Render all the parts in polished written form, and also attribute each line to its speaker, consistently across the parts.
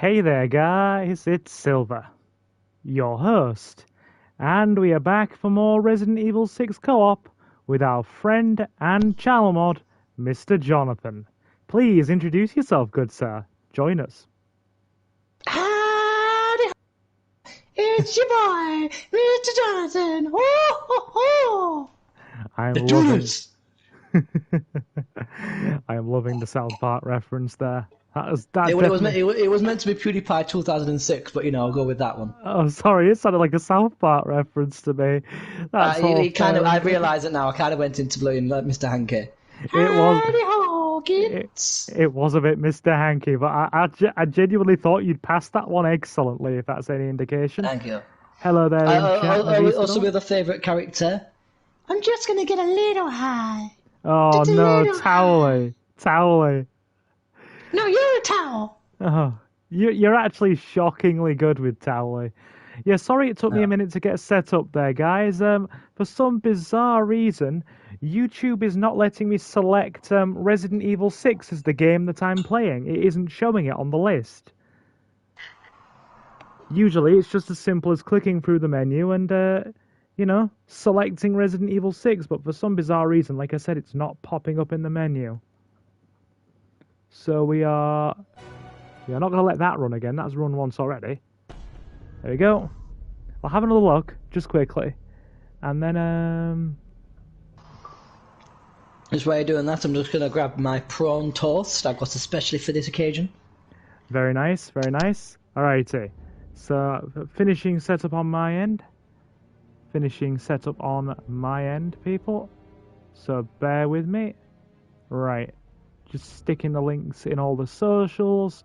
Speaker 1: Hey there, guys, it's Silver, your host, and we are back for more Resident Evil 6 co-op with our friend and channel mod, Mr. Jonathan. Please introduce yourself, good sir. Join us.
Speaker 2: Howdy, it's your boy, Mr. Jonathan. Ho, ho, ho.
Speaker 1: I'm
Speaker 2: Let's do
Speaker 1: loving...
Speaker 2: this.
Speaker 1: I am loving the South Park reference there. That
Speaker 2: It was
Speaker 1: definitely...
Speaker 2: it was meant to be PewDiePie 2006, but I'll go with that one.
Speaker 1: Oh, sorry, it sounded like a South Park reference to me. That's all
Speaker 2: Kind of.
Speaker 1: fair
Speaker 2: I
Speaker 1: and good.
Speaker 2: realise it now. I kind of went into blowing like Mr. Hankey.
Speaker 1: It was...
Speaker 2: Howdy ho,
Speaker 1: It,
Speaker 2: kids.
Speaker 1: it was a bit Mr. Hanky, but I genuinely thought you'd pass that one excellently, if that's any indication.
Speaker 2: Thank you.
Speaker 1: Hello there in chat.
Speaker 2: Also, with a favourite character. I'm just gonna get a little high.
Speaker 1: Oh
Speaker 2: Just a
Speaker 1: no,
Speaker 2: little
Speaker 1: Towley. Towley.
Speaker 2: No, you're a towel.
Speaker 1: Oh, you're actually shockingly good with Towley. Yeah, sorry it took me a minute to get set up there, guys. For some bizarre reason, YouTube is not letting me select Resident Evil 6 as the game that I'm playing. It isn't showing it on the list. Usually, it's just as simple as clicking through the menu and, selecting Resident Evil 6, but for some bizarre reason, like I said, it's not popping up in the menu. So we are not going to let that run again. That's run once already. There we go. I'll have another look, just quickly. And then,
Speaker 2: Just while you're doing that, I'm just gonna grab my prawn toast I've got especially for this occasion.
Speaker 1: Very nice, very nice. Alrighty. So, finishing setup on my end. Finishing setup on my end, people. So, bear with me. Right. Just sticking the links in all the socials.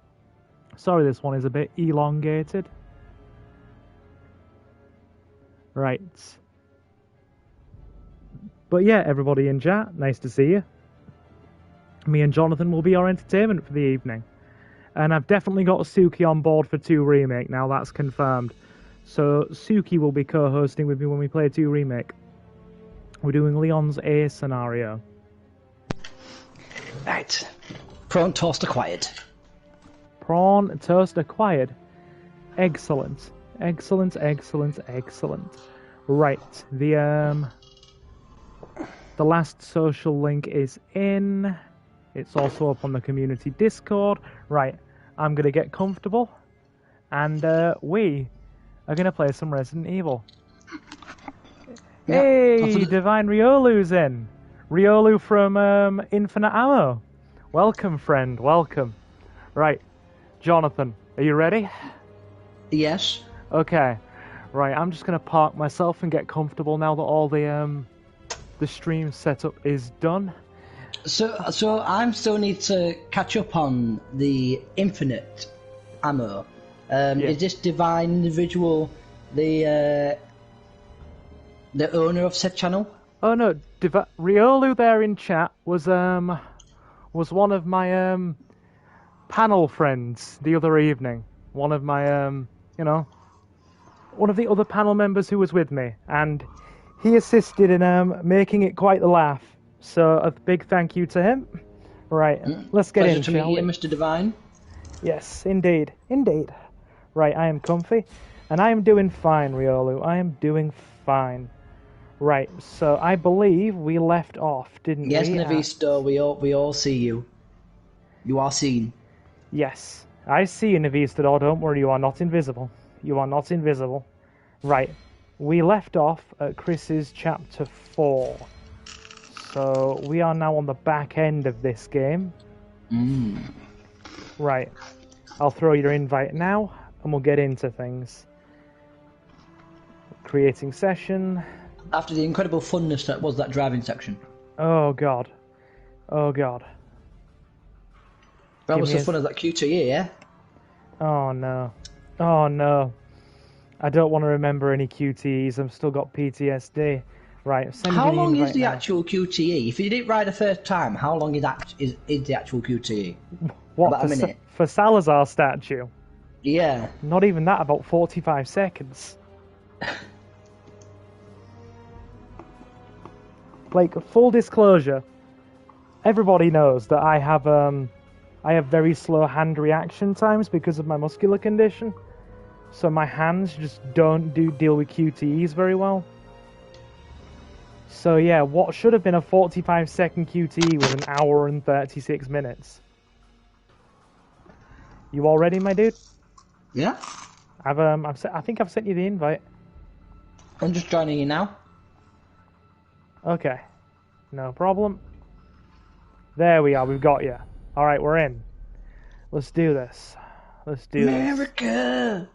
Speaker 1: Sorry, this one is a bit elongated. Right. But yeah, everybody in chat, nice to see you. Me and Jonathan will be our entertainment for the evening. And I've definitely got Suki on board for 2 Remake, now that's confirmed. So Suki will be co-hosting with me when we play 2 Remake. We're doing Leon's A scenario.
Speaker 2: Right. Prawn toast acquired.
Speaker 1: Prawn toast acquired. Excellent. Excellent, excellent, excellent. Right, the last social link is in. It's also up on the community Discord. Right, I'm gonna get comfortable, and we are gonna play some Resident Evil.
Speaker 2: Yeah,
Speaker 1: Hey, Divine Riolu's in. Riolu from Infinite Ammo. Welcome, friend. Welcome. Right, Jonathan, are you ready?
Speaker 2: Yes.
Speaker 1: Okay. Right, I'm just gonna park myself and get comfortable now that all the stream setup is done.
Speaker 2: So I still need to catch up on the Infinite Ammo. Is this divine individual the owner of said channel?
Speaker 1: Oh no, Riolu there in chat was one of my panel friends the other evening. One of my one of the other panel members who was with me, and he assisted in making it quite the laugh. So a big thank you to him. Right, let's get in, shall we?
Speaker 2: Mr. Divine.
Speaker 1: Yes, indeed, indeed. Right, I am comfy, and I am doing fine, Riolu. I am doing fine. Right, so I believe we left off, didn't
Speaker 2: Yes,
Speaker 1: we?
Speaker 2: Navisto, we all see you. You are seen.
Speaker 1: Yes, I see you, Navistador. Don't worry, you are not invisible. You are not invisible. Right, we left off at Chris's chapter 4. So we are now on the back end of this game. Right, I'll throw your invite now, and we'll get into things. Creating session.
Speaker 2: After the incredible funness that was that driving section.
Speaker 1: Oh god. Oh god.
Speaker 2: That was so fun as that QTE, yeah?
Speaker 1: Oh no. Oh no. I don't want to remember any QTEs. I've still got PTSD. Right,
Speaker 2: how long is the actual QTE? If you did it right the first time, how long is the actual QTE?
Speaker 1: What,
Speaker 2: about a minute?
Speaker 1: For Salazar's statue?
Speaker 2: Yeah.
Speaker 1: Not even that, about 45 seconds. Like, full disclosure, everybody knows that I I have very slow hand reaction times because of my muscular condition. So my hands just don't deal with QTEs very well. So yeah, what should have been a 45-second QTE was an hour and 36 minutes. You all ready, my dude?
Speaker 2: Yeah.
Speaker 1: I think I've sent you the invite.
Speaker 2: I'm just joining you now.
Speaker 1: Okay, no problem. There we are. We've got you. All right, we're in. Let's do this. Let's do this.
Speaker 2: America.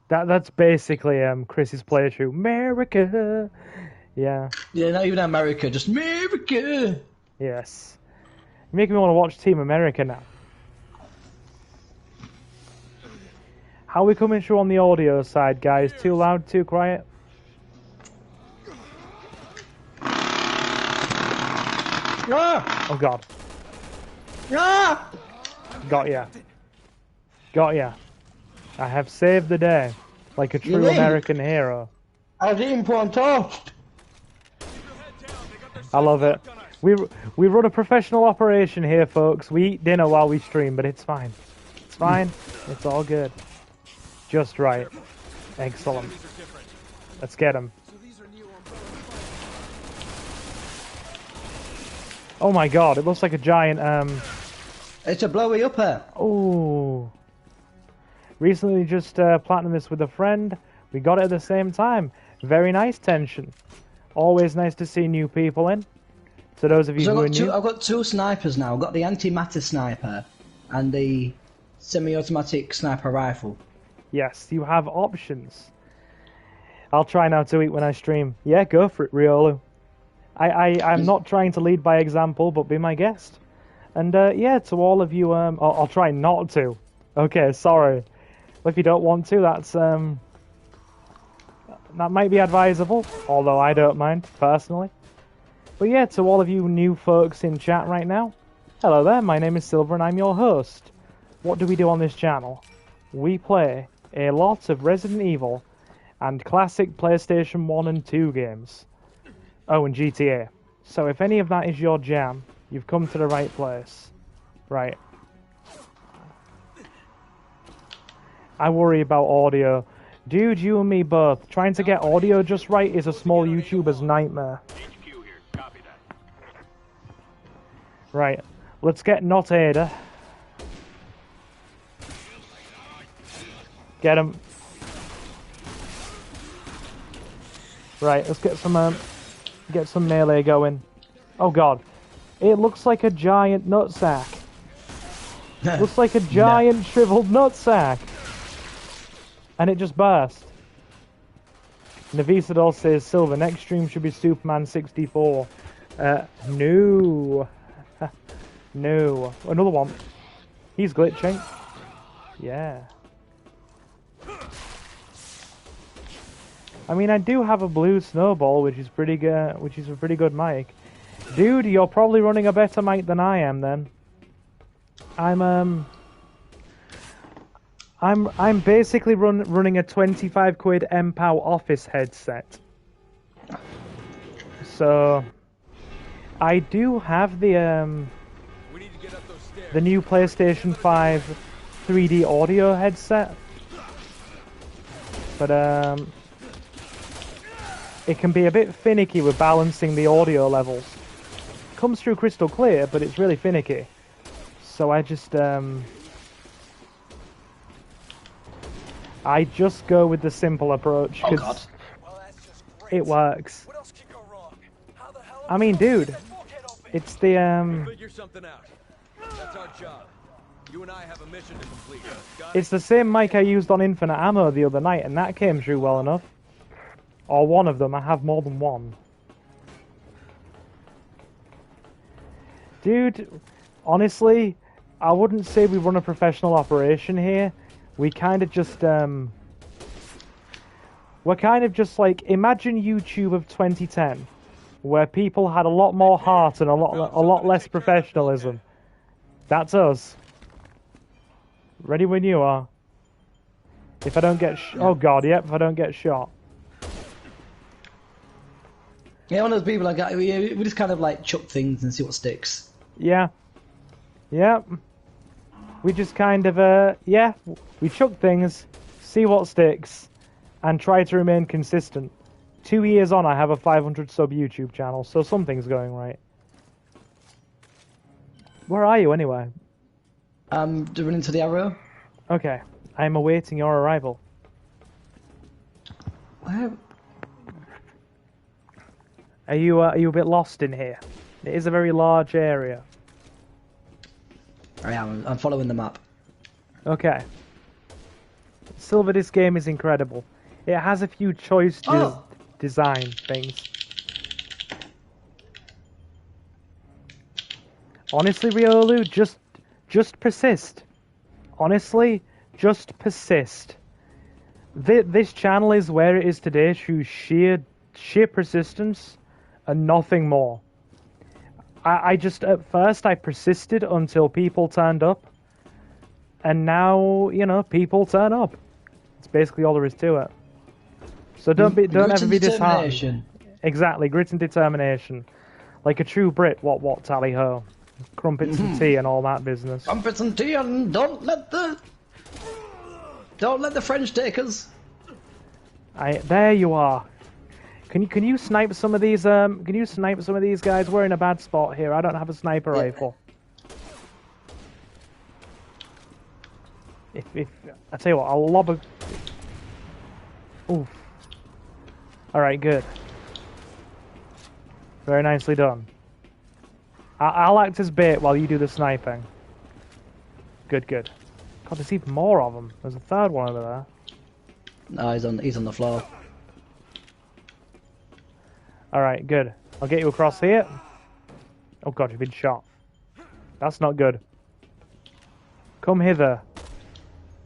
Speaker 1: That's basically Chris's playthrough. America. Yeah.
Speaker 2: Yeah, not even America, just America.
Speaker 1: Yes. You're making me want to watch Team America now. How are we coming through on the audio side, guys? Too loud, too quiet?
Speaker 2: Ah!
Speaker 1: Oh god.
Speaker 2: Ah!
Speaker 1: Got ya. Got ya. I have saved the day. Like a true
Speaker 2: mean?
Speaker 1: American hero.
Speaker 2: I was eating prawn toast.
Speaker 1: I love it. We run a professional operation here, folks. We eat dinner while we stream, but it's fine. It's fine. It's all good. Just right. Excellent. Let's get him. Oh my god, it looks like a giant,
Speaker 2: It's a blowy upper.
Speaker 1: Oh. Recently just platinum this with a friend. We got it at the same time. Very nice tension. Always nice to see new people in. To those of you who are new.
Speaker 2: I've got two snipers now. I've got the antimatter sniper and the semi-automatic sniper rifle.
Speaker 1: Yes, you have options. I'll try now to eat when I stream. Yeah, go for it, Riolu. I'm not trying to lead by example, but be my guest. And yeah, to all of you, I'll try not to. Okay, sorry. If you don't want to, that's that might be advisable, although I don't mind, personally. But yeah, to all of you new folks in chat right now, hello there, my name is Silver and I'm your host. What do we do on this channel? We play a lot of Resident Evil and classic PlayStation 1 and 2 games. Oh, and GTA. So if any of that is your jam, you've come to the right place. Right. I worry about audio. Dude, you and me both. Trying to get audio just right is a small YouTuber's nightmare. Right. Let's get not Ada. Get him. Right, let's get some melee going. Oh god. It looks like a giant nutsack. Looks like a giant shriveled nutsack. And it just burst. Navisadol says, Silver, next stream should be Superman 64. No. No. Another one. He's glitching. Yeah. I mean, I do have a blue snowball, which is pretty good, which is a pretty good mic. Dude, you're probably running a better mic than I am then. I'm basically running a 25 quid MPOW office headset. So I do have the new PlayStation 5 3D audio headset. But it can be a bit finicky with balancing the audio levels. Comes through crystal clear, but it's really finicky. So I just go with the simple approach because it works. I mean, dude, it's the
Speaker 3: Figure something out. That's our job. You and I have a mission to complete.
Speaker 1: It's the same mic I used on Infinite Ammo the other night, and that came through well enough. Or one of them. I have more than one. Dude, honestly, I wouldn't say we run a professional operation here. We kind of just we're kind of just like, imagine YouTube of 2010, where people had a lot more heart and a lot less professionalism. That's us. Ready when you are. If I don't get oh god, yep, if I don't get shot.
Speaker 2: Yeah, one of those people like that, we just kind of like chuck things and see what sticks.
Speaker 1: Yeah. Yep. we just kind of, yeah, we chuck things, see what sticks, and try to remain consistent. 2 years on, I have a 500 sub YouTube channel, so something's going right. Where are you, anyway?
Speaker 2: I'm running to the arrow.
Speaker 1: Okay, I am awaiting your arrival. Are you a bit lost in here? It is a very large area.
Speaker 2: I am. I'm following the map.
Speaker 1: Okay. Silver, this game is incredible. It has a few choice design things. Honestly, Riolu, just persist. Honestly, just persist. This channel is where it is today through sheer persistence and nothing more. I just, at first, I persisted until people turned up. And now, you know, people turn up. It's basically all there is to it. So don't ever be disheartened. Exactly, grit and determination. Like a true Brit, what, tally ho. Crumpets and tea and all that business.
Speaker 2: Crumpets and tea, and don't let the French take us.
Speaker 1: There you are. Can you snipe some of these guys? We're in a bad spot here. I don't have a sniper rifle. If I tell you what, I'll lob a. Oof. All right, good. Very nicely done. I'll act as bait while you do the sniping. Good. God, there's even more of them. There's a third one over there.
Speaker 2: No, he's on the floor.
Speaker 1: All right, good. I'll get you across here. Oh God, you've been shot. That's not good. Come hither.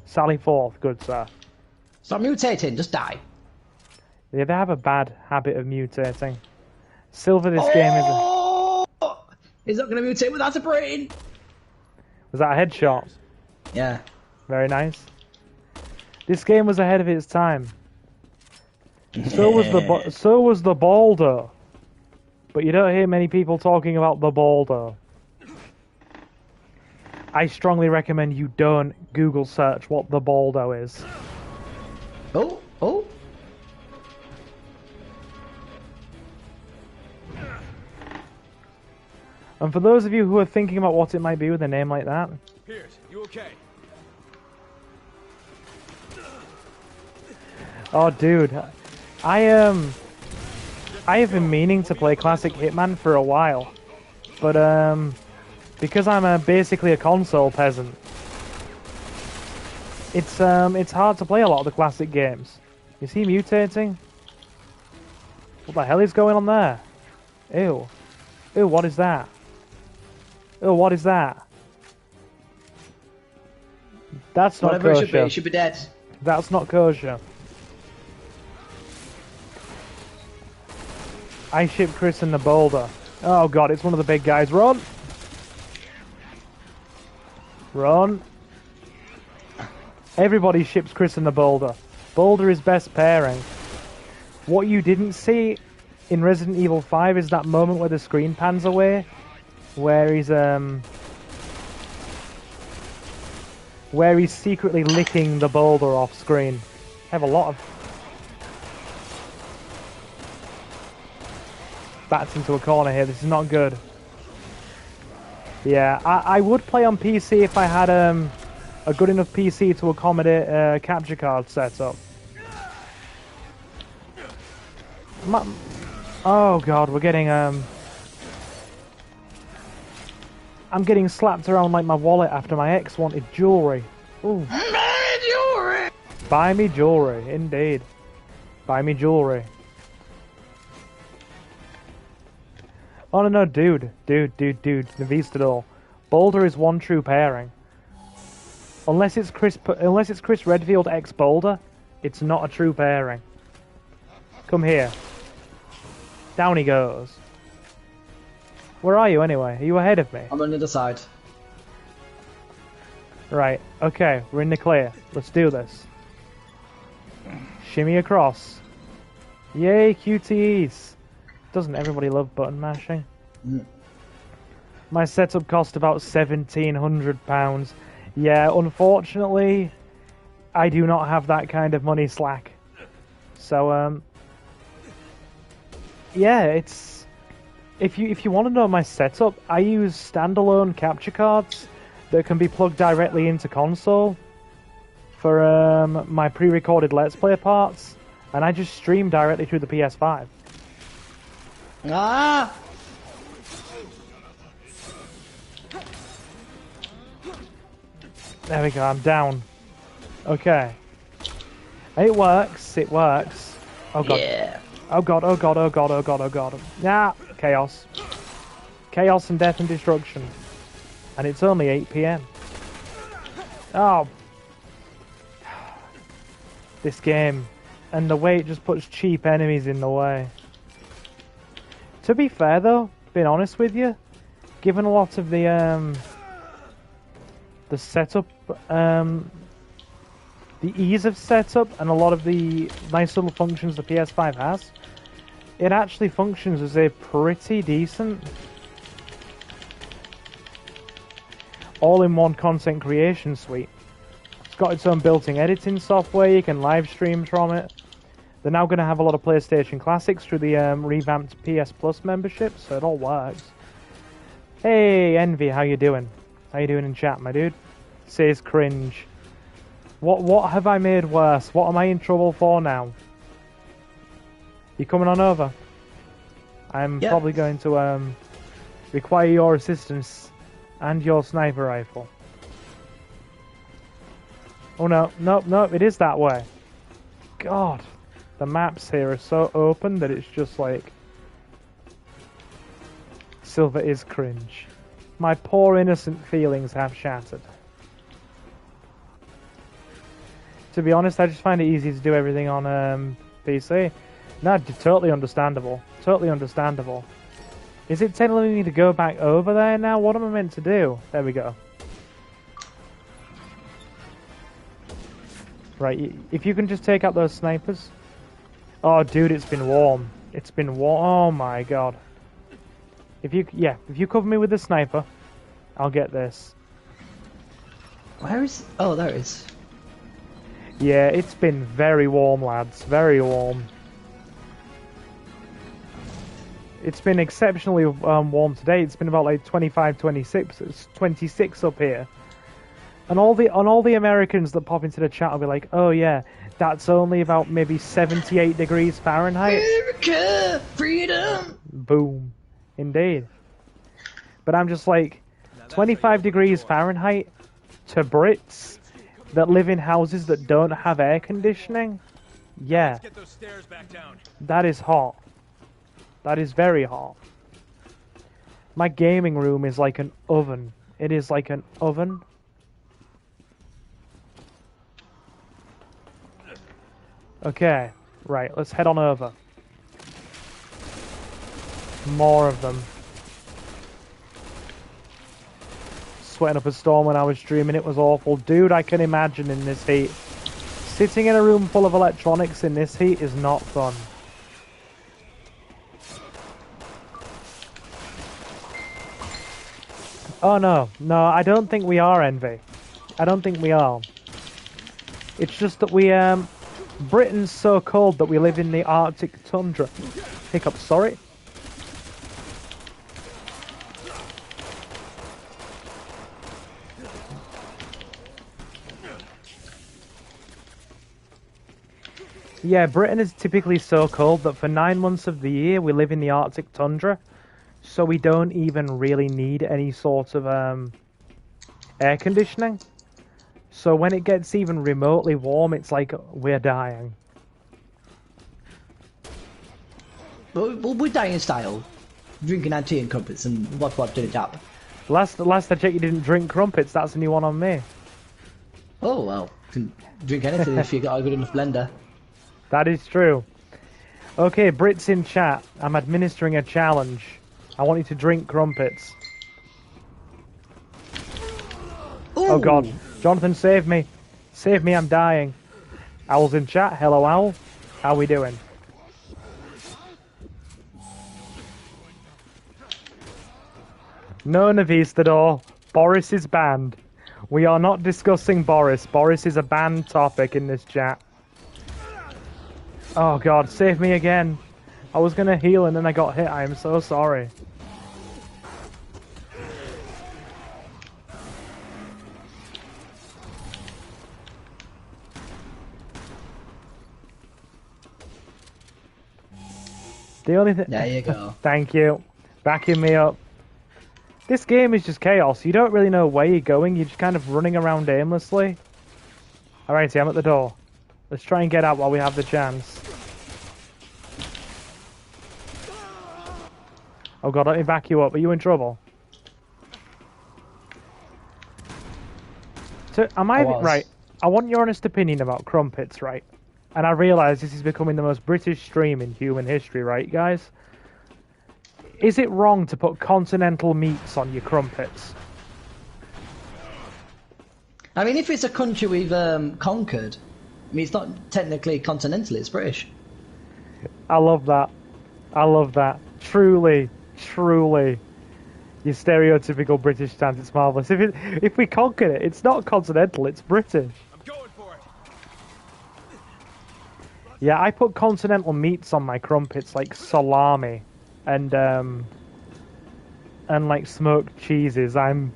Speaker 1: Sally forth, good sir.
Speaker 2: Stop mutating, just die.
Speaker 1: Yeah, they have a bad habit of mutating. Silver, this game is a...
Speaker 2: He's not going to mutate without a brain!
Speaker 1: Was that a headshot?
Speaker 2: Yeah.
Speaker 1: Very nice. This game was ahead of its time. So was the Baldo. But you don't hear many people talking about the Baldo. I strongly recommend you don't Google search what the Baldo is.
Speaker 2: Oh.
Speaker 1: And for those of you who are thinking about what it might be with a name like that...
Speaker 3: Pierce, you okay?
Speaker 1: Oh, dude. I have been meaning to play Classic Hitman for a while. But, because I'm basically a console peasant, it's hard to play a lot of the classic games. Is he mutating? What the hell is going on there? Ew. Ew, what is that? Ew, what is that? That's not
Speaker 2: whatever
Speaker 1: kosher.
Speaker 2: It should be dead.
Speaker 1: That's not kosher. I ship Chris in the boulder. Oh God, it's one of the big guys. Run! Run! Everybody ships Chris in the boulder. Boulder is best pairing. What you didn't see in Resident Evil 5 is that moment where the screen pans away, where he's secretly licking the boulder off screen. I have a lot of bats into a corner here. This is not good. Yeah, I would play on PC if I had a good enough PC to accommodate a capture card setup. Oh God, we're getting I'm getting slapped around like my wallet after my ex wanted jewelry. Ooh.
Speaker 2: Jewelry!
Speaker 1: Buy me jewelry, indeed. Buy me jewelry. Oh no, dude, Navistador. Boulder is one true pairing. Unless it's Chris Redfield x Boulder, it's not a true pairing. Come here. Down he goes. Where are you anyway? Are you ahead of me?
Speaker 2: I'm on the other side.
Speaker 1: Right, okay, we're in the clear. Let's do this. Shimmy across. Yay, QTEs. Doesn't everybody love button mashing? My setup cost about £1,700. Yeah, unfortunately, I do not have that kind of money slack. So, yeah, it's if you want to know my setup, I use standalone capture cards that can be plugged directly into console for my pre-recorded Let's Play parts, and I just stream directly through the PS5.
Speaker 2: Ah!
Speaker 1: There we go, I'm down. Okay. It works, it works. Oh god.
Speaker 2: Yeah.
Speaker 1: Oh god, oh god, oh god, oh god, oh god. Nah, chaos. Chaos and death and destruction. And it's only 8 PM. Oh. This game. And the way it just puts cheap enemies in the way. To be fair though, being honest with you, given a lot of the setup, the ease of setup and a lot of the nice little functions the PS5 has, it actually functions as a pretty decent all-in-one content creation suite. It's got its own built-in editing software, you can live stream from it. They're now going to have a lot of PlayStation Classics through the revamped PS Plus membership, so it all works. Hey, Envy, how you doing? How you doing in chat, my dude? Says cringe. What have I made worse? What am I in trouble for now? You coming on over? I'm probably going to require your assistance and your sniper rifle. Oh no, no, it is that way. God, the maps here are so open that it's just like... Silver is cringe. My poor innocent feelings have shattered. To be honest, I just find it easy to do everything on PC. No, totally understandable. Totally understandable. Is it telling me to go back over there now? What am I meant to do? There we go. Right, if you can just take out those snipers. Oh, dude, it's been warm. It's been warm. Oh my god. If you cover me with the sniper, I'll get this.
Speaker 2: Where is... Oh, there it is.
Speaker 1: Yeah, it's been very warm, lads. Very warm. It's been exceptionally warm today. It's been about like 25, 26. It's 26 up here. And all the Americans that pop into the chat will be like, oh yeah, that's only about maybe 78 degrees Fahrenheit.
Speaker 2: America! Freedom!
Speaker 1: Boom. Indeed. But I'm just like, 25 degrees Fahrenheit to Brits that live in houses that don't have air conditioning? Yeah.
Speaker 3: Get those stairs back down.
Speaker 1: That is hot. That is very hot. My gaming room is like an oven. It is like an oven. Okay, right, let's head on over. More of them. Sweating up a storm when I was streaming, it was awful. Dude, I can imagine in this heat. Sitting in a room full of electronics in this heat is not fun. Oh no, no, I don't think we are, Envy. I don't think we are. It's just that we, Britain's so cold that we live in the Arctic tundra. Hiccup, sorry. Yeah, Britain is typically so cold that for 9 months of the year we live in the Arctic tundra, so we don't even really need any sort of air conditioning. So when it gets even remotely warm, it's like we're dying.
Speaker 2: Well, we're dying in style. Drinking tea and crumpets and what did it up?
Speaker 1: Last I checked, you didn't drink crumpets. That's a new one on me.
Speaker 2: Oh well, can drink anything if you got a good enough blender.
Speaker 1: That is true. Okay, Brits in chat. I'm administering a challenge. I want you to drink crumpets.
Speaker 2: Ooh.
Speaker 1: Oh god. Jonathan, save me. Save me, I'm dying. Owl's in chat. Hello, Owl. How we doing? No Navistador. Boris is banned. We are not discussing Boris. Boris is a banned topic in this chat. Oh god, save me again. I was gonna heal and then I got hit. I am so sorry. The only thing...
Speaker 2: There you go.
Speaker 1: Thank you. Backing me up. This game is just chaos. You don't really know where you're going. You're just kind of running around aimlessly. Alrighty, I'm at the door. Let's try and get out while we have the chance. Oh god, let me back you up. Are you in trouble? So, right? I want your honest opinion about crumpets, right? And I realise this is becoming the most British stream in human history, right, guys? Is it wrong to put continental meats on your crumpets?
Speaker 2: I mean, if it's a country we've conquered, I mean, it's not technically continental, it's British.
Speaker 1: I love that. I love that. Truly, truly. Your stereotypical British stance, it's marvellous. If we conquered it, it's not continental, it's British.
Speaker 3: I'm going for it.
Speaker 1: Yeah, I put continental meats on my crumpets, like salami and like smoked cheeses. I know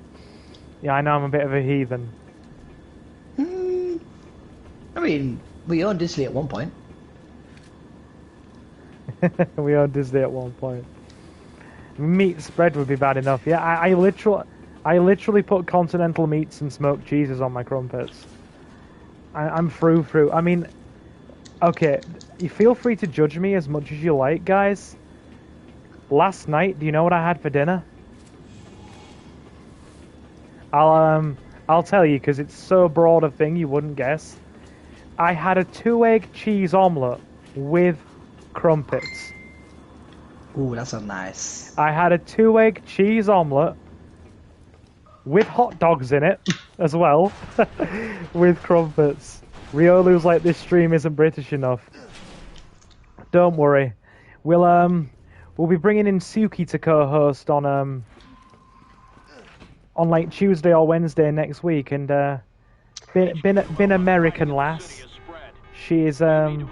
Speaker 1: I'm a bit of a heathen.
Speaker 2: I mean, we owned Disney at one point.
Speaker 1: We owned Disney at one point. Meat spread would be bad enough. Yeah, I literally put continental meats and smoked cheeses on my crumpets. I'm through. I mean, okay, you feel free to judge me as much as you like, guys. Last night, do you know what I had for dinner? I'll tell you because it's so broad a thing you wouldn't guess. I had a 2-egg cheese omelette with crumpets.
Speaker 2: Ooh, that sounds nice.
Speaker 1: I had a 2-egg cheese omelette with hot dogs in it as well, with crumpets. Riolu's like, this stream isn't British enough. Don't worry, we'll be bringing in Suki to co-host on like Tuesday or Wednesday next week, and been American lass. She is going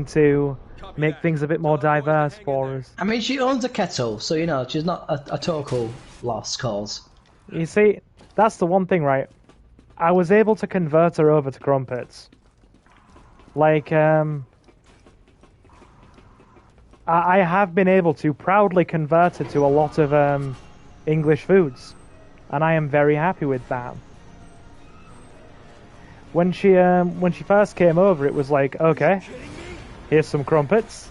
Speaker 1: to make things a bit more diverse for us.
Speaker 2: I mean, she owns a kettle, so you know she's not a total lost cause.
Speaker 1: You see, that's the one thing, right? I was able to convert her over to crumpets. Like, I have been able to proudly convert her to a lot of English foods, and I am very happy with that. When she first came over, it was like, okay, here's some crumpets.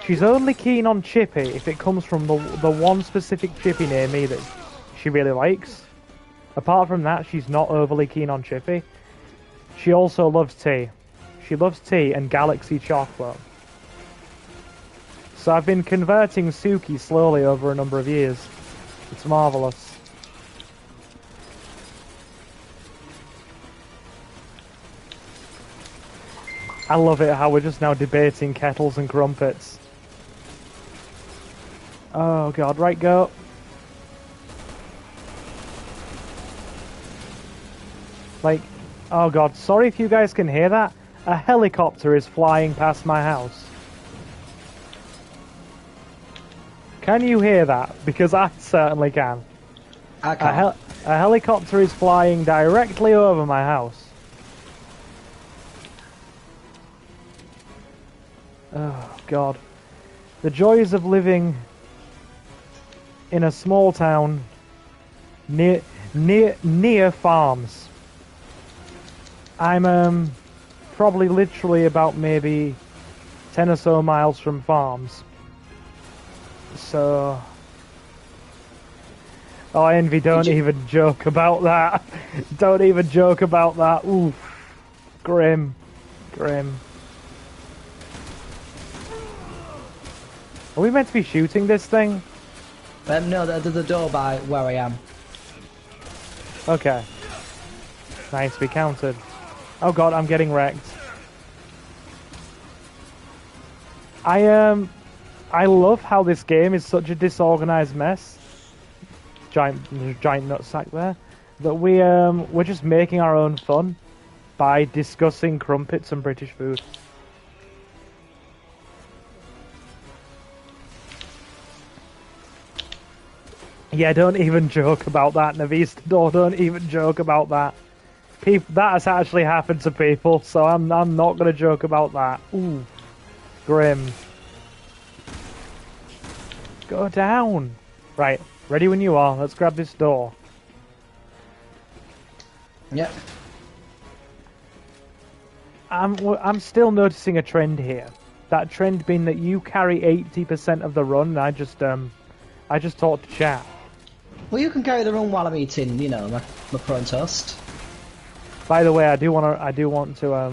Speaker 1: She's only keen on chippy if it comes from the one specific chippy near me that she really likes. Apart from that, she's not overly keen on chippy. She also loves tea. She loves tea and Galaxy chocolate. So I've been converting Suki slowly over a number of years. It's marvellous. I love it how we're just now debating kettles and crumpets. Oh god, right, go. Like, oh god, sorry if you guys can hear that. A helicopter is flying past my house. Can you hear that? Because I certainly can.
Speaker 2: I can't.
Speaker 1: A helicopter is flying directly over my house. Oh god. The joys of living in a small town near farms. I'm probably literally about maybe 10 or so miles from farms. So oh, Envy, don't even joke about that. Don't even joke about that. Oof. Grim. Grim. Are we meant to be shooting this thing?
Speaker 2: No, there's a door by where I am.
Speaker 1: Okay. Nice, we counted. Oh god, I'm getting wrecked. I love how this game is such a disorganized mess. giant nutsack there, that we're just making our own fun by discussing crumpets and British food. Yeah, don't even joke about that, Navistador. Don't even joke about that. That has actually happened to people, so I'm not gonna joke about that. Ooh, grim. Go down. Right, ready when you are. Let's grab this door.
Speaker 2: Yep.
Speaker 1: I'm still noticing a trend here. That trend being that you carry 80% of the run, and I just talk to chat.
Speaker 2: Well, you can carry the run while I'm eating, you know, my prawn toast.
Speaker 1: By the way, I do want to.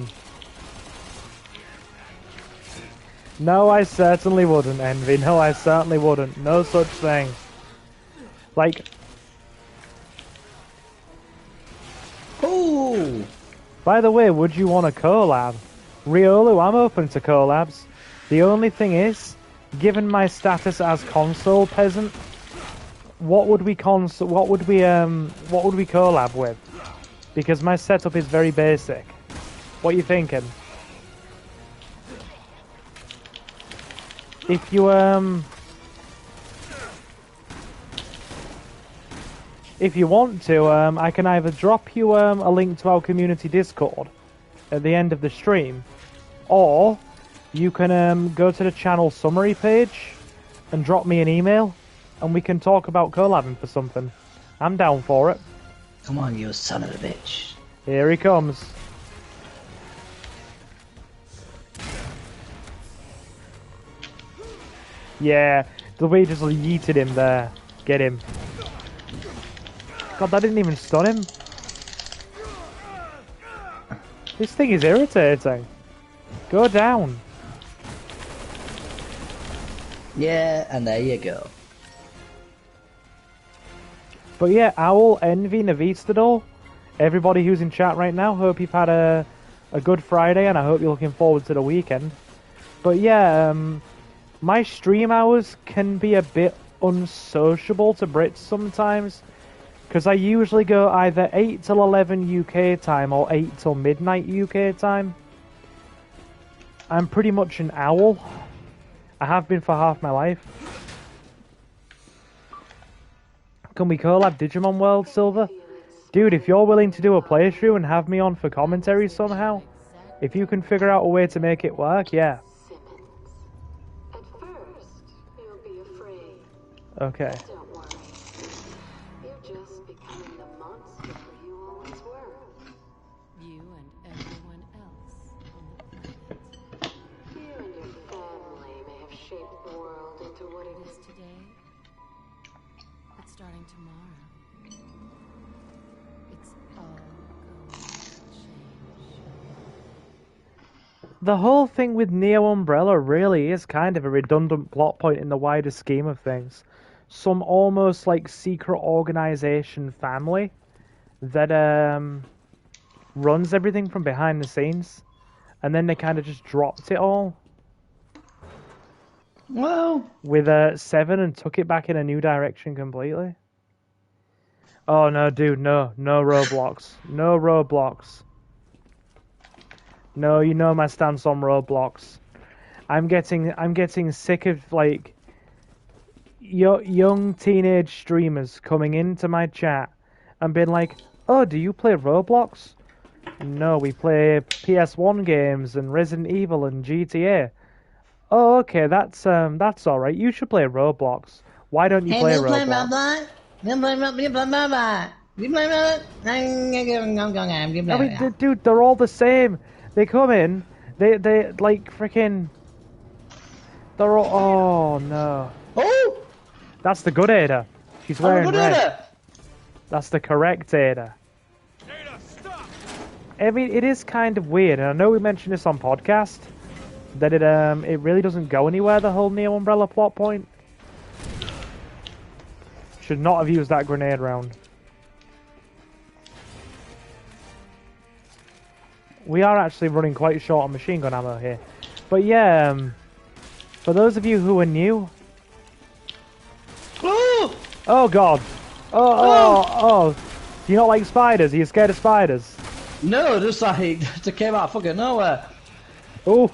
Speaker 1: No, I certainly wouldn't, Envy. No, I certainly wouldn't. No such thing. Like.
Speaker 2: Ooh.
Speaker 1: By the way, would you want a collab? Riolu, I'm open to collabs. The only thing is, given my status as console peasant, what would we collab with? Because my setup is very basic. What are you thinking? If you want to, I can either drop you a link to our community Discord at the end of the stream, or you can go to the channel summary page and drop me an email, and we can talk about collabing for something. I'm down for it.
Speaker 2: Come on, you son of a bitch.
Speaker 1: Here he comes. Yeah, the way he just yeeted him there. Get him. God, that didn't even stun him. This thing is irritating. Go down.
Speaker 2: Yeah, and there you go.
Speaker 1: But yeah, Owl, Envy, Navistador, everybody who's in chat right now, hope you've had a good Friday, and I hope you're looking forward to the weekend. But yeah, my stream hours can be a bit unsociable to Brits sometimes, because I usually go either 8 till 11 UK time or 8 till midnight UK time. I'm pretty much an owl. I have been for half my life. Can we collab Digimon World, Silver? Dude, if you're willing to do a playthrough and have me on for commentary somehow, if you can figure out a way to make it work, yeah.
Speaker 4: At first, you'll be afraid.
Speaker 1: Okay.
Speaker 4: Don't worry. You're just becoming the monster you always were. You and everyone else on the planet. You and your family may have shaped the world into what it is today. But starting tomorrow, it's all going to change.
Speaker 1: The whole thing with Neo Umbrella really is kind of a redundant plot point in the wider scheme of things. Some almost like secret organization family that runs everything from behind the scenes, and then they kind of just dropped it all
Speaker 2: Well,
Speaker 1: with 7 and took it back in a new direction completely. Oh no, dude, no Roblox, no Roblox. No, you know my stance on Roblox. I'm getting sick of like young teenage streamers coming into my chat and being like, "Oh, do you play Roblox?" No, we play PS1 games and Resident Evil and GTA. Oh, okay, that's all right. You should play Roblox. Why don't you play Roblox? I mean, dude, they're all the same. They come in, they like freaking. They're all. Oh no.
Speaker 2: oh,
Speaker 1: That's the good Ada. She's
Speaker 2: I'm a
Speaker 1: wearing
Speaker 2: good
Speaker 1: red.
Speaker 2: Ada.
Speaker 1: That's the correct Ada.
Speaker 3: Ada, stop!
Speaker 1: I mean, it is kind of weird, and I know we mentioned this on podcast, that it really doesn't go anywhere, the whole Neo Umbrella plot point. Should not have used that grenade round. We are actually running quite short on machine gun ammo here. But yeah, for those of you who are new...
Speaker 2: Oh,
Speaker 1: Oh god! Oh! Do you not like spiders? Are you scared of spiders?
Speaker 2: No, just like they came out of fucking nowhere.
Speaker 1: Oh,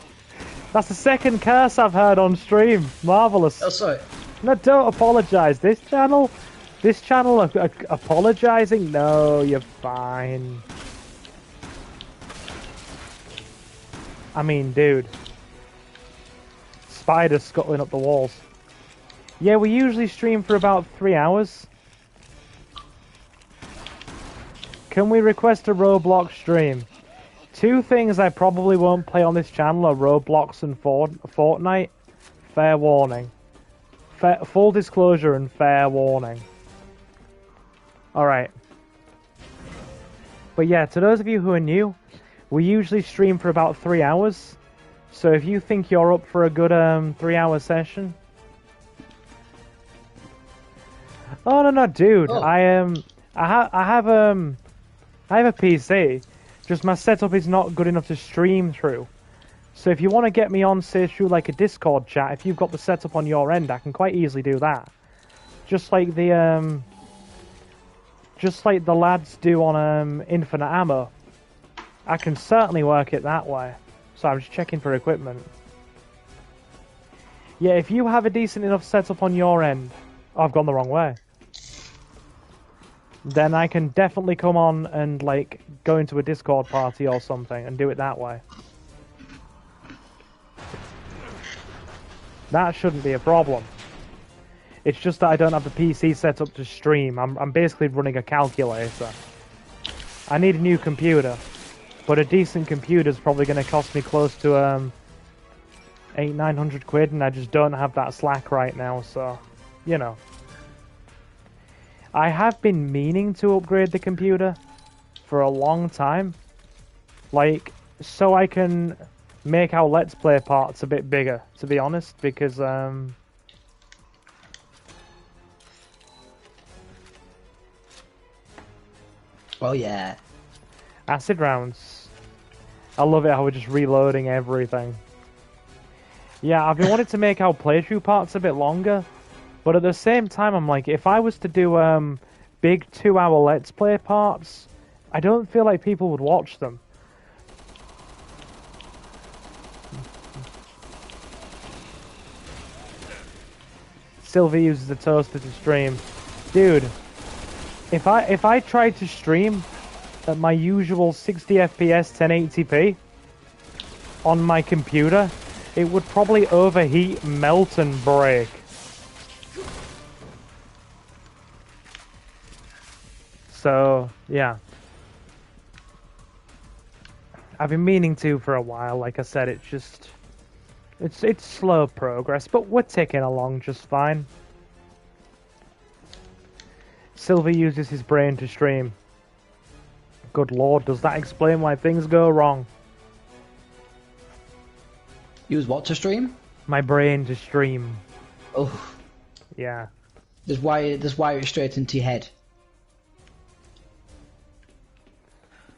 Speaker 1: that's the second curse I've heard on stream. Marvelous.
Speaker 2: Oh, sorry.
Speaker 1: No, don't apologise. This channel apologising? No, you're fine. I mean, dude. Spiders scuttling up the walls. Yeah, we usually stream for about 3 hours. Can we request a Roblox stream? 2 things I probably won't play on this channel are Roblox and Fortnite. Fair warning. Full disclosure and fair warning. Alright. But yeah, to those of you who are new, we usually stream for about 3 hours. So if you think you're up for a good 3-hour session... Oh no, dude!
Speaker 2: Oh.
Speaker 1: I have a PC. Just my setup is not good enough to stream through. So if you want to get me on, say through like a Discord chat, if you've got the setup on your end, I can quite easily do that. Just like the lads do on Infinite Ammo. I can certainly work it that way. So I'm just checking for equipment. Yeah, if you have a decent enough setup on your end, I've gone the wrong way. Then I can definitely come on and like go into a Discord party or something and do it that way. That shouldn't be a problem. It's just that I don't have the PC set up to stream. I'm basically running a calculator. I need a new computer, but a decent computer is probably going to cost me close to 800-900 quid, and I just don't have that slack right now. So, you know. I have been meaning to upgrade the computer for a long time, like so I can make our Let's Play parts a bit bigger, to be honest, because oh
Speaker 2: yeah,
Speaker 1: acid rounds. I love it how we're just reloading everything. Yeah, I've been wanting to make our playthrough parts a bit longer, but at the same time I'm like, if I was to do big 2-hour Let's Play parts, I don't feel like people would watch them. Sylvie uses the toaster to stream. Dude, if I tried to stream at my usual 60 FPS 1080p on my computer, it would probably overheat, melt and break. So, yeah. I've been meaning to for a while, like I said, it's just... It's slow progress, but we're ticking along just fine. Silver uses his brain to stream. Good lord, does that explain why things go wrong?
Speaker 2: Use what to stream?
Speaker 1: My brain to stream.
Speaker 2: Oh.
Speaker 1: Yeah.
Speaker 2: Just wire it straight into your head.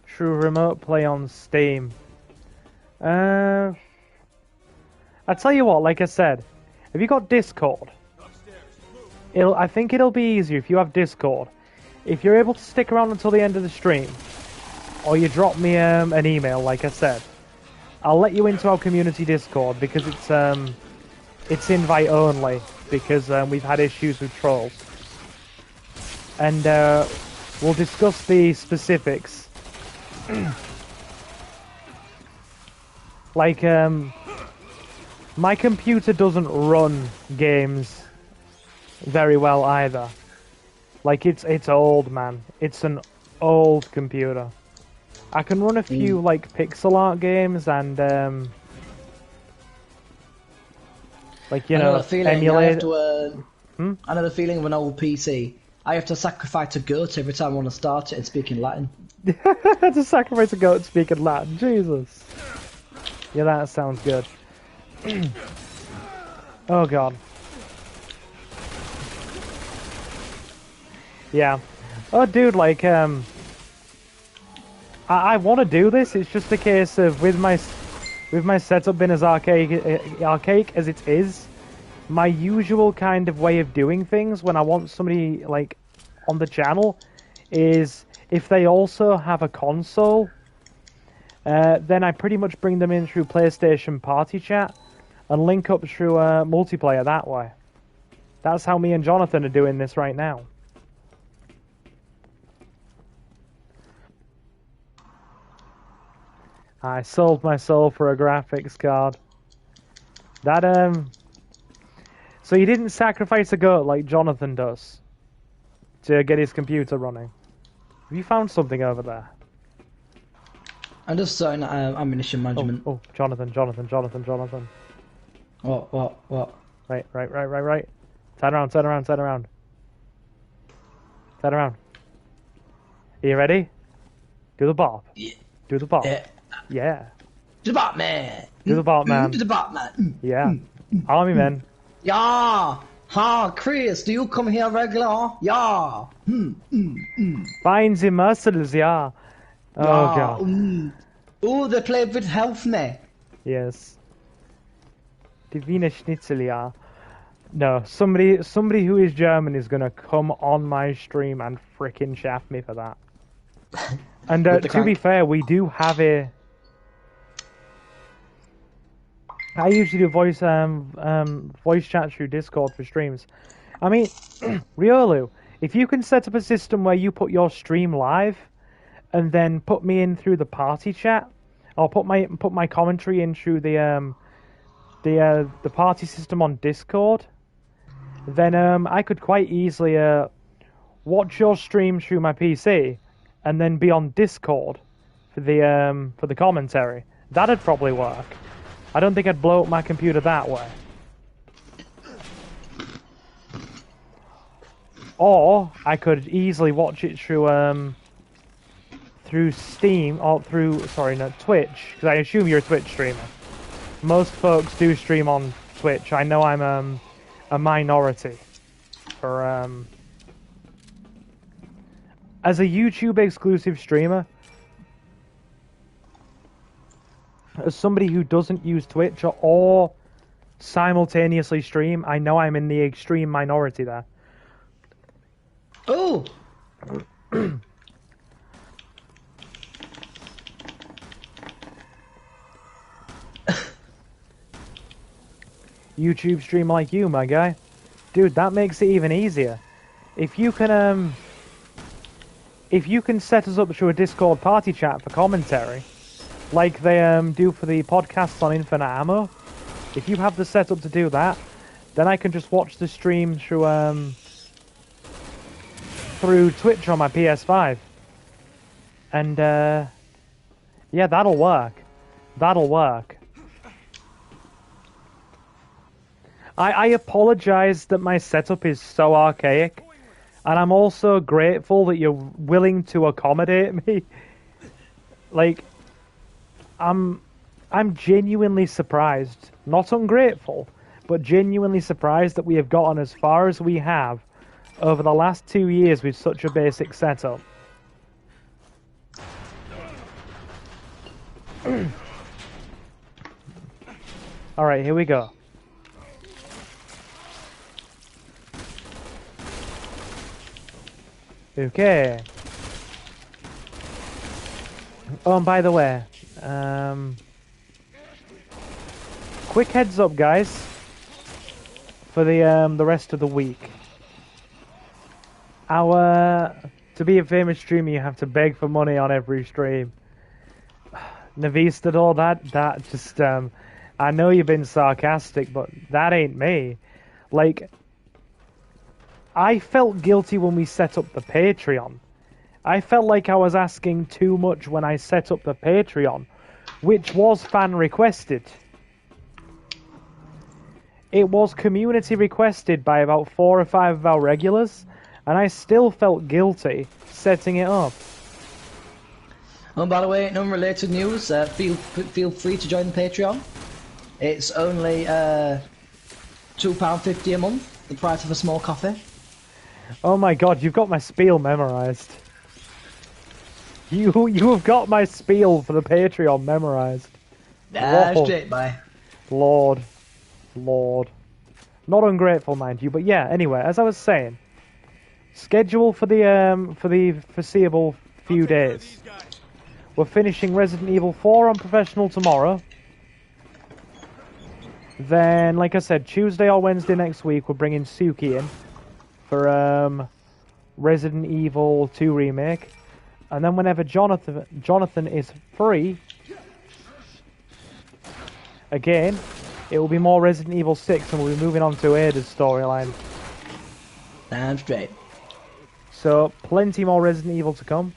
Speaker 1: True remote play on Steam. I tell you what, like I said, have you got Discord? I think it'll be easier if you have Discord. If you're able to stick around until the end of the stream, or you drop me an email, like I said, I'll let you into our community Discord because it's invite only because we've had issues with trolls, and we'll discuss the specifics. Like my computer doesn't run games very well either. Like it's old, man. It's an old computer. I can run a few like pixel art games and like you know emulate.
Speaker 2: I know the feeling of an old PC. I have to sacrifice a goat every time I want to start it and speak in Latin.
Speaker 1: To sacrifice a goat and speak in Latin. Jesus. Yeah, that sounds good. Oh god. Yeah. Oh dude, like I want to do this. It's just a case of with my setup being as archaic as it is, my usual kind of way of doing things when I want somebody like on the channel is if they also have a console, then I pretty much bring them in through PlayStation Party Chat and link up through multiplayer that way. That's how me and Jonathan are doing this right now. I sold my soul for a graphics card. That, So you didn't sacrifice a goat like Jonathan does to get his computer running. Have you found something over there?
Speaker 2: I'm just starting ammunition management.
Speaker 1: Oh, Jonathan.
Speaker 2: What?
Speaker 1: Right. Turn around. Turn around. Are you ready? Do the bop.
Speaker 2: Yeah.
Speaker 1: Do the bop.
Speaker 2: Yeah. Do the bop, man.
Speaker 1: Do the bop, man.
Speaker 2: Do the bop, man.
Speaker 1: Yeah. Army men.
Speaker 2: Yeah. Ha, Chris, do you come here regular? Yeah.
Speaker 1: Finds the mercenaries, yeah. Oh, God.
Speaker 2: Oh, they play with health, me.
Speaker 1: Yes. Divina Schnitzel, yeah. No, somebody who is German is gonna come on my stream and frickin' shaft me for that. And to be fair, we do have a... I usually do voice chat through Discord for streams. I mean, Riolu, if you can set up a system where you put your stream live and then put me in through the party chat, or put my commentary in through the party system on Discord, then I could quite easily watch your stream through my PC and then be on Discord for the commentary. That'd probably work. I don't think I'd blow up my computer that way. Or I could easily watch it through Steam or Twitch, because I assume you're a Twitch streamer. Most folks do stream on Twitch. I know I'm a minority for as a YouTube exclusive streamer. As somebody who doesn't use Twitch or simultaneously stream, I know I'm in the extreme minority there.
Speaker 2: Oh!
Speaker 1: YouTube stream like you, my guy. Dude, that makes it even easier. If you can set us up through a Discord party chat for commentary, like they do for the podcasts on Infinite Ammo, if you have the setup to do that, then I can just watch the stream through Twitch on my PS5. And yeah, that'll work. I apologize that my setup is so archaic, and I'm also grateful that you're willing to accommodate me. Like, I'm genuinely surprised, not ungrateful, but genuinely surprised that we have gotten as far as we have over the last 2 years with such a basic setup. Alright, here we go. Okay. Oh, and by the way, quick heads up, guys, for the rest of the week. To be a famous streamer, you have to beg for money on every stream. Navis did all that just, I know you've been sarcastic, but that ain't me. Like, I felt guilty when we set up the Patreon. I felt like I was asking too much when I set up the Patreon, which was fan requested. It was community requested by about 4 or 5 of our regulars, and I still felt guilty setting it up.
Speaker 2: Oh, by the way, in unrelated news, feel free to join the Patreon. It's only £2.50 a month, the price of a small coffee.
Speaker 1: Oh my god, you've got my spiel memorized. You have got my spiel for the Patreon memorized.
Speaker 2: Straight by.
Speaker 1: Lord. Not ungrateful, mind you, but yeah, anyway, as I was saying, schedule for the foreseeable few days. We're finishing Resident Evil 4 on Professional tomorrow. Then, like I said, Tuesday or Wednesday next week, we're bringing Suki in for Resident Evil 2 Remake. And then whenever Jonathan is free, again, it will be more Resident Evil 6 and we'll be moving on to Ada's storyline.
Speaker 2: Sounds great.
Speaker 1: So, plenty more Resident Evil to come.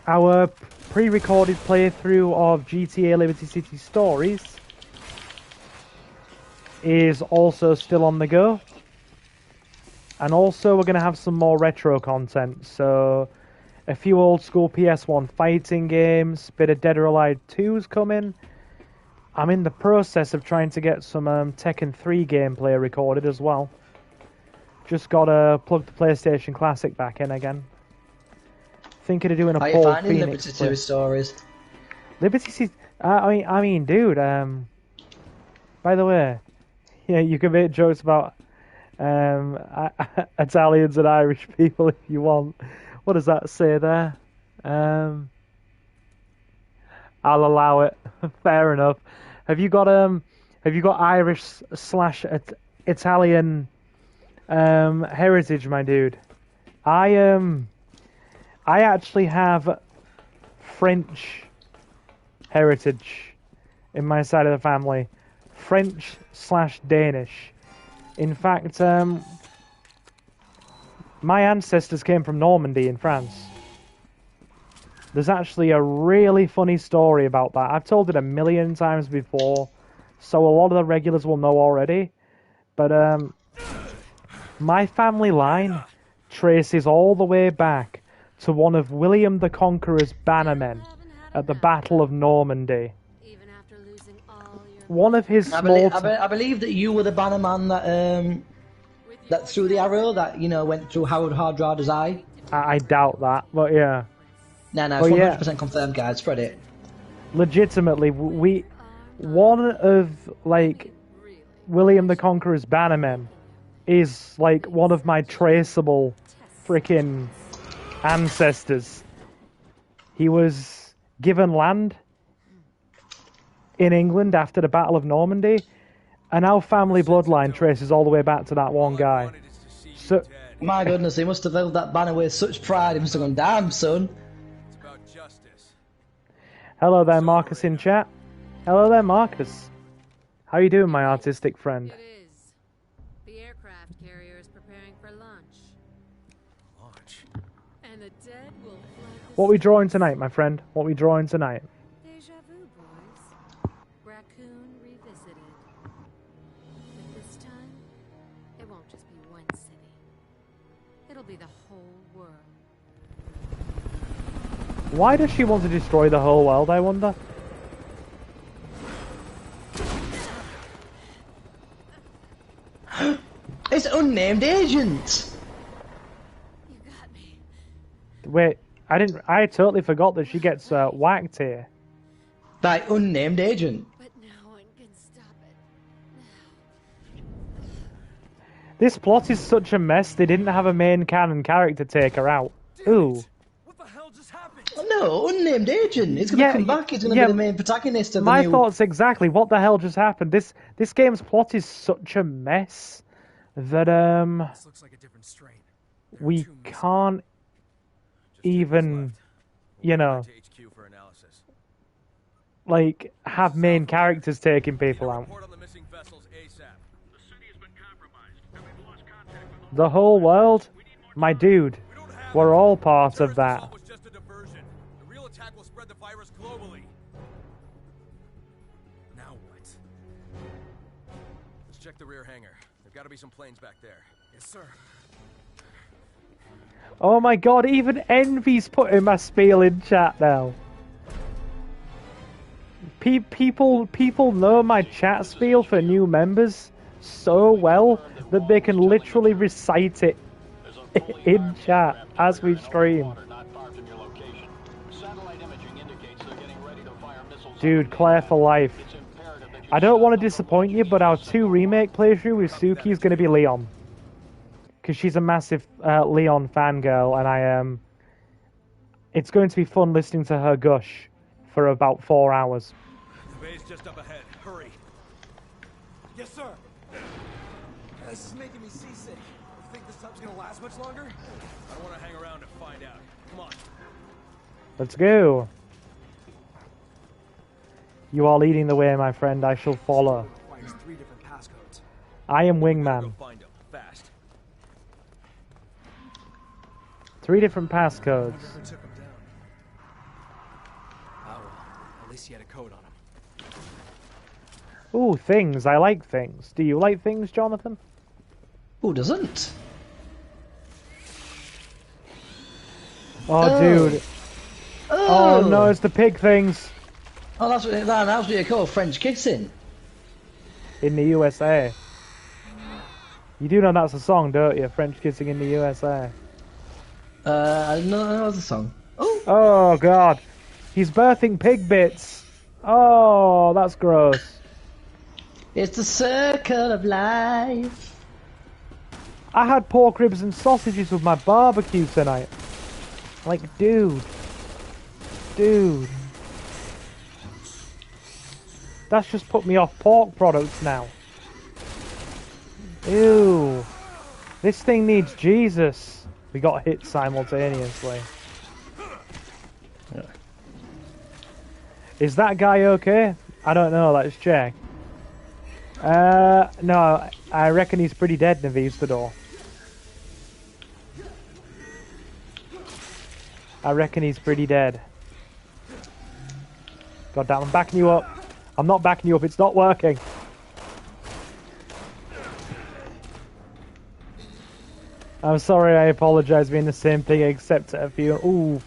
Speaker 1: Our pre-recorded playthrough of GTA Liberty City Stories is also still on the go. And also we're going to have some more retro content. So, a few old school PS1 fighting games, bit of Dead or Alive 2's coming. I'm in the process of trying to get some Tekken 3 gameplay recorded as well. Just got to plug the PlayStation Classic back in again. Thinking of doing a Paul
Speaker 2: Phoenix
Speaker 1: Phoenix
Speaker 2: Liberty 2 stories.
Speaker 1: Liberty City. I mean, dude. By the way, yeah, you can make jokes about Italians and Irish people if you want. What does that say there? I'll allow it. Fair enough. Have you got Irish / Italian heritage, my dude? I actually have French heritage in my side of the family. French / Danish. In fact, my ancestors came from Normandy in France. There's actually a really funny story about that. I've told it a million times before, so a lot of the regulars will know already. But my family line traces all the way back to one of William the Conqueror's bannermen at the Battle of Normandy.
Speaker 4: Even after losing all your
Speaker 1: One of his small...
Speaker 2: I believe that you were the bannerman that threw the arrow that, went through Howard Hardrada's eye.
Speaker 1: I doubt that, but yeah.
Speaker 2: No, it's 100% confirmed, guys. Spread it.
Speaker 1: Legitimately, one of, William the Conqueror's bannermen is, one of my traceable freaking ancestors. He was given land in England after the Battle of Normandy, and our family bloodline traces all the way back to that one guy. So,
Speaker 2: my goodness, he must have held that banner with such pride. He must have gone, damn, son.
Speaker 3: It's about justice.
Speaker 1: Hello there, Marcus in chat. Hello there, Marcus. How you doing, my artistic friend?
Speaker 4: It is. The aircraft carrier is preparing for launch.
Speaker 3: Launch.
Speaker 4: And the dead will flag
Speaker 1: What we drawing tonight, my friend? What we drawing tonight?
Speaker 4: Deja vu, boys. Raccoon revisited. But this time, it won't just be one city. It'll be the whole world.
Speaker 1: Why does she want to destroy the whole world, I wonder?
Speaker 2: It's unnamed agent.
Speaker 4: You got me.
Speaker 1: Wait, I totally forgot that she gets whacked here.
Speaker 2: By unnamed agent.
Speaker 4: But no one can stop it.
Speaker 1: This plot is such a mess, they didn't have a main canon character take her out. Ooh.
Speaker 3: What the hell just happened?
Speaker 2: Oh, no, unnamed agent. He's going to come back. He's going to be the main protagonist of the
Speaker 1: my
Speaker 2: new...
Speaker 1: thoughts exactly. What the hell just happened? This game's plot is such a mess that
Speaker 3: This looks like a different strain.
Speaker 1: we can't even,
Speaker 3: To HQ for analysis.
Speaker 1: have main characters taking people out.
Speaker 3: Report on the missing vessels ASAP.
Speaker 5: The city has been compromised, and we've lost contact with all.
Speaker 1: The whole world, my dude,
Speaker 3: We don't have
Speaker 1: we're all part of
Speaker 3: Terrorist
Speaker 1: that.
Speaker 3: assault was just a diversion. The real attack will spread the virus globally. Now what? Let's check the rear hangar. There've got to be some planes back there. Yes, sir.
Speaker 1: Oh my god, even Envy's putting my spiel in chat now. People know my chat spiel for new members so well that they can literally recite it in chat as we stream. Dude, Claire for life. I don't want to disappoint you, but our 2 remake playthrough with Suki is going to be Leon. because she's a massive Leon fangirl, and it's going to be fun listening to her gush for about 4 hours.
Speaker 3: The bay's just up ahead. Hurry.
Speaker 6: Yes, sir. This is making me seasick. You think this tub's gonna last much longer?
Speaker 3: I don't want to hang around to find out. Come on.
Speaker 1: Let's go. You are leading the way, my friend. I shall follow.
Speaker 6: Requires 3 different passcodes.
Speaker 1: I am
Speaker 3: Go
Speaker 1: wingman.
Speaker 3: find him. Fast.
Speaker 1: 3 different passcodes.
Speaker 6: Never took him down. Oh well. At least he had a code on him.
Speaker 1: Ooh, things. I like things. Do you like things, Jonathan?
Speaker 2: Who doesn't?
Speaker 1: Oh, dude. Oh no, it's the pig things
Speaker 2: Oh, that's what you call French kissing.
Speaker 1: in the USA. You do know that's a song, don't you? French kissing in the USA.
Speaker 2: I didn't know that was a song. Oh,
Speaker 1: Oh god, he's birthing pig bits. Oh, that's gross.
Speaker 2: it's the circle of life.
Speaker 1: I had pork ribs and sausages with my barbecue tonight. Like, dude. That's just put me off pork products now. Ew. This thing needs Jesus. We got hit simultaneously. Is that guy okay? I don't know, let's check. No, I reckon he's pretty dead, Navistador. I reckon he's pretty dead. God damn, I'm backing you up. I'm not backing you up, it's not working. I'm sorry, I apologize being the same thing except at a few. Ooh.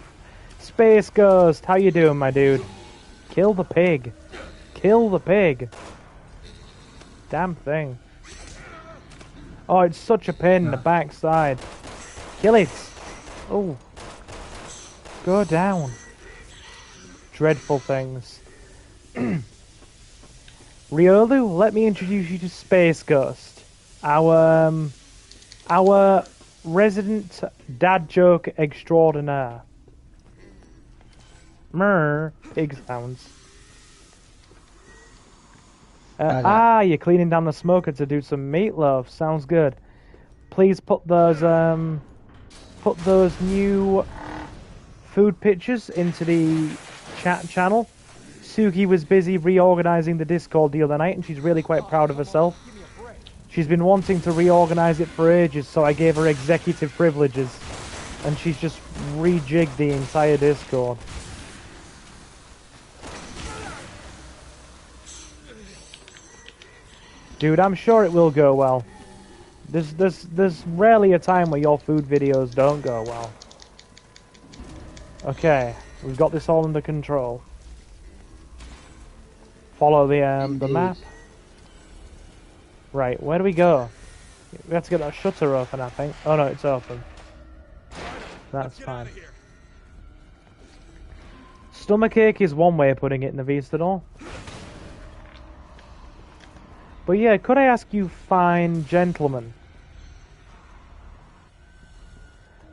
Speaker 1: Space Ghost, how you doing, my dude? Kill the pig. Kill the pig. Damn thing. Oh, it's such a pain in the backside. Kill it. Oh. Go down. Dreadful things. Riolu, let me introduce you to Space Ghost. Our resident dad joke extraordinaire. Mrr, pig sounds. You're cleaning down the smoker to do some meatloaf. Sounds good. Please put those new food pictures into the chat channel. Suki was busy reorganizing the Discord the other night, and she's really quite proud of herself. She's been wanting to reorganize it for ages, so I gave her executive privileges, and she's just rejigged the entire Discord. Dude, I'm sure it will go well. There's rarely a time where your food videos don't go well. Okay, we've got this all under control. Follow the map. Right, where do we go? We have to get that shutter open, I think. Oh no, it's open. That's fine. Stomachache is one way of putting it in the Vistador. But yeah, could I ask you, fine gentlemen?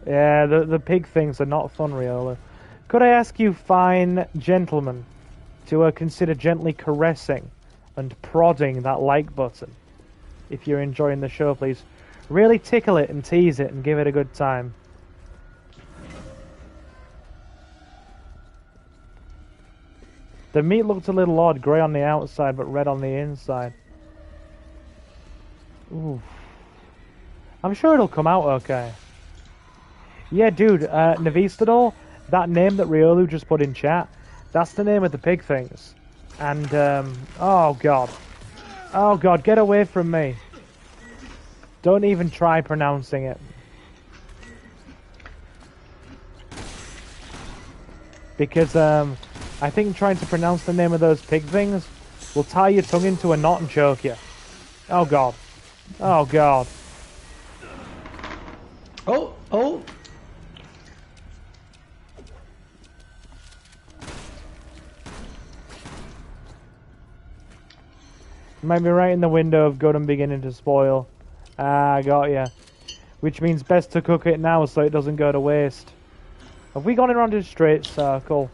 Speaker 1: Yeah, the pig things are not fun, Riolu. Could I ask you, fine gentlemen, to consider gently caressing and prodding that like button? If you're enjoying the show, please. Really tickle it and tease it and give it a good time. The meat looked a little odd, grey on the outside but red on the inside. Ooh. I'm sure it'll come out okay. Yeah, dude, Navistador, that name that Riolu just put in chat, that's the name of the pig things. And, oh god. Oh god, get away from me. Don't even try pronouncing it. Because, I think trying to pronounce the name of those pig things will tie your tongue into a knot and choke you. Oh god. Oh god.
Speaker 2: Oh. Might be right in the window of good and beginning to spoil. Ah, got ya.
Speaker 1: which means best to cook it now so it doesn't go to waste. Have we gone around in a straight circle?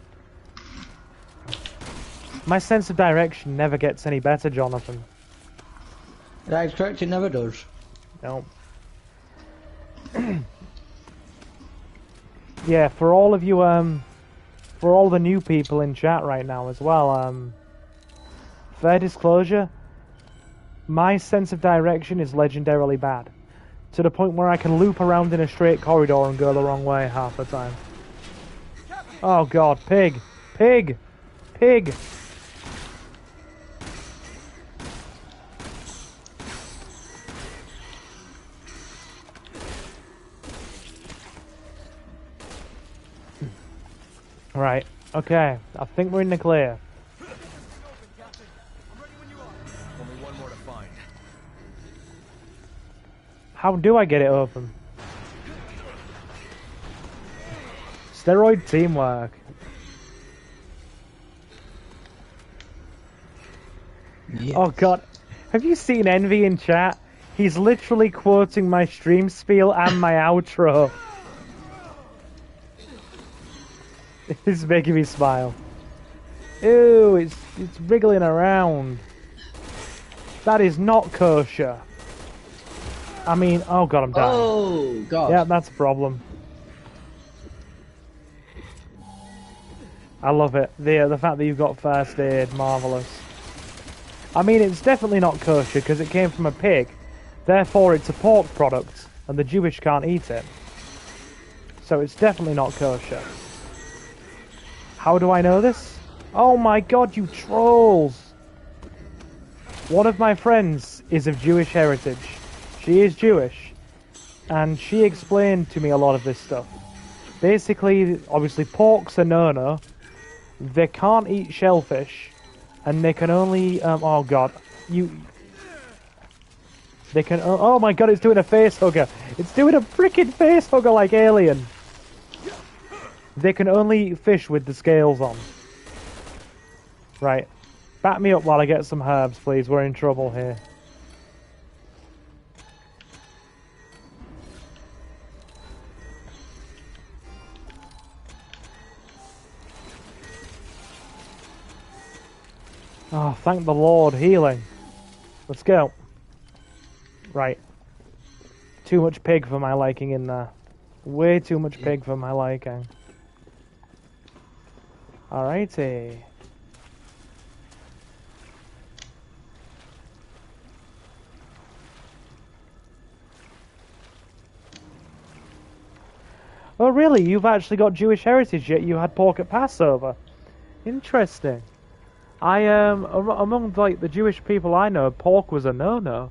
Speaker 1: My sense of direction never gets any better, Jonathan.
Speaker 2: That's correct, it never does.
Speaker 1: No. Yeah, for all of you, for all the new people in chat right now as well, fair disclosure, my sense of direction is legendarily bad. To the point where I can loop around in a straight corridor and go the wrong way half the time. Oh god, pig! Pig! Pig! Right, okay, I think we're in the clear.
Speaker 3: Only one more to find.
Speaker 1: How do I get it open? Steroid teamwork.
Speaker 2: Yes.
Speaker 1: Oh god, have you seen Envy in chat? He's literally quoting my stream spiel and my outro. It's making me smile. Ew, it's wriggling around. That is not kosher. I mean, oh god, I'm dying.
Speaker 2: Oh god.
Speaker 1: Yeah, that's a problem. I love it. The fact that you've got first aid, marvellous. I mean, it's definitely not kosher because it came from a pig. Therefore, it's a pork product, and the Jewish can't eat it. So it's definitely not kosher. How do I know this? Oh my god, you trolls! One of my friends is of Jewish heritage. She is Jewish. And she explained to me a lot of this stuff. Basically, obviously, pork's a no-no. They can't eat shellfish. And they can only... oh god. They can... oh my god, it's doing a face hugger! It's doing a freaking face hugger like Alien! They can only eat fish with the scales on. Right. Back me up while I get some herbs, please. We're in trouble here. Oh, thank the Lord. Healing. Let's go. Right. Too much pig for my liking in there. Way too much pig for my liking. Alrighty. Oh really? You've actually got Jewish heritage yet you had pork at Passover? Interesting. Among like the Jewish people I know, pork was a no-no.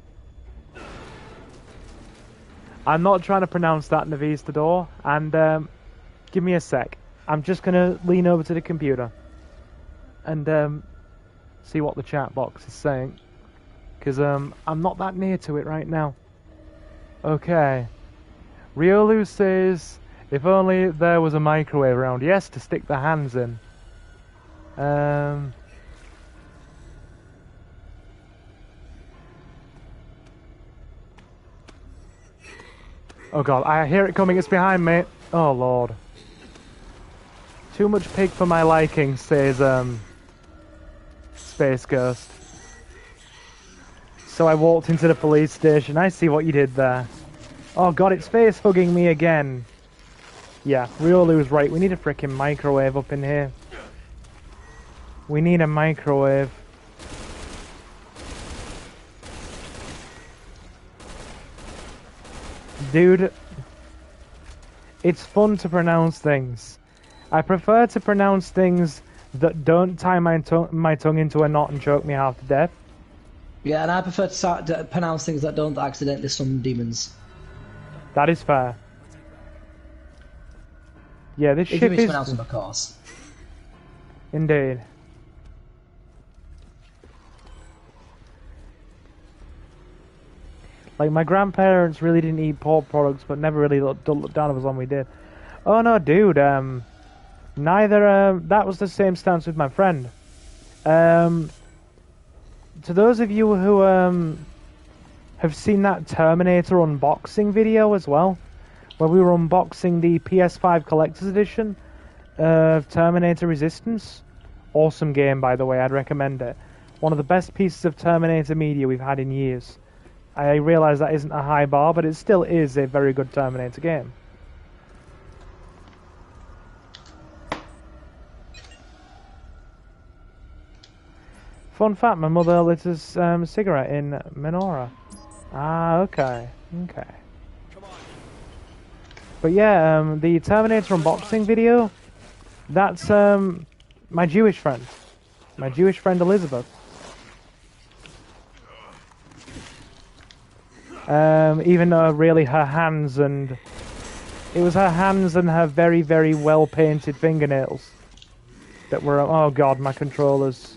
Speaker 1: I'm not trying to pronounce that Navistador, and give me a sec. I'm just gonna lean over to the computer and see what the chat box is saying, because I'm not that near to it right now. Okay, Riolu says, if only there was a microwave around. Yes, to stick the hands in. Oh god, I hear it coming, it's behind me. Oh lord. Too much pig for my liking, says Space Ghost. So I walked into the police station. I see what you did there. Oh god, it's face hugging me again. Yeah, Riolu's right. We need a freaking microwave up in here. We need a microwave. Dude, it's fun to pronounce things. I prefer to pronounce things that don't tie my tongue into a knot and choke me half to death.
Speaker 2: Yeah, and I prefer to pronounce things that don't accidentally summon demons.
Speaker 1: That is fair. Yeah, this
Speaker 2: If
Speaker 1: ship
Speaker 2: you
Speaker 1: is...
Speaker 2: mispronounce them, of course.
Speaker 1: Indeed. Like, my grandparents really didn't eat pork products, but never really looked down on us when we did. Oh no, dude, neither, that was the same stance with my friend. To those of you who have seen that Terminator unboxing video as well, where we were unboxing the PS5 Collector's Edition of Terminator Resistance. Awesome game, by the way, I'd recommend it. One of the best pieces of Terminator media we've had in years. I realise that isn't a high bar, but it still is a very good Terminator game. Fun fact, my mother lit a cigarette in Menorah. Ah, okay. Okay. But yeah, the Terminator unboxing video, that's my Jewish friend. My Jewish friend Elizabeth. Even though really her hands and... It was her hands and her very, very well painted fingernails that were... Oh god, my controller's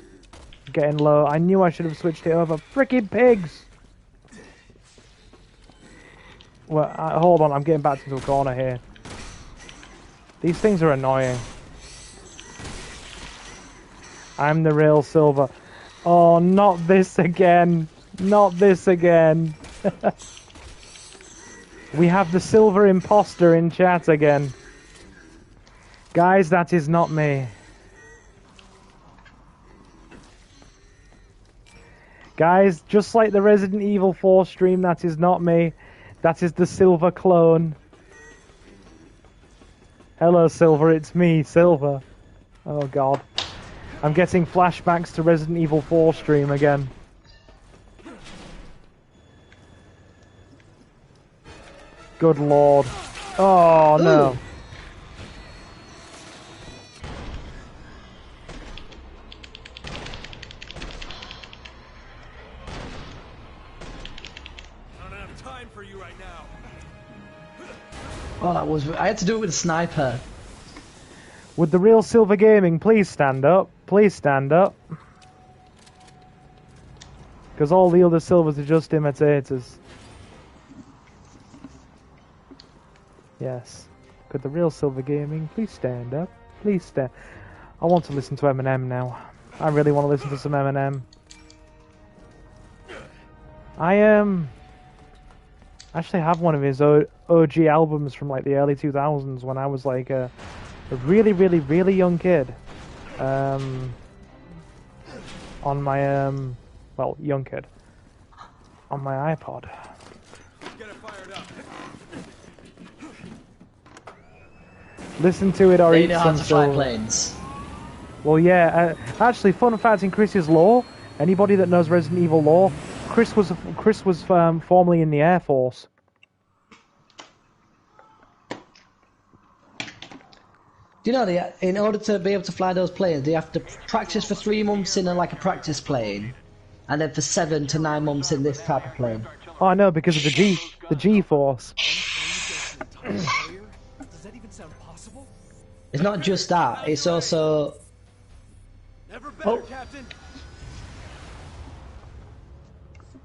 Speaker 1: getting low. I knew I should have switched it over. Frickin' pigs! Well, hold on, I'm getting back into a corner here. These things are annoying. I'm the real Silver. Oh, not this again. Not this again. We have the Silver imposter in chat again. Guys, that is not me. Guys, just like the Resident Evil 4 stream, that is not me. That is the Silver clone. Hello, Silver, it's me, Silver. Oh, God. I'm getting flashbacks to Resident Evil 4 stream again. Good lord. Oh, no.
Speaker 2: Ooh. Oh, that was... I had to do it with a sniper.
Speaker 1: Would the real Silver Gaming please stand up? Please stand up. Because all the other Silvers are just imitators. Yes. Could the real Silver Gaming please stand up? Please stand... I want to listen to Eminem now. I really want to listen to some Eminem. I actually have one of his OG albums from like the early 2000s when I was like a really, really, really young kid. On my, well, young kid. On my iPod.
Speaker 3: Get it fired up.
Speaker 1: Listen to it or
Speaker 2: They
Speaker 1: eat
Speaker 2: know how
Speaker 1: some
Speaker 2: to fly
Speaker 1: silver.
Speaker 2: planes.
Speaker 1: Well, yeah. Actually, fun fact in Chris's lore. Anybody that knows Resident Evil lore, Chris was formerly in the Air Force.
Speaker 2: Do you know, in order to be able to fly those planes, they have to practice for 3 months in a practice plane, and then for 7 to 9 months in this type of plane.
Speaker 1: Oh, I know, because of the G-force.
Speaker 6: Does that even sound possible?
Speaker 2: It's not just that, it's also...
Speaker 6: Never better, Captain.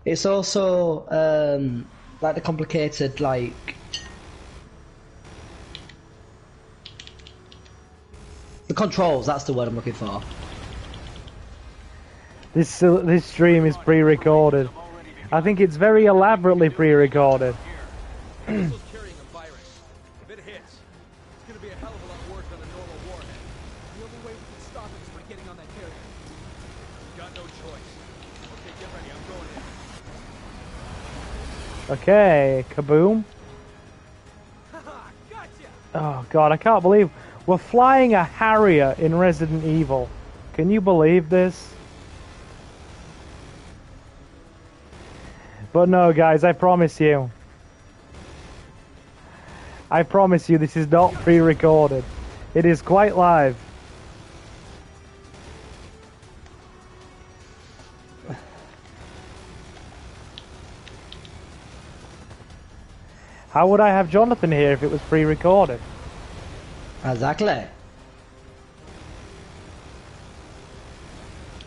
Speaker 2: It's also, like the complicated, like... The controls, that's the word I'm looking for.
Speaker 1: This stream is pre-recorded. I think it's very elaborately pre-recorded.
Speaker 3: Carrying a virus. If it hits, it's gonna be a hell of a lot worse than a normal warhead.
Speaker 6: The only way we can stop it is by getting on that carrier.
Speaker 3: Got no choice. Okay, get ready. I'm going in.
Speaker 1: Okay, kaboom.
Speaker 6: Haha, gotcha!
Speaker 1: Oh god, I can't believe we're flying a Harrier in Resident Evil. Can you believe this? But no, guys, I promise you. I promise you this is not pre-recorded. It is quite live. How would I have Jonathan here if it was pre-recorded?
Speaker 2: Exactly.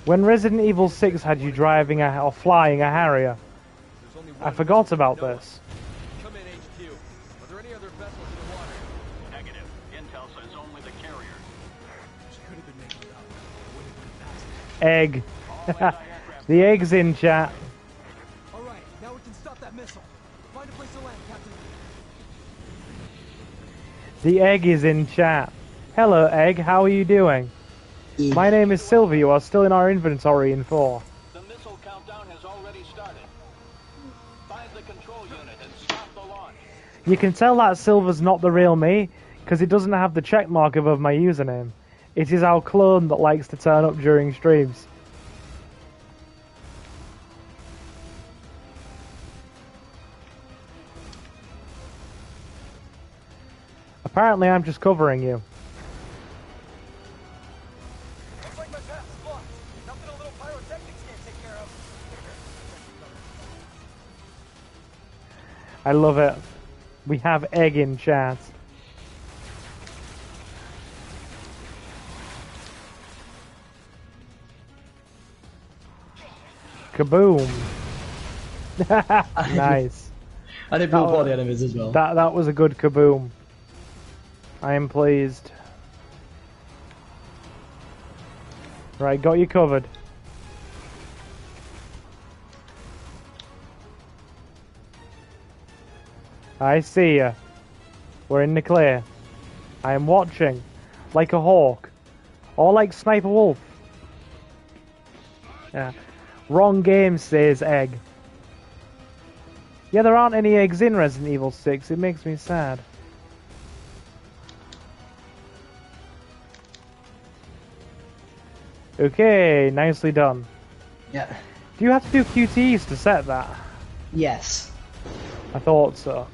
Speaker 1: When Resident Evil 6 had you driving or flying a Harrier,
Speaker 3: There's only one
Speaker 1: I forgot about
Speaker 3: Noah.
Speaker 1: this.
Speaker 3: Come in, HQ. Are there any other vessels in the water?
Speaker 5: Negative. Intel says only the carrier.
Speaker 6: She could have been making it up. Would have been faster.
Speaker 1: Egg. The egg's in chat.
Speaker 6: Alright, now we can stop that Find a place to land, Captain.
Speaker 1: The egg is in chat. Hello, egg. How are you doing? My name is Silver. You are still in our inventory in 4.
Speaker 5: The missile countdown has already started. Find the control unit and stop the launch.
Speaker 1: You can tell that Silver's not the real me, because it doesn't have the check mark above my username. It is our clone that likes to turn up during streams. Apparently I'm just covering you.
Speaker 6: Looks like my path is blocked. Nothing a little pyrotechnics can't take care of.
Speaker 1: I love it. We have egg in chat. Kaboom. Nice.
Speaker 2: I did build all the enemies as well.
Speaker 1: That was a good kaboom. I am pleased. Right, got you covered. I see ya. We're in the clear. I am watching. Like a hawk. Or like Sniper Wolf. Yeah. Wrong game, says Egg. Yeah, there aren't any eggs in Resident Evil 6. It makes me sad. Okay, nicely done.
Speaker 2: Yeah.
Speaker 1: Do you have to do QTEs to set that?
Speaker 2: Yes.
Speaker 1: I thought so.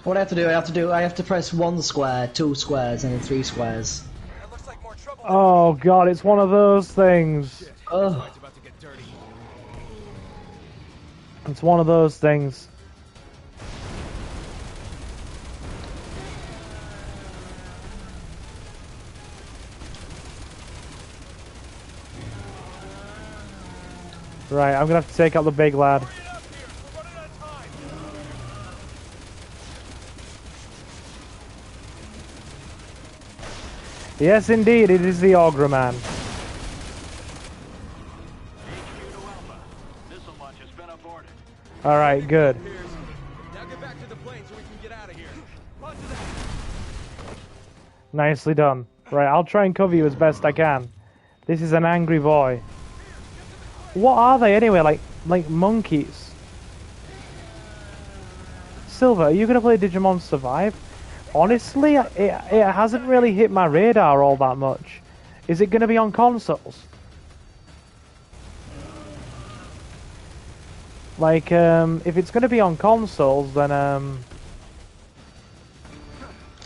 Speaker 2: What I have to do, I have to press 1 square, 2 squares, and then 3 squares.
Speaker 6: That looks like more trouble.
Speaker 1: Oh god, it's one of those things.
Speaker 2: Oh.
Speaker 6: It's about to get dirty.
Speaker 1: It's one of those things. Right, I'm gonna have to take out the big lad.
Speaker 6: Hurry it up here. We're running out of time.
Speaker 1: Yes, indeed, it is the Augur Man.
Speaker 5: HQ to Alpha. Missile launch has been aborted.
Speaker 1: Alright, good.
Speaker 3: Pierce. Now get back to the plane so we can get out of here.
Speaker 6: Roger that.
Speaker 1: Nicely done. Right, I'll try and cover you as best I can. This is an angry boy. What are they anyway? Like monkeys? Silver, are you gonna play Digimon Survive? Honestly, it hasn't really hit my radar all that much. Is it gonna be on consoles? Like, if it's gonna be on consoles, then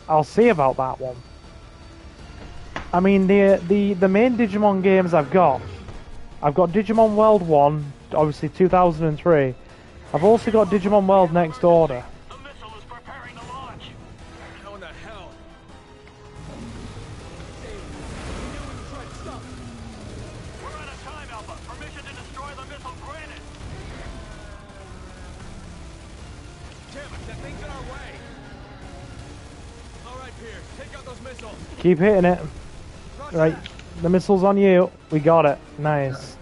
Speaker 1: I'll see about that one. I mean, the main Digimon games I've got Digimon World 1, obviously 2003. I've also got Digimon World Next Order.
Speaker 5: The missile is preparing to launch.
Speaker 3: How in the hell?
Speaker 6: Try to stop.
Speaker 5: We're out of time, Alpha. Permission to destroy the missile granted.
Speaker 3: Damn it, that thing's in our way. All right, Pierce, take out those missiles.
Speaker 1: Keep hitting it.
Speaker 3: Roger
Speaker 1: Right,
Speaker 3: that.
Speaker 1: the missile's on you. We got it. Nice.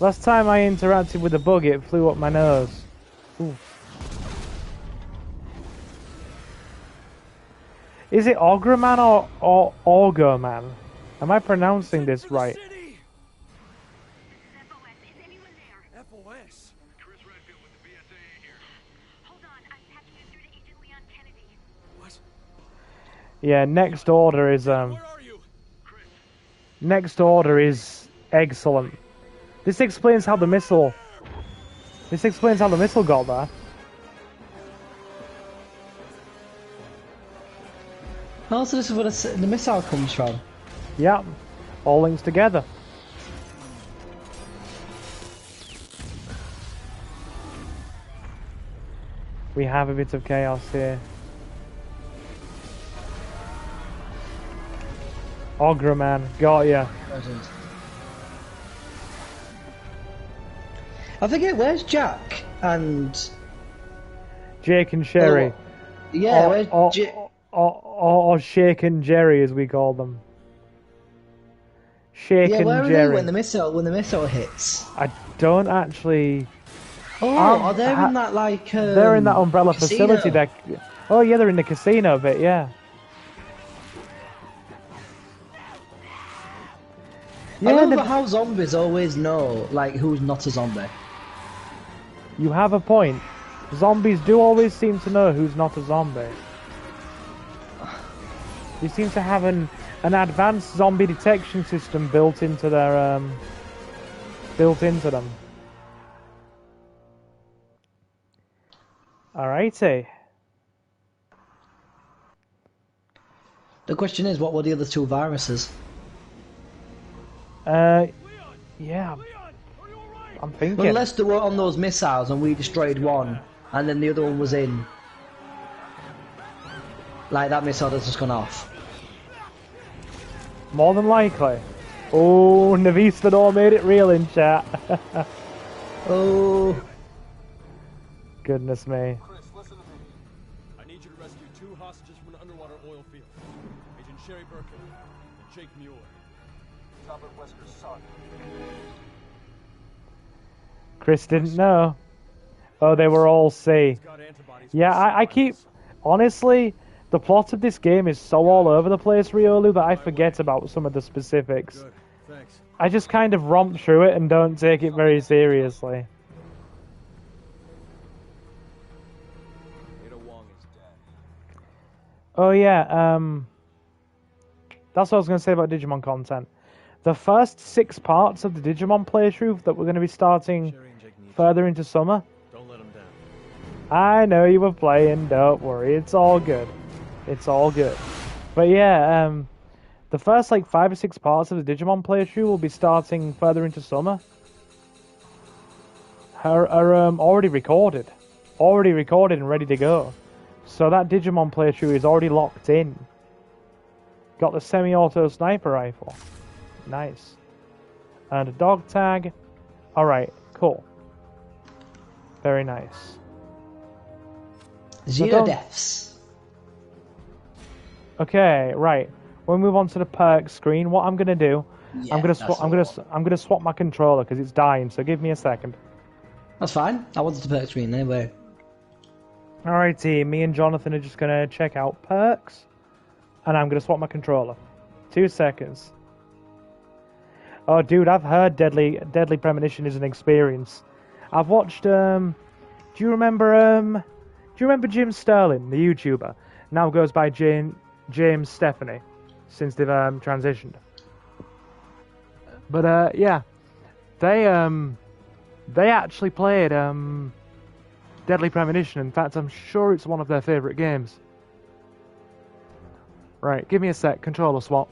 Speaker 1: Last time I interacted with a bug, it flew up my nose. Ooh. Is it Augur Man or Augur Man? Am I pronouncing this right?
Speaker 6: City.
Speaker 7: FOS, is anyone there?
Speaker 6: FOS.
Speaker 5: Chris Redfield with the BSAA here.
Speaker 7: Hold on, I'm patching you through to Agent Leon Kennedy.
Speaker 6: What?
Speaker 1: Yeah, Next Order is
Speaker 3: Where are you?
Speaker 1: Next Order is excellent. This explains how the missile got there.
Speaker 2: Oh, so this is where the missile comes from.
Speaker 1: Yep, all links together. We have a bit of chaos here. Augur Man, got ya.
Speaker 2: I forget, where's Jack and...
Speaker 1: Jake and Sherry.
Speaker 2: Yeah, where's
Speaker 1: or Shake and Jerry, as we call them. Shaken
Speaker 2: Yeah, where are
Speaker 1: Jerry.
Speaker 2: they when the missile hits?
Speaker 1: I don't actually.
Speaker 2: Oh, are they in that like?
Speaker 1: They're in that umbrella
Speaker 2: casino?
Speaker 1: facility. Oh yeah, they're in the casino bit. Yeah.
Speaker 2: I
Speaker 1: Yeah,
Speaker 2: love how zombies always know like who's not a zombie.
Speaker 1: you have a point. Zombies do always seem to know who's not a zombie. They seem to have an advanced zombie detection system built into their them. Alrighty.
Speaker 2: The question is, what were the other two viruses?
Speaker 1: Yeah. I'm thinking.
Speaker 2: Well, unless they were on those missiles and we destroyed one, and then the other one was in. Like that missile that's just gone off.
Speaker 1: More than likely. Oh, Navispador made it real in chat.
Speaker 2: Oh.
Speaker 1: Goodness me.
Speaker 3: Chris, listen to me. I need you to rescue 2 hostages from an underwater oil field. Agent Sherry Birkin and Jake Mueller. Robert Wesker's son.
Speaker 1: Chris didn't know. Oh, they were all C.
Speaker 3: He's got antibodies.
Speaker 1: Yeah, I keep... Honestly, the plot of this game is so all over the place, Riolu, that I forget about some of the specifics.
Speaker 3: Good. Thanks.
Speaker 1: I just kind of romp through it and don't take it very seriously.
Speaker 3: Ada Wong is dead.
Speaker 1: Oh yeah, that's what I was going to say about Digimon content. The first 6 parts of the Digimon playthrough that we're going to be starting
Speaker 3: Sherry and Jake need
Speaker 1: further into summer.
Speaker 3: Don't let him down.
Speaker 1: I know you were playing, don't worry, it's all good. It's all good. But yeah, the first like 5 or 6 parts of the Digimon playthrough will be starting further into summer. Are already recorded. Already recorded and ready to go. So that Digimon playthrough is already locked in. Got the semi-auto sniper rifle. Nice. And a dog tag. Alright, cool. Very nice.
Speaker 2: 0 deaths.
Speaker 1: Okay, right. We'll move on to the perk screen. What I'm gonna do,
Speaker 2: Yeah,
Speaker 1: I'm gonna
Speaker 2: that's
Speaker 1: I'm gonna swap my controller because it's dying. So give me a second.
Speaker 2: That's fine. I wanted to perk screen anyway.
Speaker 1: Alrighty, me and Jonathan are just gonna check out perks, and I'm gonna swap my controller. 2 seconds. Oh, dude, I've heard Deadly Premonition is an experience. I've watched. Do you remember Jim Sterling, the YouTuber? Now goes by James Stephanie, since they've transitioned. But yeah, they actually played Deadly Premonition. In fact, I'm sure it's one of their favourite games. Right, give me a sec. Controller swap.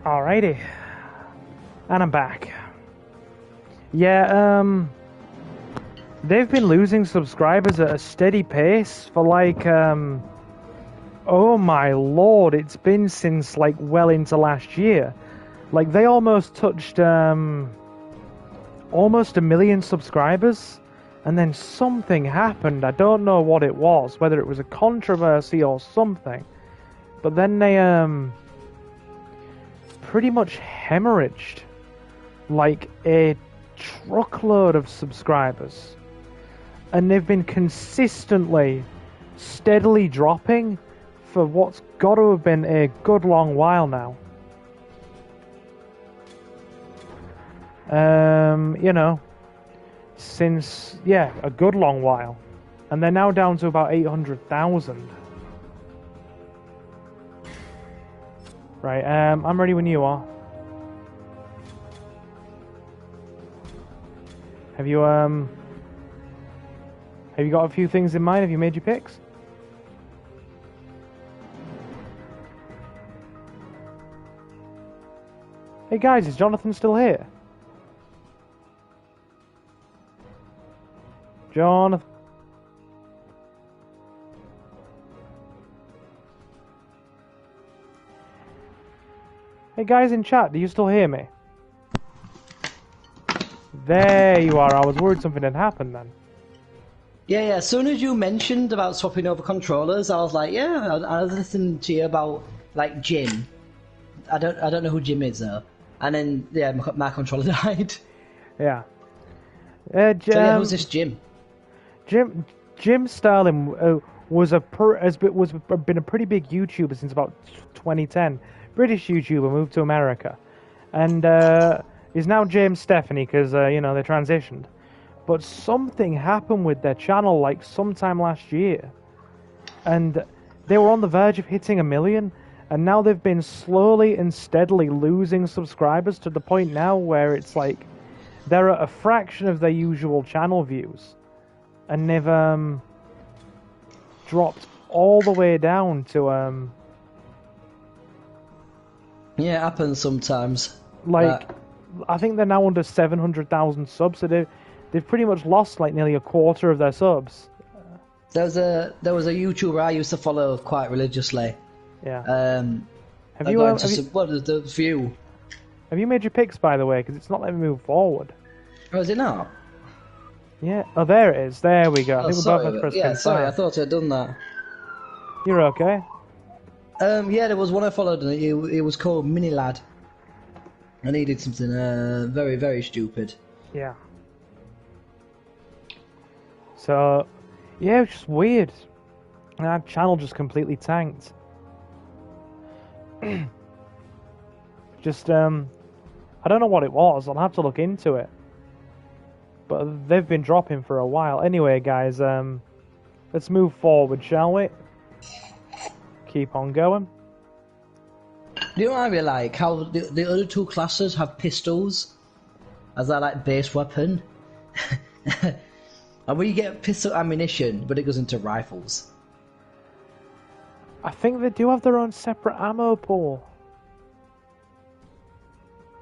Speaker 1: Alrighty. And I'm back. Yeah, they've been losing subscribers at a steady pace for like, oh my lord, it's been since like well into last year. Like they almost touched, almost 1 million subscribers, and then something happened. I don't know what it was, whether it was a controversy or something, but then they pretty much hemorrhaged like a truckload of subscribers, and they've been consistently, steadily dropping for what's got to have been a good long while now. You know, since, yeah, a good long while. And they're now down to about 800,000. Right, I'm ready when you are. Have you got a few things in mind? Have you made your picks? Hey guys, is Jonathan still here? Jonathan. Hey guys in chat, do you still hear me? There you are. I was worried something had happened then.
Speaker 2: Yeah. As soon as you mentioned about swapping over controllers, I was like, yeah, I was listening to you about like Jim. I don't know who Jim is though. And then yeah, my controller died.
Speaker 1: Yeah.
Speaker 2: So yeah, who's this Jim?
Speaker 1: Jim Sterling has been a pretty big YouTuber since about 2010. British YouTuber, moved to America, and is now James Stephanie because you know, they transitioned. But something happened with their channel like sometime last year, and they were on the verge of hitting 1 million, and now they've been slowly and steadily losing subscribers to the point now where it's like they're at a fraction of their usual channel views. And they've dropped all the way down to
Speaker 2: yeah, it happens sometimes.
Speaker 1: Like I think they're now under 700,000 subs, so they've pretty much lost like nearly a quarter of their subs.
Speaker 2: There was a YouTuber I used to follow quite religiously.
Speaker 1: Yeah.
Speaker 2: Have you the few?
Speaker 1: Have you made your picks, by the way? Because it's not letting me move forward.
Speaker 2: Oh, is it not?
Speaker 1: Yeah. Oh, there it is. There we go. I think we're
Speaker 2: sorry.
Speaker 1: both at press
Speaker 2: Yeah,
Speaker 1: confirm.
Speaker 2: sorry. I thought I'd done that.
Speaker 1: You're okay.
Speaker 2: Yeah, there was one I followed, and it was called Mini Lad, and he did something very, very stupid.
Speaker 1: Yeah. So, yeah, it's just weird. That channel just completely tanked. Just, I don't know what it was. I'll have to look into it. But they've been dropping for a while. Anyway, guys, let's move forward, shall we? Keep on going.
Speaker 2: Do you know what I really like? How the other two classes have pistols as their like base weapon. And when you get pistol ammunition, but it goes into rifles.
Speaker 1: I think they do have their own separate ammo pool.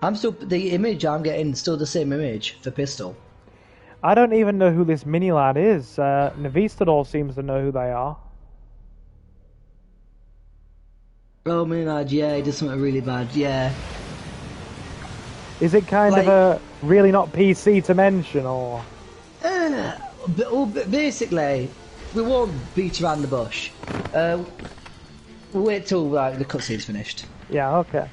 Speaker 2: The image I'm getting is still the same image for pistol.
Speaker 1: I don't even know who this mini lad is. Navistador seems to know who they are.
Speaker 2: Oh, Mini Lad, yeah, he did something really bad, yeah.
Speaker 1: Is it kind of a really not PC to mention, or?
Speaker 2: Basically, we won't beat around the bush. We'll wait till the cutscene's finished.
Speaker 1: Yeah, okay.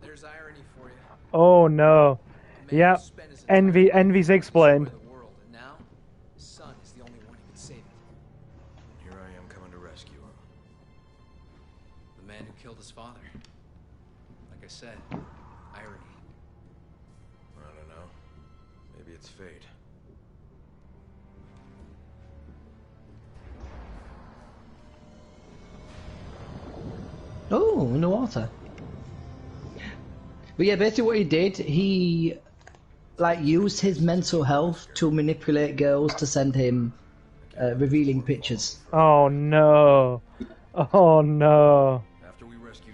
Speaker 6: There's irony for you.
Speaker 1: Oh no. Yep. Envy's explained.
Speaker 6: And now, his son is the only one who can save it.
Speaker 3: Here I am coming to rescue him.
Speaker 6: The man who killed his father. Like I said, irony.
Speaker 3: I don't know. Maybe it's fate.
Speaker 2: Oh, in the water. But yeah, basically what he did, he used his mental health to manipulate girls to send him revealing pictures.
Speaker 1: Oh no. Oh no.
Speaker 3: After we rescue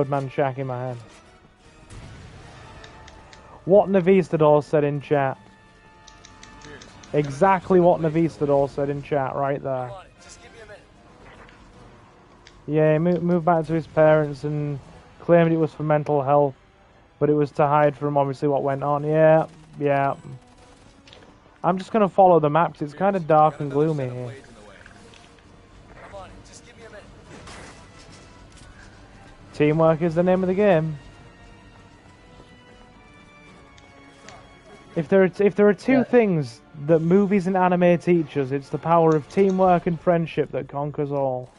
Speaker 1: Roadman Shack in my head. What Navistador said in chat. Exactly what Navistador said in chat right there. Yeah, he moved back to his parents and claimed it was for mental health, but it was to hide from obviously what went on. Yeah, yeah. I'm just gonna follow the maps. It's kind of dark and gloomy here. Teamwork is the name of the game. If there are two things that movies and anime teach us, it's the power of teamwork and friendship that conquers all.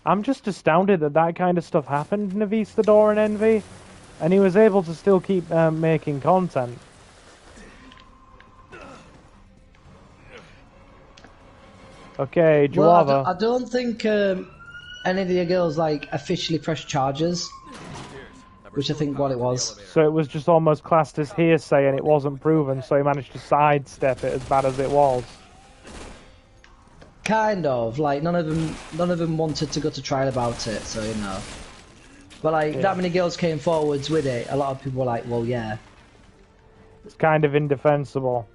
Speaker 1: I'm just astounded that that kind of stuff happened in Navistador and Envy, and he was able to still keep making content. Okay,
Speaker 2: Well,
Speaker 1: Juava.
Speaker 2: I don't think any of the girls like officially pressed charges, which I think what it was.
Speaker 1: So it was just almost classed as hearsay and it wasn't proven, so he managed to sidestep it as bad as it was.
Speaker 2: Kind of, like none of them wanted to go to trial about it, so you know. But like that many girls came forwards with it, a lot of people were like, well, yeah.
Speaker 1: It's kind of indefensible.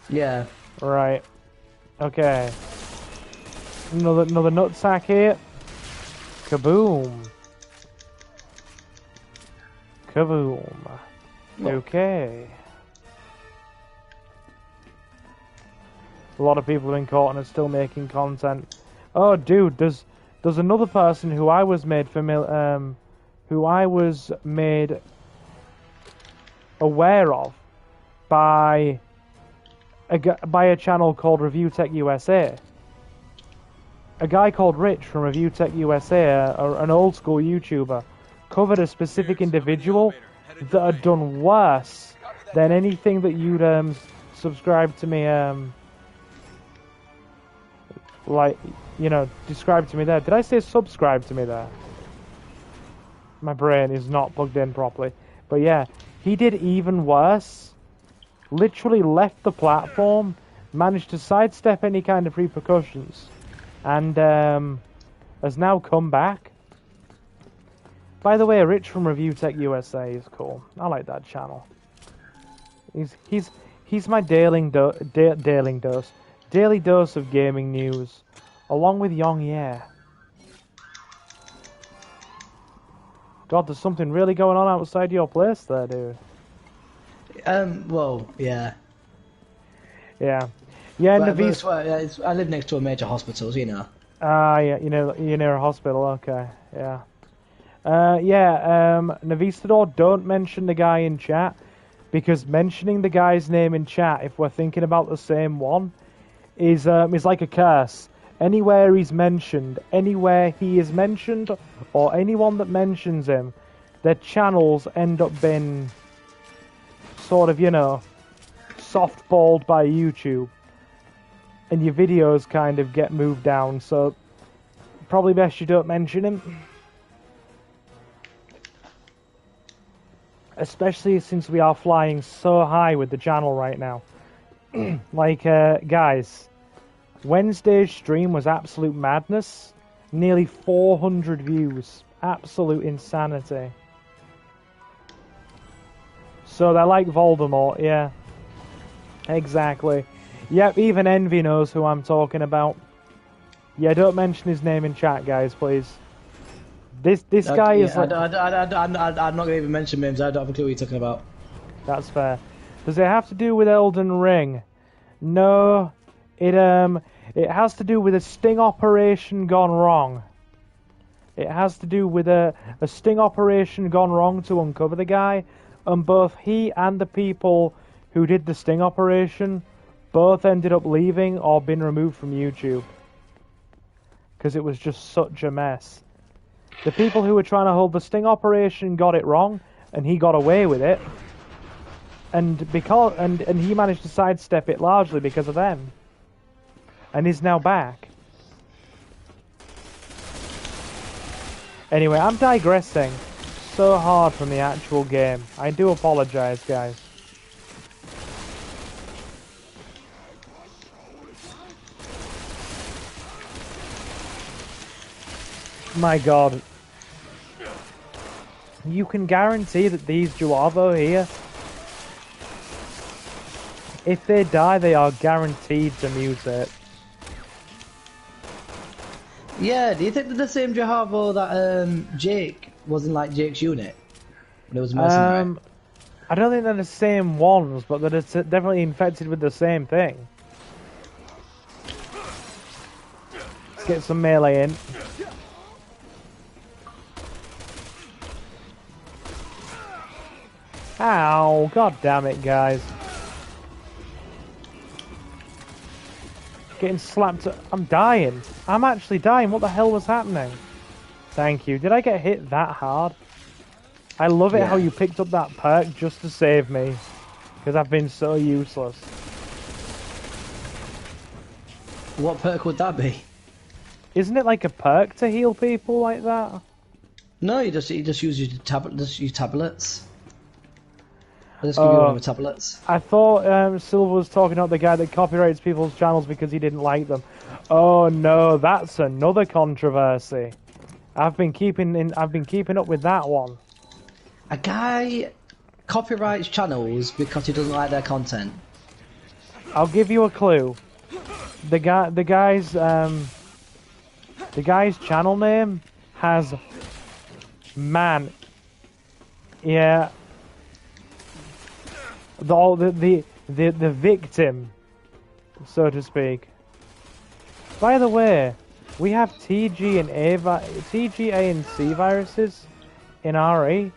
Speaker 2: Yeah.
Speaker 1: Right. Okay. Another nutsack here. Kaboom. Kaboom. Okay. A lot of people have been caught and are still making content. Oh, dude, there's another person who I was made aware of by a channel called Review Tech USA. A guy called Rich from Review Tech USA, an old school YouTuber, covered a specific individual that had done worse than anything that you'd subscribe to me like, you know, describe to me there. Did I say subscribe to me there? My brain is not plugged in properly. But yeah, he did even worse. Literally left the platform, managed to sidestep any kind of repercussions, and has now come back. By the way, Rich from Review Tech USA is cool. I like that channel. He's my daily dose of gaming news, along with Yong Ye. God, there's something really going on outside your place there, dude.
Speaker 2: Well, yeah.
Speaker 1: Yeah. Yeah,
Speaker 2: But
Speaker 1: Navis...
Speaker 2: I live next to a major hospital, you know.
Speaker 1: Ah, yeah, you're near a hospital, okay, yeah. Navistador, don't mention the guy in chat, because mentioning the guy's name in chat, if we're thinking about the same one, is like a curse. Anywhere he is mentioned, or anyone that mentions him, their channels end up being sort of, you know, softballed by YouTube, and your videos kind of get moved down, so probably best you don't mention him. Especially since we are flying so high with the channel right now. Like, guys, Wednesday's stream was absolute madness. Nearly 400 views. Absolute insanity. So they're like Voldemort, yeah. Exactly. Yep, even Envy knows who I'm talking about. Yeah, don't mention his name in chat, guys, please. This guy is like...
Speaker 2: I'm not going to even mention names, I don't have a clue what you're talking about.
Speaker 1: That's fair. Does it have to do with Elden Ring? No. It has to do with a sting operation gone wrong. It has to do with a sting operation gone wrong to uncover the guy, and both he and the people who did the sting operation both ended up leaving or been removed from YouTube. Because it was just such a mess. The people who were trying to hold the sting operation got it wrong, and he got away with it. And he managed to sidestep it largely because of them. And is now back. Anyway, I'm digressing so hard from the actual game. I do apologize, guys. My god. You can guarantee that these Juavo here, if they die, they are guaranteed to mutate.
Speaker 2: Yeah, do you think they're the same Jahavo that Jake was in, like, Jake's unit? When it was mercenary?
Speaker 1: I don't think they're the same ones, but they're definitely infected with the same thing. Let's get some melee in. Ow, god damn it, guys. Getting slapped. I'm dying. I'm actually dying. What the hell was happening? Thank you. Did I get hit that hard? I love it how you picked up that perk just to save me. Because I've been so useless.
Speaker 2: What perk would that be?
Speaker 1: Isn't it like a perk to heal people like that?
Speaker 2: No, you just use your tablets. I'll just give you one of the tablets.
Speaker 1: I thought Silver was talking about the guy that copyrights people's channels because he didn't like them. Oh no, that's another controversy. I've been keeping up with that one.
Speaker 2: A guy copyrights channels because he doesn't like their content.
Speaker 1: I'll give you a clue. The guy's channel name has man. Yeah. The victim, so to speak. By the way, we have TG A and C viruses in RE.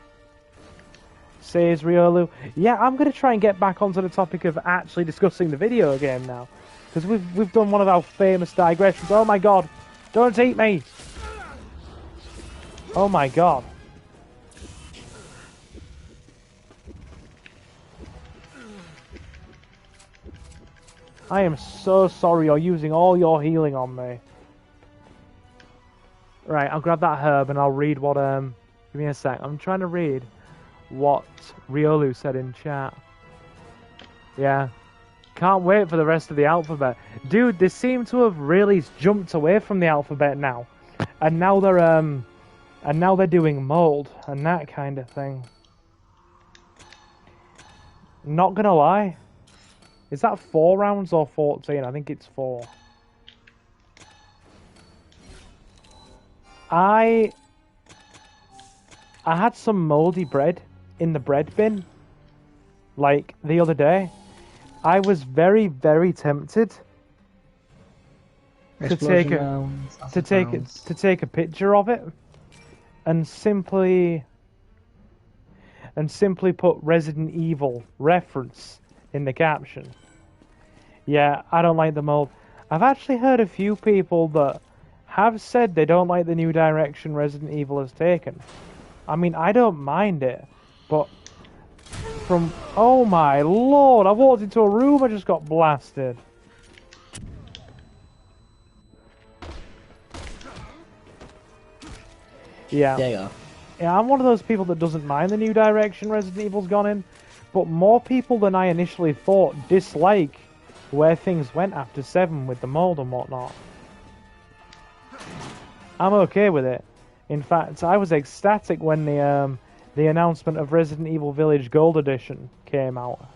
Speaker 1: Says Riolu. Yeah, I'm gonna try and get back onto the topic of actually discussing the video game now, because we've done one of our famous digressions. Oh my god! Don't eat me! Oh my god! I am so sorry you're using all your healing on me. Right, I'll grab that herb and I'll read what give me a sec. I'm trying to read what Riolu said in chat. Yeah. Can't wait for the rest of the alphabet. Dude, they seem to have really jumped away from the alphabet now. And now they're doing mold and that kind of thing. Not gonna lie. Is that 4 rounds or 14? I think it's 4. I had some moldy bread in the bread bin, like, the other day. I was very, very tempted to take a picture of it and simply put Resident Evil reference in the caption. Yeah, I don't like the mold. I've actually heard a few people that have said they don't like the new direction Resident Evil has taken. I mean, I don't mind it, but oh my lord, I walked into a room, I just got blasted. Yeah.
Speaker 2: There you go.
Speaker 1: Yeah, I'm one of those people that doesn't mind the new direction Resident Evil's gone in, but more people than I initially thought dislike where things went after 7 with the mold and whatnot. I'm okay with it. In fact, I was ecstatic when the announcement of Resident Evil Village Gold Edition came out.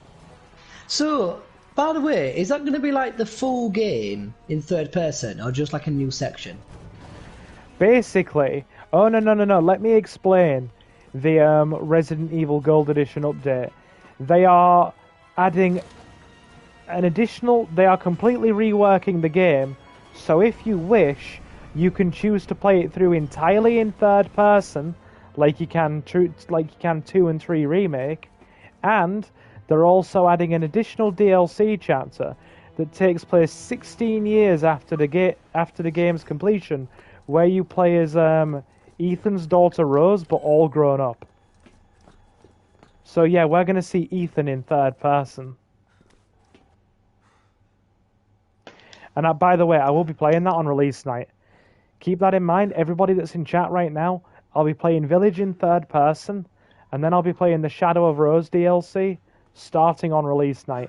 Speaker 2: So, by the way, is that going to be like the full game in third person, or just like a new section?
Speaker 1: Basically, oh no, let me explain the Resident Evil Gold Edition update. They are adding an additional, they are completely reworking the game, so if you wish, you can choose to play it through entirely in third person, like you can 2 and 3 remake, and they're also adding an additional DLC chapter that takes place 16 years after the game's completion, where you play as Ethan's daughter Rose, but all grown up. So yeah, we're gonna see Ethan in third person. And by the way, I will be playing that on release night. Keep that in mind, everybody that's in chat right now. I'll be playing Village in third person, and then I'll be playing the Shadow of Rose DLC, starting on release night.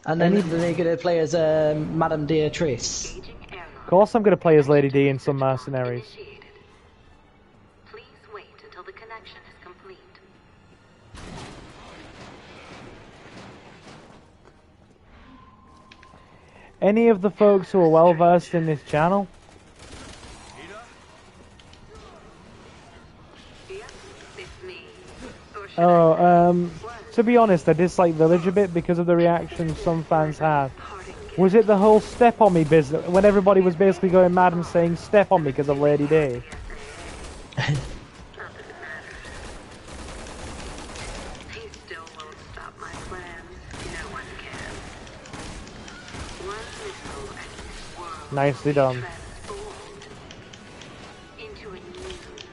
Speaker 2: And then they're going to play as Madame Beatrice.
Speaker 1: Of course I'm going to play as Lady D in some Mercenaries.
Speaker 4: Please wait until the connection is complete.
Speaker 1: Any of the folks who are well versed in this channel? Oh, to be honest, I dislike Village a bit because of the reactions some fans had. Was it the whole step on me business, when everybody was basically going mad and saying step on me because of Lady D? Nicely done.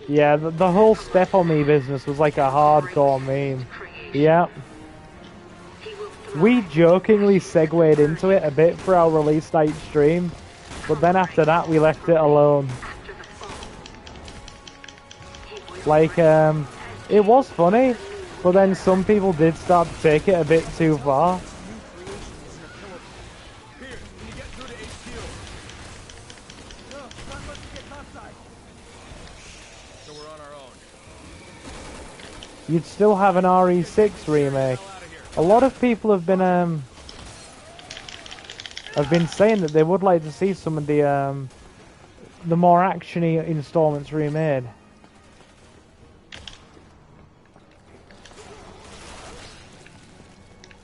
Speaker 1: Yeah, the whole step on me business was like a hardcore meme. Yeah. We jokingly segued into it a bit for our release night stream, but then after that we left it alone. Like, it was funny, but then some people did start to take it a bit too far.
Speaker 3: Here, when you get through to HQ.
Speaker 6: No, not much to get topside.
Speaker 3: So we're on our own.
Speaker 1: You'd still have an RE6 remake. A lot of people have been saying that they would like to see some of the more actiony installments remade.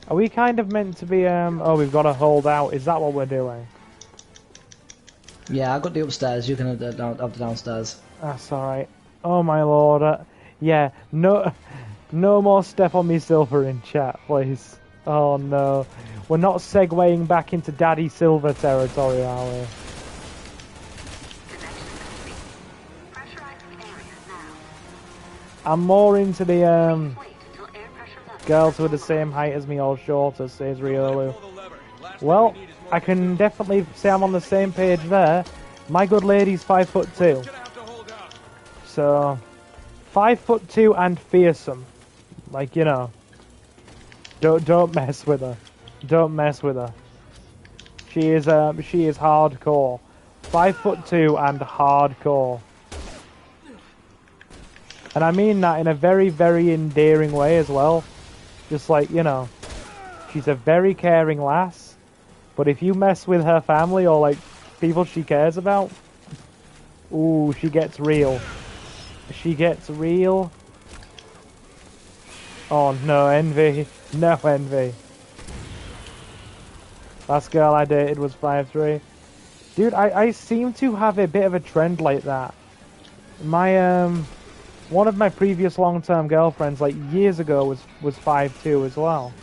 Speaker 1: Are we kind of meant to be oh, we've got to hold out. Is that what we're doing?
Speaker 2: Yeah, I got the upstairs. You can have the downstairs.
Speaker 1: That's alright. Oh my lord. Yeah, no more step on me silver in chat, please. Oh no. We're not segueing back into Daddy Silver territory, are we? I'm more into the girls who are the same height as me or shorter, says Riolu. Well, I can definitely say I'm on the same page there. My good lady's 5'2". So 5'2" and fearsome. Like, you know. Don't mess with her. Don't mess with her. She is hardcore. 5'2" and hardcore. And I mean that in a very, very endearing way as well. Just like, you know, she's a very caring lass. But if you mess with her family or like people she cares about, ooh, she gets real. She gets real. Oh no, envy. No envy. Last girl I dated was 5'3". Dude, I seem to have a bit of a trend like that. My one of my previous long-term girlfriends, like years ago, was 5'2" as well.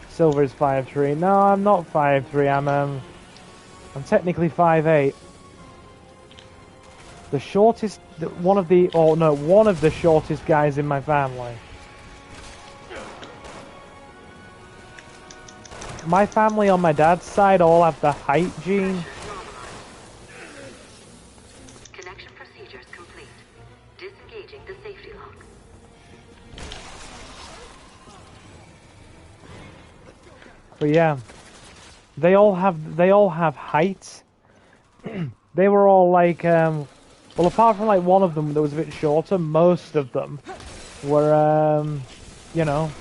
Speaker 1: Silver's 5'3". No, I'm not 5'3". I'm technically 5'8". The shortest, one of the shortest guys in my family. My family on my dad's side all have the height gene.
Speaker 4: Connection procedures complete. Disengaging the safety lock.
Speaker 1: But yeah, they all have height. They were all like, well, apart from like one of them that was a bit shorter, most of them were, you know,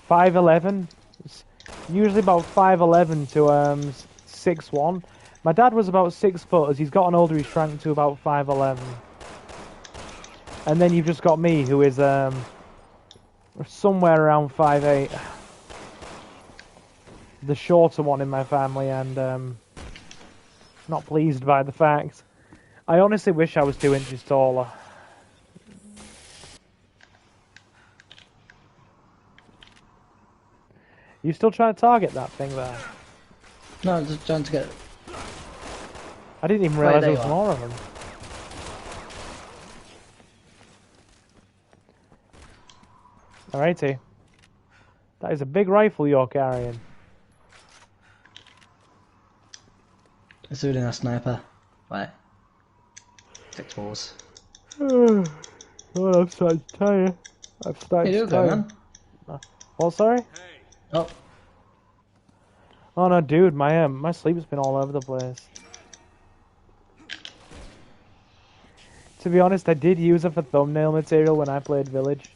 Speaker 1: 5'11". Usually about 5'11" to 6'1". My dad was about 6 foot. As he's gotten older, he shrank to about 5'11". And then you've just got me, who is somewhere around 5'8". The shorter one in my family, and not pleased by the fact. I honestly wish I was 2 inches taller. You still trying to target that thing there?
Speaker 2: No, I'm just trying to get...
Speaker 1: I didn't even realise there was
Speaker 2: are.
Speaker 1: more of them. Alrighty. That is a big rifle you're carrying.
Speaker 2: It's doing a sniper. Right. 6-4s.
Speaker 1: Oh, I'm starting to tire. I'm starting
Speaker 2: Hey,
Speaker 1: to tire.
Speaker 2: man.
Speaker 1: Oh, sorry?
Speaker 2: Oh.
Speaker 1: Oh no, dude, my sleep's been all over the place. To be honest, I did use it for thumbnail material when I played Village.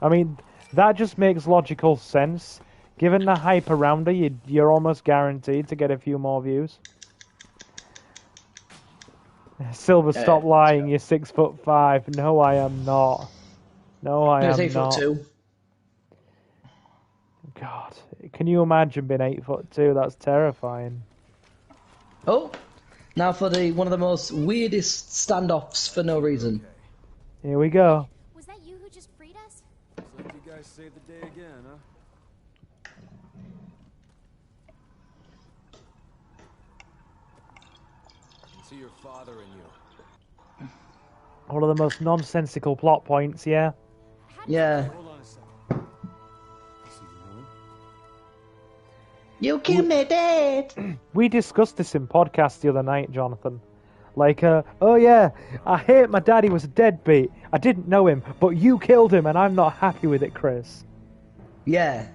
Speaker 1: I mean, that just makes logical sense. Given the hype around her, you're almost guaranteed to get a few more views. Silver, stop lying. You're 6'5". No, I am not. No, I am not.
Speaker 2: 8'2".
Speaker 1: God, can you imagine being 8'2"? That's terrifying.
Speaker 2: Oh, now for one of the most weirdest standoffs for no reason.
Speaker 1: Here we go.
Speaker 7: Was that you who just freed us?
Speaker 3: Looks like you guys saved the day again, huh? I can see your father in you.
Speaker 1: One of the most nonsensical plot points, yeah.
Speaker 2: Yeah.
Speaker 3: Hold on a second. See the villain?
Speaker 2: You killed me, Dad.
Speaker 1: We discussed this in podcast the other night, Jonathan. Like, oh yeah, I hate my dad, he was a deadbeat. I didn't know him, but you killed him and I'm not happy with it, Chris.
Speaker 2: Yeah.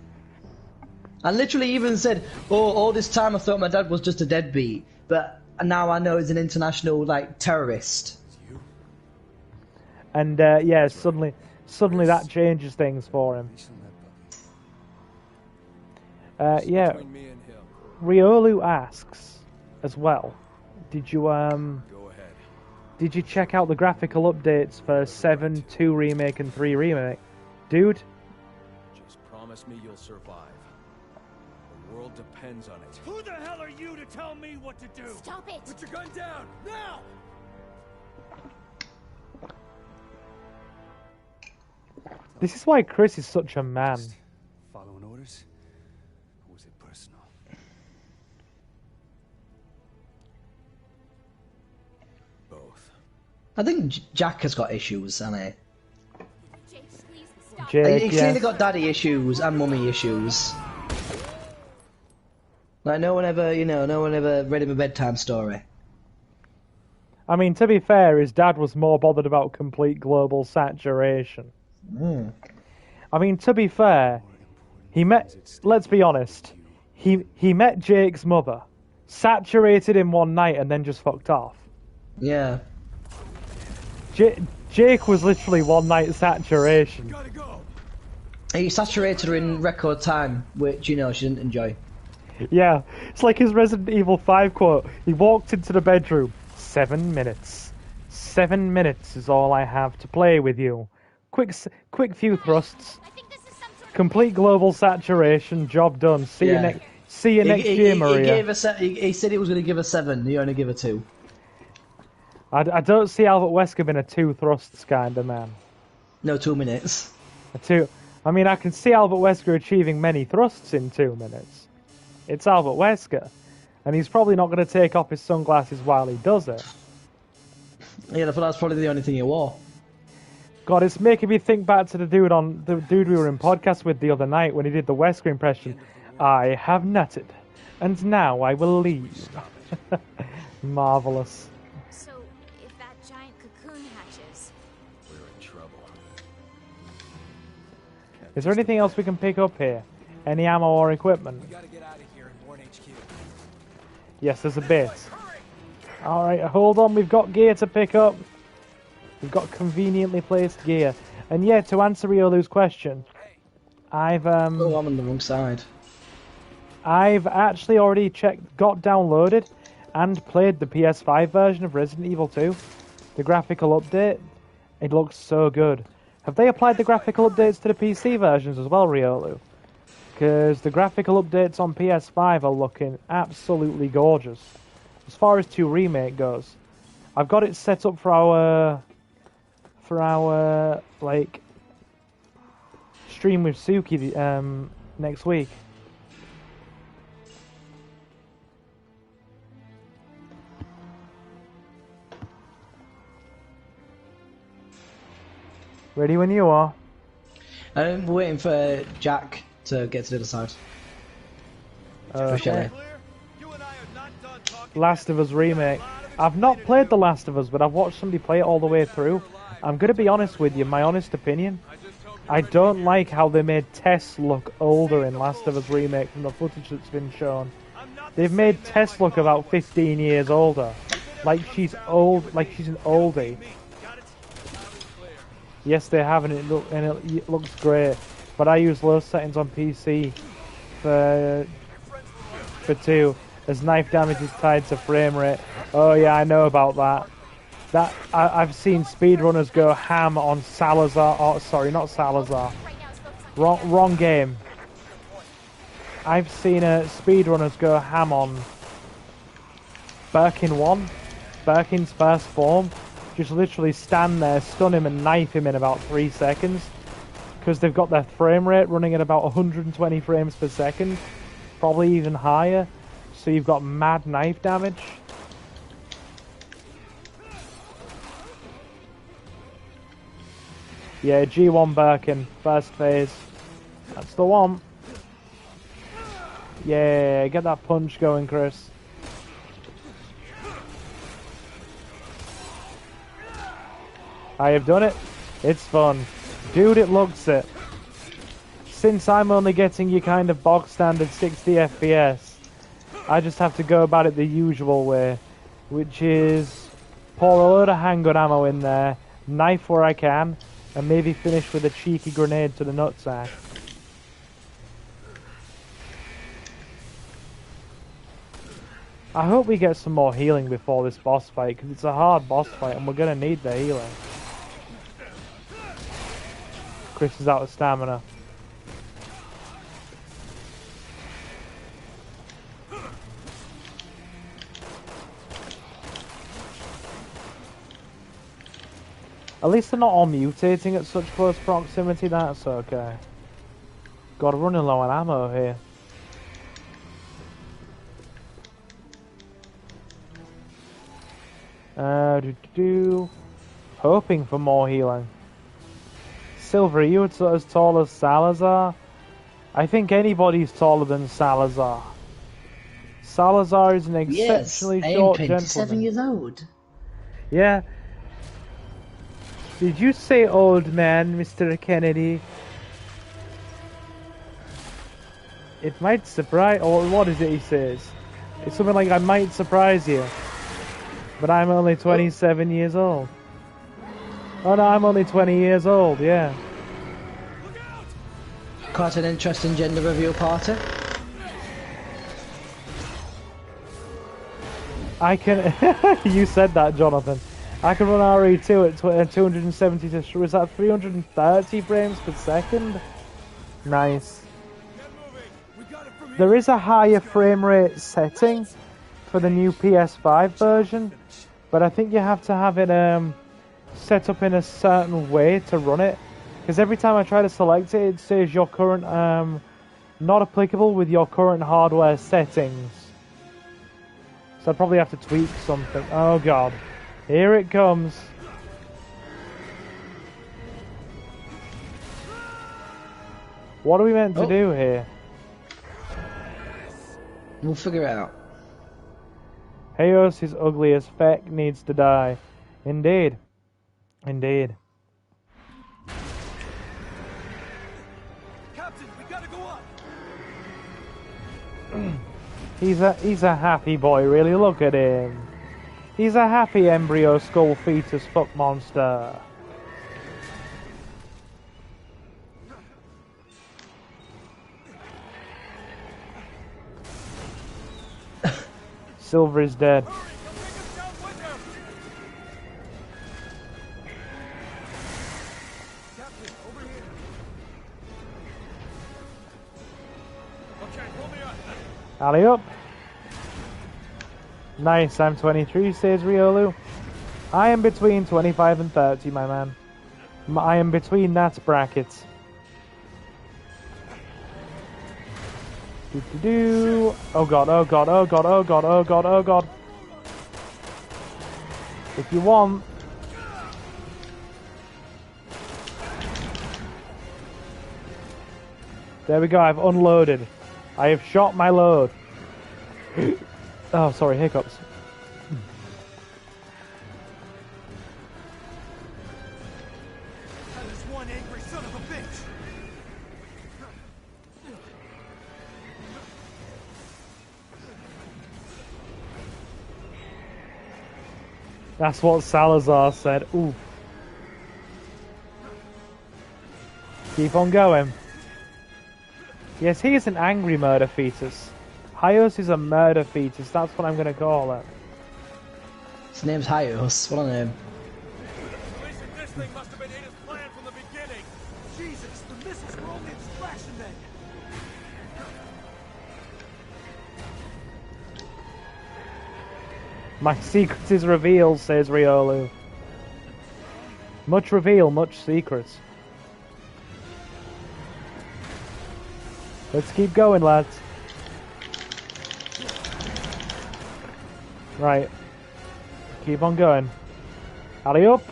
Speaker 2: I literally even said, oh, all this time I thought my dad was just a deadbeat, but now I know he's an international, like, terrorist.
Speaker 1: And, yeah, suddenly that changes things for him. Yeah,
Speaker 3: Between me and him.
Speaker 1: Riolu asks, as well, did you,
Speaker 3: Go ahead.
Speaker 1: did you check out the graphical updates for 7, 2 Remake and 3 Remake? Dude?
Speaker 3: Just promise me you'll survive. The world depends on it.
Speaker 6: Who the hell are you to tell me what to do?
Speaker 7: Stop it!
Speaker 6: Put your gun down, now!
Speaker 1: This is why Chris is such a man.
Speaker 3: Following orders? Or was it personal? Both.
Speaker 2: I think Jack has got issues, hasn't he?
Speaker 7: Jake, please stop.
Speaker 1: Jake,
Speaker 2: He's
Speaker 1: yeah.
Speaker 2: clearly got daddy issues and mummy issues. Like, no one ever read him a bedtime story.
Speaker 1: I mean, to be fair, his dad was more bothered about complete global saturation. I mean, to be fair, he met, let's be honest, he met Jake's mother, saturated him one night and then just fucked off.
Speaker 2: Yeah.
Speaker 1: Jake was literally one night saturation.
Speaker 6: Gotta go!
Speaker 2: He saturated her in record time, which, she didn't enjoy.
Speaker 1: Yeah, it's like his Resident Evil 5 quote. He walked into the bedroom, 7 minutes. 7 minutes is all I have to play with you. Quick few thrusts.
Speaker 7: I think this is some sort of
Speaker 1: Complete global saturation, job done. See you next year, Maria.
Speaker 2: He said he was going to give her 7, he only gave her 2.
Speaker 1: I don't see Albert Wesker being a 2 thrusts kind of man.
Speaker 2: No, 2 minutes.
Speaker 1: I mean, I can see Albert Wesker achieving many thrusts in 2 minutes. It's Albert Wesker, and he's probably not going to take off his sunglasses while he does it.
Speaker 2: Yeah, but that's probably the only thing he wore.
Speaker 1: God, it's making me think back to the dude we were in podcast with the other night when he did the Wesker impression. I have nutted, and now I will leave. Marvelous.
Speaker 7: So, if that giant cocoon hatches,
Speaker 3: We're in trouble.
Speaker 1: Is there anything else we can pick up here? Any ammo or equipment?
Speaker 6: We gotta get out of here and warn HQ.
Speaker 1: Yes, there's a bit. Alright, hold on, we've got gear to pick up. We've got conveniently placed gear. And yeah, to answer Riolu's question, I've
Speaker 2: Oh, I'm on the wrong side.
Speaker 1: I've actually already got downloaded and played the PS5 version of Resident Evil 2. The graphical update, it looks so good. Have they applied the graphical updates to the PC versions as well, Riolu? Because the graphical updates on PS5 are looking absolutely gorgeous. As far as 2 Remake goes, I've got it set up for our like stream with Suki next week. Ready when you are.
Speaker 2: We're waiting for Jack to get to the other side.
Speaker 1: Okay.
Speaker 6: You and I are not done talking.
Speaker 1: Last of Us Remake. I've not played The Last of Us, but I've watched somebody play it all the way through. I'm going to be honest with you, my honest opinion. I don't like how they made Tess look older in Last of Us Remake from the footage that's been shown. They've made Tess look about 15 years older. Like she's old, like she's an oldie. Yes, they have, and it looks great. But I use low settings on PC for 2, as knife damage is tied to frame rate. Oh yeah, I know about that. I've seen speedrunners go ham on Salazar. Oh, sorry, not Salazar. Wrong game. I've seen speedrunners go ham on Birkin 1, Birkin's first form. Just literally stand there, stun him and knife him in about 3 seconds. Because they've got their frame rate running at about 120 frames per second. Probably even higher. So you've got mad knife damage. Yeah, G1 Birkin, first phase. That's the one. Yeah, get that punch going, Chris. I have done it. It's fun. Dude, it looks it. Since I'm only getting your kind of bog standard 60 FPS, I just have to go about it the usual way, which is pour a load of handgun ammo in there, knife where I can, and maybe finish with a cheeky grenade to the nutsack. I hope we get some more healing before this boss fight, because it's a hard boss fight and we're going to need the healing. Chris is out of stamina. At least they're not all mutating at such close proximity, that's okay. God, running low on ammo here. Hoping for more healing. Silver, are you as tall as Salazar? I think anybody's taller than Salazar. Salazar is an exceptionally short gentleman.
Speaker 2: 27 years old.
Speaker 1: Yeah. Did you say old man, Mr. Kennedy? It might surprise... Or what is it he says? It's something like, I might surprise you. But I'm only 27 years old. Oh no, I'm only 20 years old, yeah.
Speaker 2: Quite an interesting gender reveal party.
Speaker 1: I can... You said that, Jonathan. I can run RE2 at 270 to... Was that 330 frames per second? Nice. There is a higher frame rate setting for the new PS5 version, but I think you have to have it set up in a certain way to run it, because every time I try to select it, it says your current not applicable with your current hardware settings. So I'd probably have to tweak something. Oh god, here it comes. What are we meant to do here?
Speaker 2: We'll figure it out.
Speaker 1: Hayos is ugly as feck, needs to die. Indeed. Indeed.
Speaker 6: Captain, we gotta go up.
Speaker 1: He's a happy boy, really. Look at him. He's a happy embryo skull fetus fuck monster. Silver is dead. Alley up. Nice, I'm 23, says Riolu. I am between 25 and 30, my man. I am between that bracket. Oh god, oh god, oh god, oh god, oh god, oh god. If you want... There we go, I've unloaded. I have shot my load. Oh, sorry, hiccups.
Speaker 6: That is one angry son of a bitch.
Speaker 1: That's what Salazar said. Oof. Keep on going. Yes, he is an angry murder fetus. Hyos is a murder fetus, that's what I'm going to call it.
Speaker 2: His name's Hyos, what a name.
Speaker 3: This thing must have been Ada's plan from the beginning.
Speaker 6: Jesus, the missiles were only a distraction then.
Speaker 1: My secret is revealed, says Riolu. Much reveal, much secrets. Let's keep going, lads. Right. Keep on going. Alley up.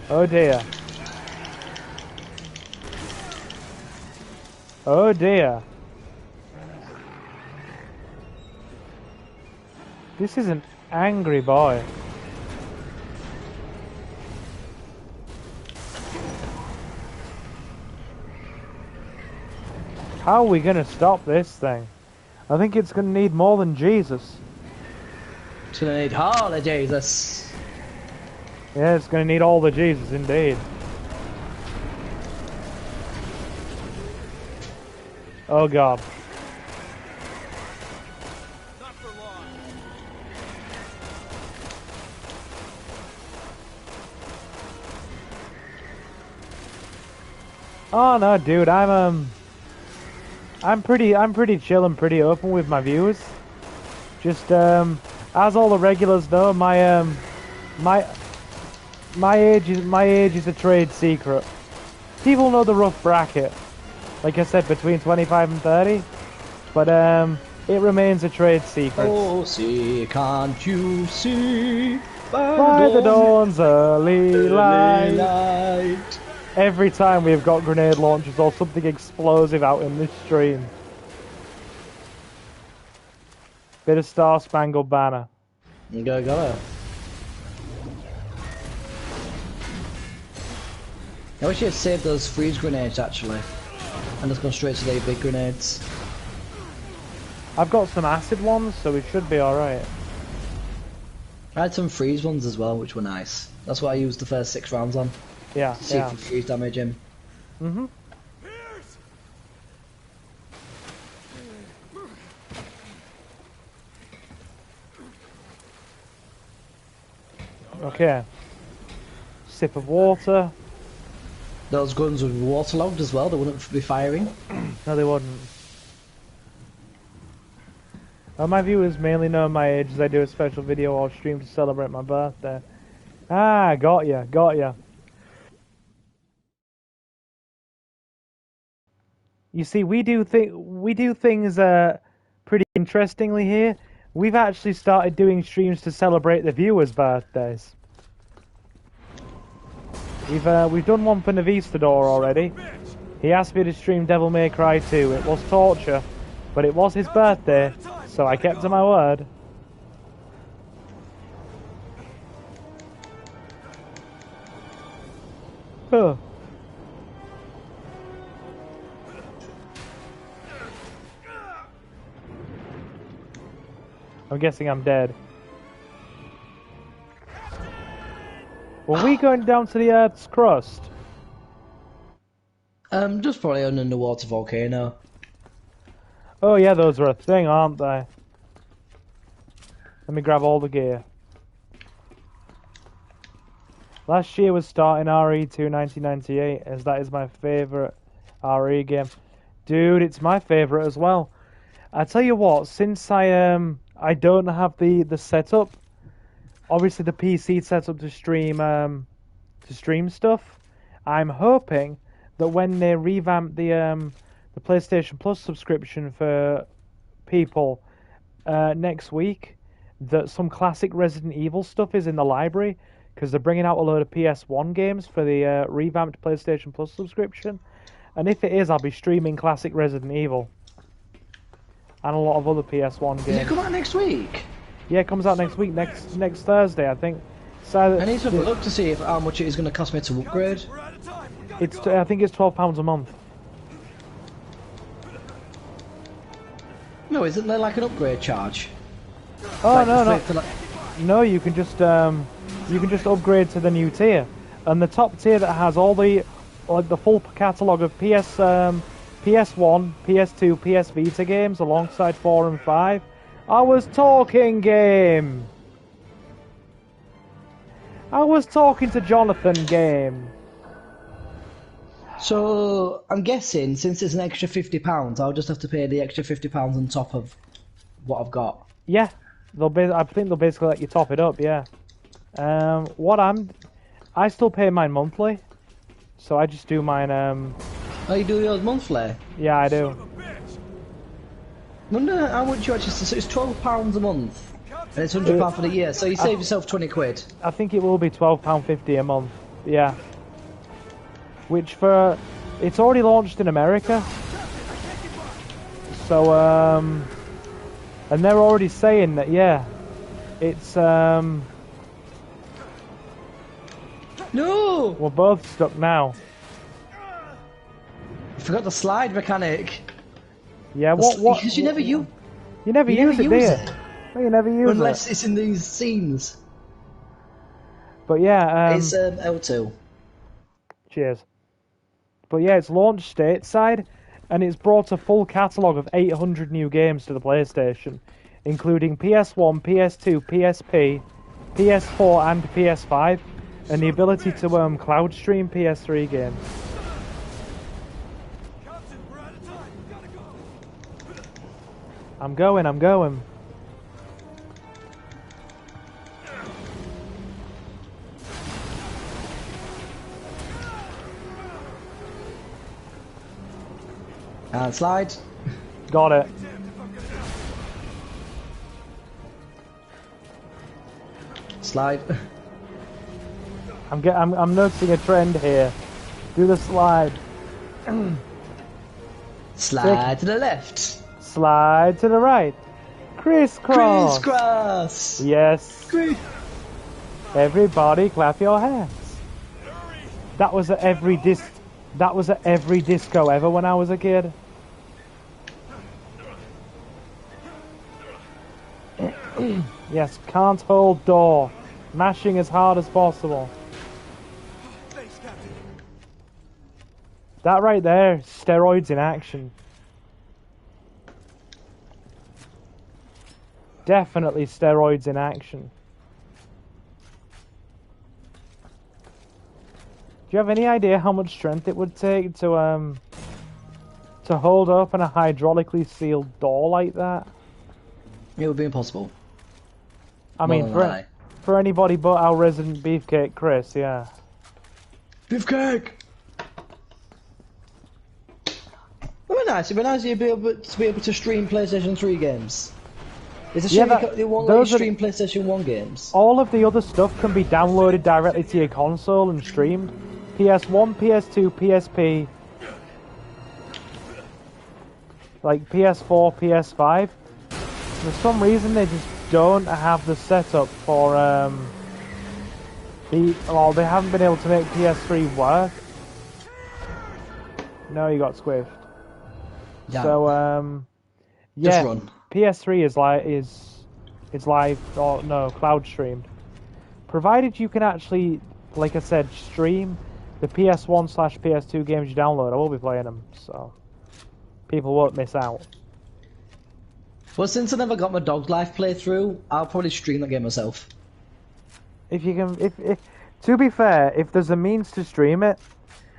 Speaker 1: Oh dear. Oh dear. This is an angry boy. How are we gonna stop this thing? I think it's gonna need more than Jesus.
Speaker 2: It's gonna need all of Jesus.
Speaker 1: Yeah, it's gonna need all the Jesus indeed. Oh god.
Speaker 3: Not for long.
Speaker 1: Oh no, dude, I'm pretty chill and pretty open with my viewers. Just as all the regulars know, my age is a trade secret. People know the rough bracket. Like I said, between 25 and 30, but it remains a trade secret.
Speaker 2: Oh, see, can't you see?
Speaker 1: By the dawn's early light. Every time we've got grenade launchers or something explosive out in this stream. Bit of Star Spangled Banner.
Speaker 2: You got it. I wish you'd save those freeze grenades actually, and just go straight to the big grenades.
Speaker 1: I've got some acid ones, so we should be alright.
Speaker 2: I had some freeze ones as well, which were nice. That's what I used the first 6 rounds on.
Speaker 1: Yeah,
Speaker 2: See if we freeze damage him.
Speaker 1: Mm-hmm. Okay. Sip of water.
Speaker 2: Those guns would be waterlogged as well, they wouldn't be firing.
Speaker 1: No, they wouldn't. My viewers mainly know my age as I do a special video or stream to celebrate my birthday. Ah, got ya, got ya. You see, we do things pretty interestingly here. We've actually started doing streams to celebrate the viewers' birthdays. We've done one for Navistador already. He asked me to stream Devil May Cry 2. It was torture, but it was his birthday, so I kept to my word. Huh. I'm guessing I'm dead. Were we going down to the Earth's crust?
Speaker 2: Just probably an underwater volcano.
Speaker 1: Oh yeah, those are a thing, aren't they? Let me grab all the gear. Last year was starting RE2 1998, as that is my favourite RE game. Dude, it's my favourite as well. I tell you what, since I don't have the setup, obviously the PC setup to stream stuff, I'm hoping that when they revamp the PlayStation Plus subscription for people next week, that some classic Resident Evil stuff is in the library, because they're bringing out a load of PS1 games for the revamped PlayStation Plus subscription. And if it is, I'll be streaming classic Resident Evil. And a lot of other PS1 games.
Speaker 2: Does it come out next week?
Speaker 1: Yeah, it comes out next week, next Thursday, I think. So
Speaker 2: I need to have a look to see how much it is going to cost me to upgrade.
Speaker 1: I think it's £12 a month.
Speaker 2: No, isn't there like an upgrade charge?
Speaker 1: Oh
Speaker 2: like
Speaker 1: no. No, you can just upgrade to the new tier, and the top tier that has all the full catalogue of PS1, PS2, PS Vita games alongside 4 and 5. I was talking game. I was talking to Jonathan game.
Speaker 2: So I'm guessing since it's an extra £50, I'll just have to pay the extra £50 on top of what I've got.
Speaker 1: Yeah, I think they'll basically let you top it up. Yeah. I still pay mine monthly, so I just do mine.
Speaker 2: Oh, you do yours monthly?
Speaker 1: Yeah, I do.
Speaker 2: Wonder how much you actually. So it's £12 a month, and it's £100 for the year. So you save yourself 20 quid.
Speaker 1: I think it will be £12.50 a month. Yeah. Which it's already launched in America. So, and they're already saying that, yeah, it's,
Speaker 2: No!
Speaker 1: we're both stuck now.
Speaker 2: I forgot the slide mechanic.
Speaker 1: Yeah, what?
Speaker 2: Because you never use
Speaker 1: use it, do you? No, you never use
Speaker 2: Unless
Speaker 1: it.
Speaker 2: it's in these scenes.
Speaker 1: But yeah,
Speaker 2: It's L2.
Speaker 1: Cheers. But yeah, it's launched stateside, and it's brought a full catalogue of 800 new games to the PlayStation, including PS1, PS2, PSP, PS4 and PS5, and the ability to cloud stream PS3 games.
Speaker 6: Captain, we're out of time. We gotta go.
Speaker 1: I'm going.
Speaker 2: Slide.
Speaker 1: Got it.
Speaker 2: Slide.
Speaker 1: I'm noticing a trend here. Do the slide.
Speaker 2: Slide to the left.
Speaker 1: Slide to the right. Crisscross.
Speaker 2: Crisscross.
Speaker 1: Yes. Everybody clap your hands. That was at every disco ever when I was a kid. Yes, can't hold door. Mashing as hard as possible.
Speaker 6: Thanks, Captain.
Speaker 1: That right there, steroids in action. Definitely steroids in action. Do you have any idea how much strength it would take to hold open a hydraulically sealed door like that?
Speaker 2: It would be impossible.
Speaker 1: I mean, for anybody but our resident beefcake, Chris, yeah.
Speaker 2: Beefcake! It would be nice. It'd be nice to be able to stream PlayStation 3 games. It's a shame they won't let you stream PlayStation 1 games.
Speaker 1: All of the other stuff can be downloaded directly to your console and streamed. PS1, PS2, PSP, like PS4, PS5. For some reason, they just don't have the setup for they haven't been able to make PS3 work. No, you got squiffed.
Speaker 2: Yeah.
Speaker 1: So yeah,
Speaker 2: Just run.
Speaker 1: PS3 is live or no cloud streamed, provided you can actually, like I said, stream the PS1/PS2 games you download. I will be playing them, so people won't miss out.
Speaker 2: Well, since I never got my Dog Life playthrough, I'll probably stream that game myself.
Speaker 1: If you can, if to be fair, if there's a means to stream it,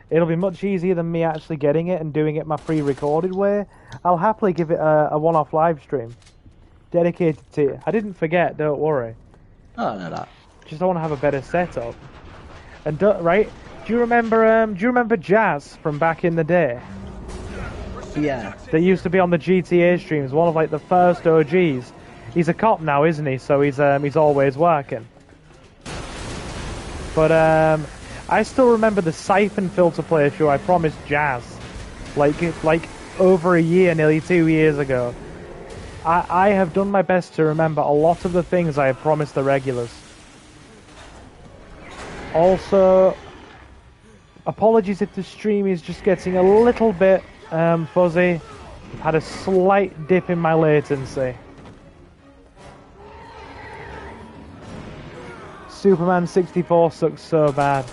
Speaker 1: it'll be much easier than me actually getting it and doing it my pre-recorded way. I'll happily give it a one-off live stream dedicated to it. I didn't forget, don't worry.
Speaker 2: Oh, no, that.
Speaker 1: Just I want to have a better setup. And right, do you remember Jazz from back in the day?
Speaker 2: Yeah.
Speaker 1: That used to be on the GTA streams, one of like the first OGs. He's a cop now, isn't he? So he's always working. But I still remember the Siphon Filter playthrough I promised Jazz, like over a year, nearly 2 years ago. I have done my best to remember a lot of the things I have promised the regulars. Also, apologies if the stream is just getting a little bit fuzzy. I've had a slight dip in my latency. Superman 64 sucks so bad.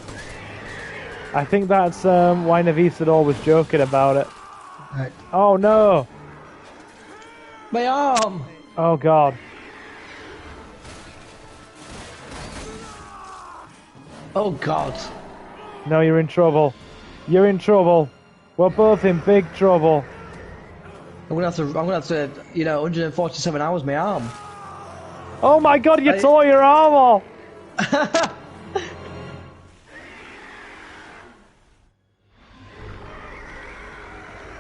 Speaker 1: I think that's why Navisador was joking about it.
Speaker 2: Right.
Speaker 1: Oh no!
Speaker 2: My arm!
Speaker 1: Oh god.
Speaker 2: Oh god.
Speaker 1: No, you're in trouble. You're in trouble. We're both in big trouble.
Speaker 2: I'm gonna have to, 147 hours my arm.
Speaker 1: Oh my god, you tore your arm off!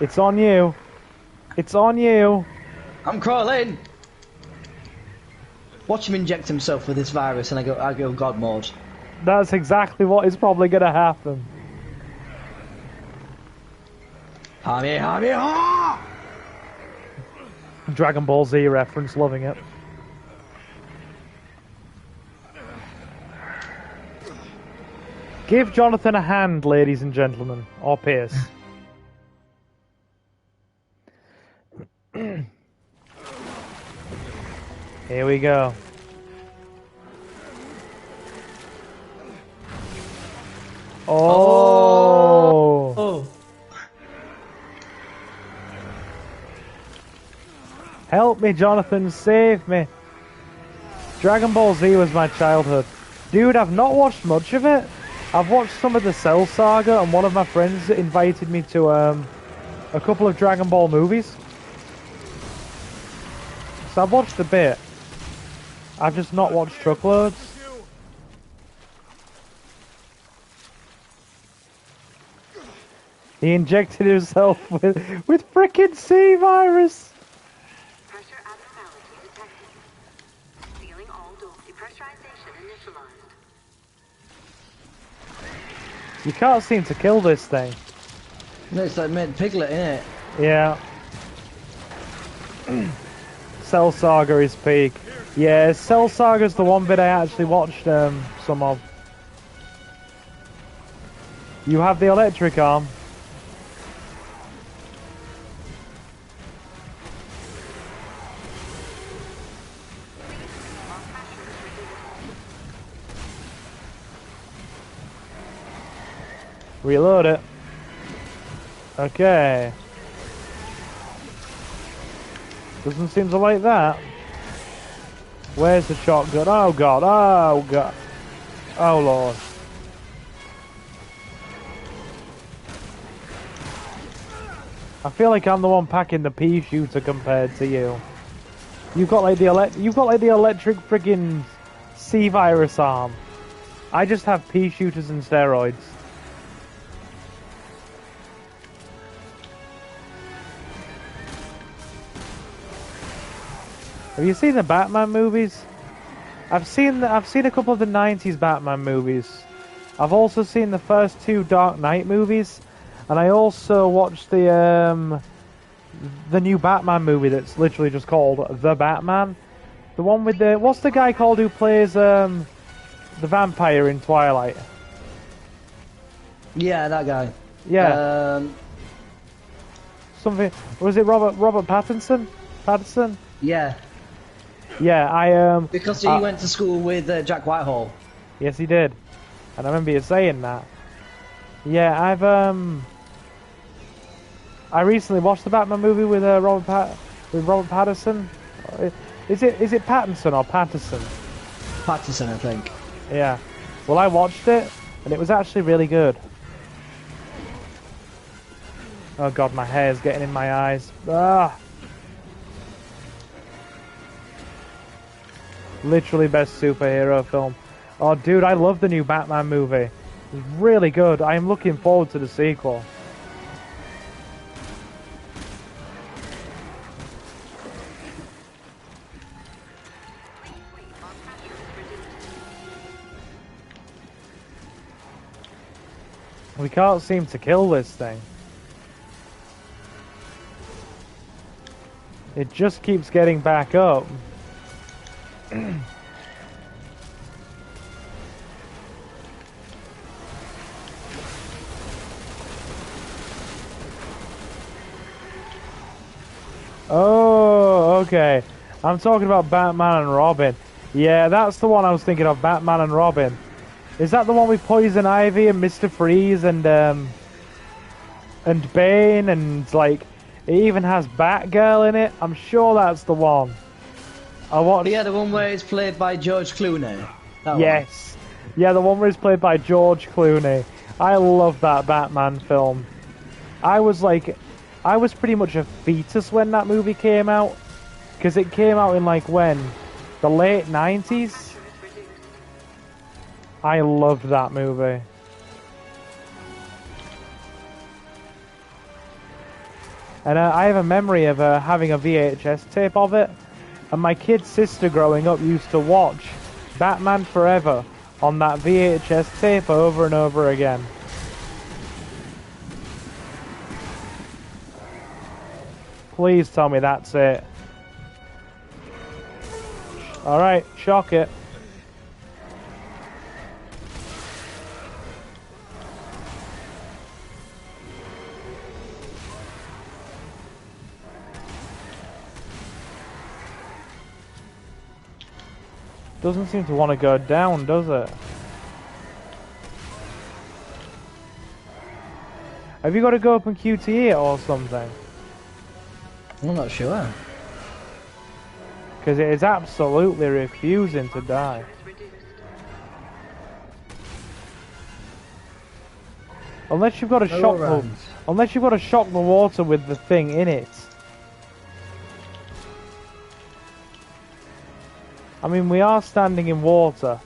Speaker 1: It's on you. It's on you.
Speaker 2: I'm crawling. Watch him inject himself with this virus, and I go God mode.
Speaker 1: That's exactly what is probably gonna happen. Dragon Ball Z reference, loving it. Give Jonathan a hand, ladies and gentlemen, or Pierce. Here we go. Oh. Help me, Jonathan, save me. Dragon Ball Z was my childhood. Dude, I've not watched much of it. I've watched some of the Cell Saga, and one of my friends invited me to a couple of Dragon Ball movies. So I've watched a bit. I've just not watched truckloads. He injected himself with frickin' C-virus.
Speaker 4: Pressure abnormality detected. Sealing all doors. Depressurization initialized.
Speaker 1: You can't seem to kill this thing.
Speaker 2: No, it's like Mint Piglet, innit?
Speaker 1: Yeah. Cell Saga is peak. Yeah, Cell Saga's the one bit I actually watched some of. You have the electric arm. Reload it. Okay. Doesn't seem to like that. Where's the shotgun? Oh god, oh god. Oh lord. I feel like I'm the one packing the pea shooter compared to you. You've got like the electric friggin' C-virus arm. I just have pea shooters and steroids. Have you seen the Batman movies? I've seen a couple of the 90s Batman movies. I've also seen the first two Dark Knight movies, and I also watched the new Batman movie that's literally just called The Batman. The one with the what's the guy called who plays the vampire in Twilight?
Speaker 2: Yeah, that guy.
Speaker 1: Yeah. Something was it Robert Pattinson? Pattinson?
Speaker 2: Yeah.
Speaker 1: Yeah,
Speaker 2: because he went to school with Jack Whitehall.
Speaker 1: Yes, he did, and I remember you saying that. Yeah, I recently watched the Batman movie with Robert Pattinson. Is it Pattinson or Patterson?
Speaker 2: Patterson, I think.
Speaker 1: Yeah. Well, I watched it, and it was actually really good. Oh god, my hair's getting in my eyes. Ah. Literally best superhero film. Oh dude, I love the new Batman movie. It's really good. I am looking forward to the sequel. We can't seem to kill this thing. It just keeps getting back up. Oh, okay. I'm talking about Batman and Robin. Yeah, that's the one I was thinking of, Batman and Robin. Is that the one with Poison Ivy and Mr. Freeze and Bane and like it even has Batgirl in it? I'm sure that's the one. I watched.
Speaker 2: Yeah, the one where it's played by George Clooney.
Speaker 1: Yes. Yeah, the one where it's played by George Clooney. I love that Batman film. I was pretty much a fetus when that movie came out. Because it came out in like when? The late 90s? I loved that movie. And I have a memory of having a VHS tape of it. And my kid sister growing up used to watch Batman Forever on that VHS tape over and over again. Please tell me that's it. Alright, shock it. Doesn't seem to want to go down, does it? Have you got to go up and QTE it or something?
Speaker 2: I'm not sure.
Speaker 1: Because it is absolutely refusing to die. Unless you've got to shock the, unless you've got to shock the water with the thing in it. I mean, we are standing in water,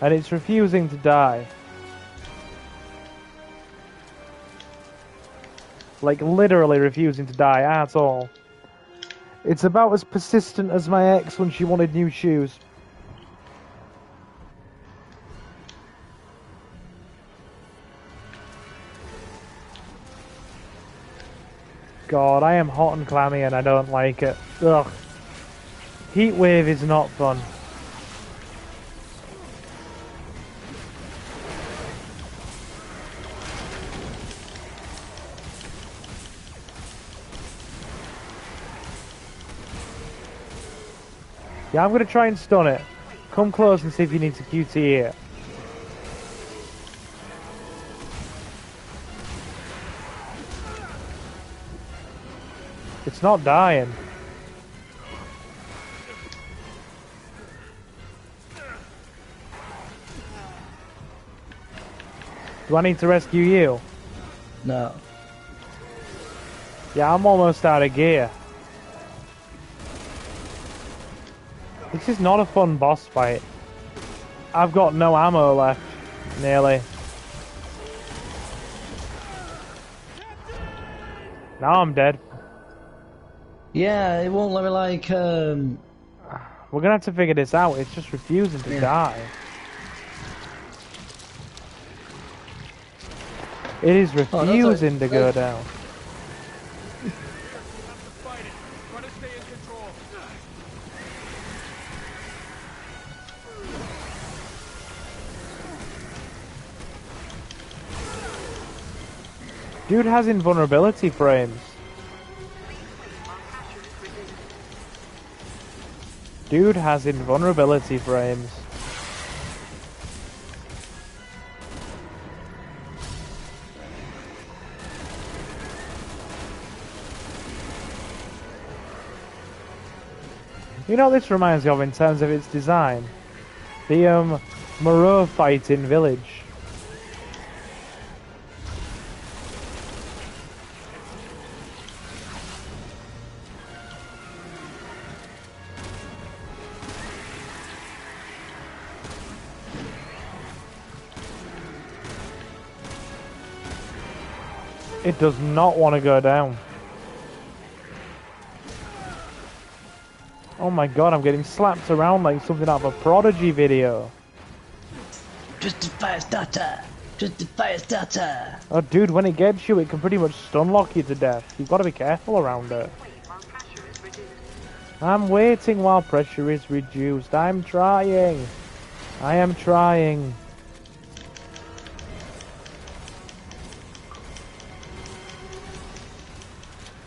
Speaker 1: and it's refusing to die. Like, literally refusing to die at all. It's about as persistent as my ex when she wanted new shoes. God, I am hot and clammy and I don't like it. Ugh. Heat wave is not fun. Yeah, I'm gonna try and stun it. Come close and see if you need to QTE it. It's not dying. Do I need to rescue you?
Speaker 2: No.
Speaker 1: Yeah, I'm almost out of gear. This is not a fun boss fight. I've got no ammo left, nearly. Now I'm dead.
Speaker 2: Yeah, it won't let me like,
Speaker 1: We're gonna have to figure this out. It's just refusing to die. It is refusing to go down. Dude has invulnerability frames. Dude has invulnerability frames. You know what this reminds me of in terms of its design? The Moreau fight in Village. It does not want to go down. Oh my god, I'm getting slapped around like something out of a Prodigy video.
Speaker 2: Justify starter! Justify starter!
Speaker 1: Oh dude, when it gets you, it can pretty much stun lock you to death. You've got to be careful around it. I'm waiting while pressure is reduced. I'm trying. I am trying.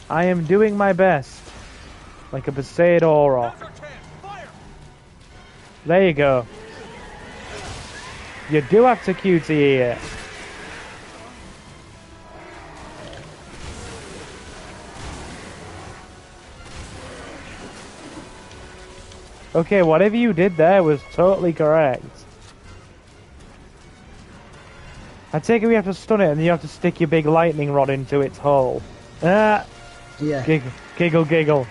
Speaker 1: I am doing my best. Like a Besaid Aura. There you go. You do have to QTE it. Okay, whatever you did there was totally correct. I take it we have to stun it and you have to stick your big lightning rod into its hole. Ah!
Speaker 2: Yeah.
Speaker 1: Giggle, giggle, giggle.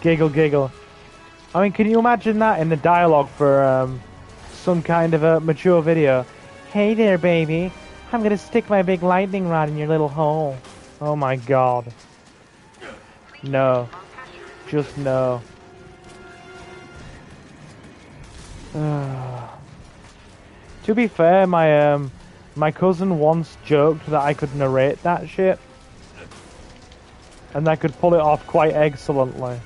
Speaker 1: Giggle, giggle. I mean, can you imagine that in the dialogue for some kind of a mature video? Hey there, baby. I'm gonna stick my big lightning rod in your little hole. Oh my god. No. Just no. To be fair, my cousin once joked that I could narrate that shit, and I could pull it off quite excellently.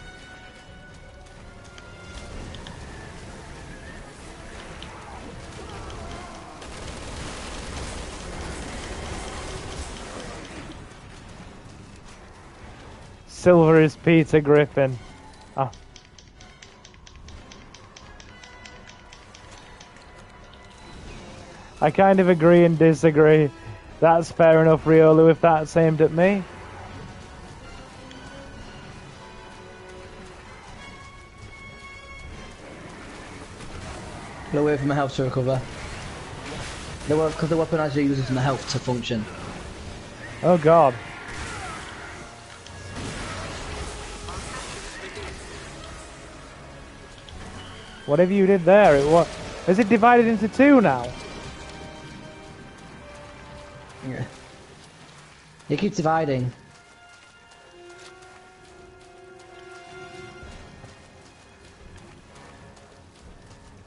Speaker 1: Silver is Peter Griffin. Ah. I kind of agree and disagree. That's fair enough, Riolu, if that's aimed at me.
Speaker 2: Go away from my health to recover. Because the weapon actually uses my health to function.
Speaker 1: Oh god. Whatever you did there, is it divided into two now?
Speaker 2: Yeah. It keeps dividing.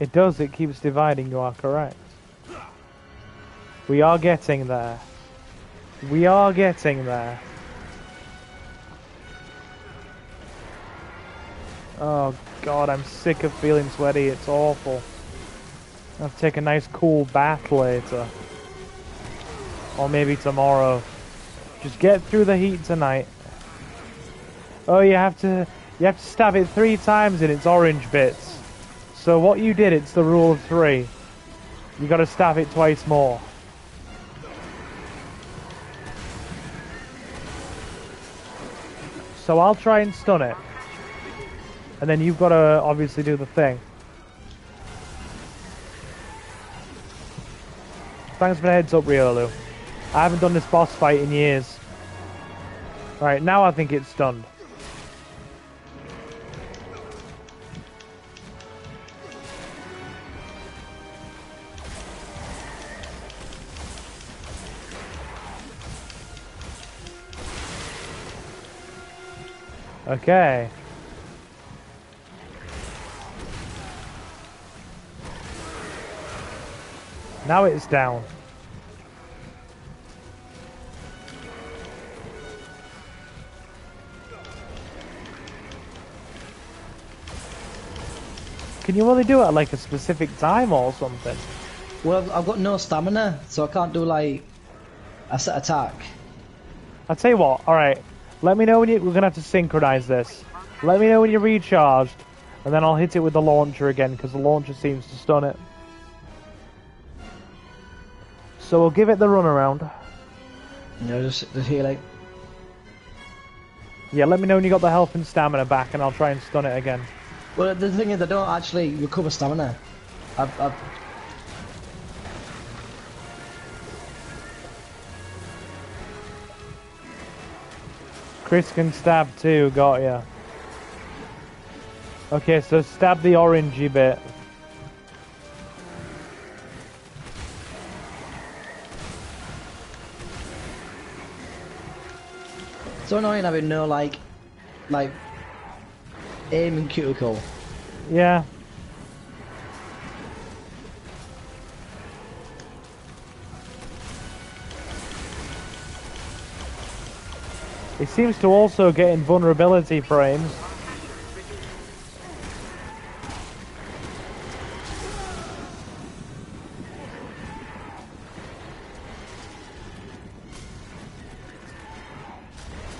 Speaker 1: It does, it keeps dividing, you are correct. We are getting there. We are getting there. Oh god, I'm sick of feeling sweaty, it's awful. I'll have to take a nice cool bath later. Or maybe tomorrow. Just get through the heat tonight. Oh, you have to stab it 3 times in its orange bits. So what you did, it's the rule of 3. You gotta stab it twice more. So I'll try and stun it. And then you've gotta obviously do the thing. Thanks for the heads up, Riolu. I haven't done this boss fight in years. Right, now I think it's stunned. Okay. Now it's down. Can you only do it at like a specific time or something?
Speaker 2: Well, I've got no stamina, so I can't do like a set attack.
Speaker 1: I'll tell you what, alright. Let me know when we're gonna have to synchronize this. Let me know when you're recharged, and then I'll hit it with the launcher again, because the launcher seems to stun it. So we'll give it the runaround.
Speaker 2: No, just healing.
Speaker 1: Yeah, let me know when you got the health and stamina back, and I'll try and stun it again.
Speaker 2: Well, the thing is, I don't actually recover stamina. I've
Speaker 1: Chris can stab too, got ya. Okay, so stab the orangey bit.
Speaker 2: so annoying having no like aiming cuticle.
Speaker 1: Yeah. It seems to also get invulnerability frames.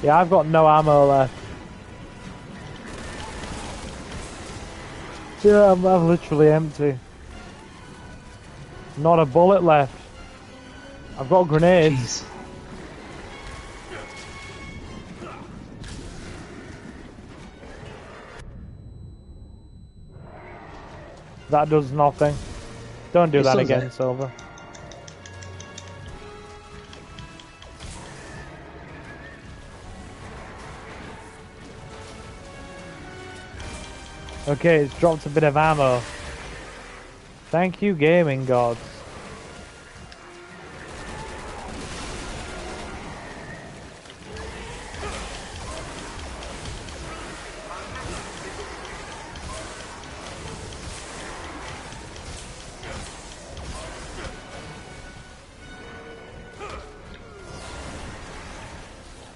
Speaker 1: Yeah, I've got no ammo left. Yeah, I'm literally empty. Not a bullet left. I've got grenades.
Speaker 2: Jeez.
Speaker 1: That does nothing. Don't do
Speaker 2: It
Speaker 1: that
Speaker 2: stuns
Speaker 1: again,
Speaker 2: it.
Speaker 1: Silver. Okay, it's dropped a bit of ammo. Thank you, gaming gods.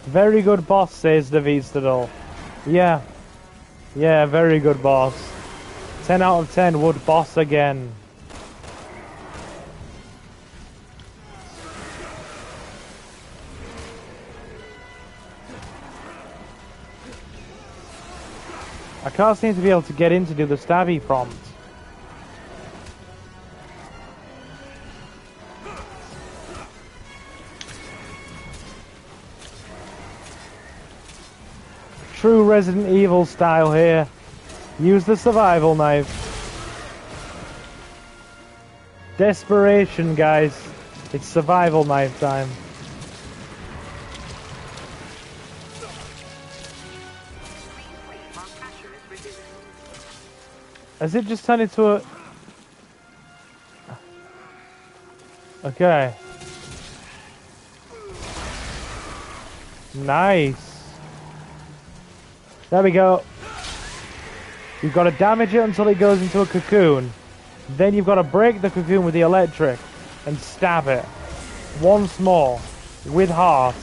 Speaker 1: Very good boss, says the Vistadol. Yeah. Yeah, very good boss. 10 out of 10 would boss again. I can't seem to be able to get in to do the stabby prompt. True Resident Evil style here. Use the survival knife. Desperation, guys. It's survival knife time. Has it just turned into a... Okay. Nice. There we go. You've got to damage it until it goes into a cocoon. Then you've got to break the cocoon with the electric and stab it. Once more. With heart.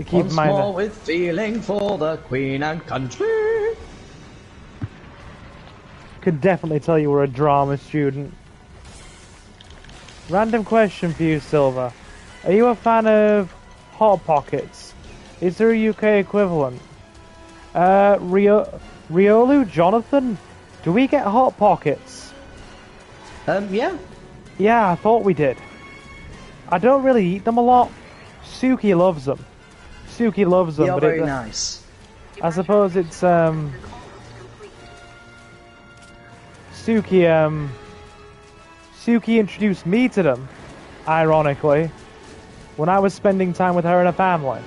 Speaker 2: Once more with feeling for the Queen and country.
Speaker 1: Could definitely tell you were a drama student. Random question for you, Silver. Are you a fan of Hot Pockets? Is there a UK equivalent? Riolu, Jonathan, do we get Hot Pockets?
Speaker 2: Yeah.
Speaker 1: Yeah, I thought we did. I don't really eat them a lot. Suki loves them. Suki loves them.
Speaker 2: They are
Speaker 1: but
Speaker 2: very nice.
Speaker 1: I suppose it's, Suki introduced me to them, ironically, when I was spending time with her and her family.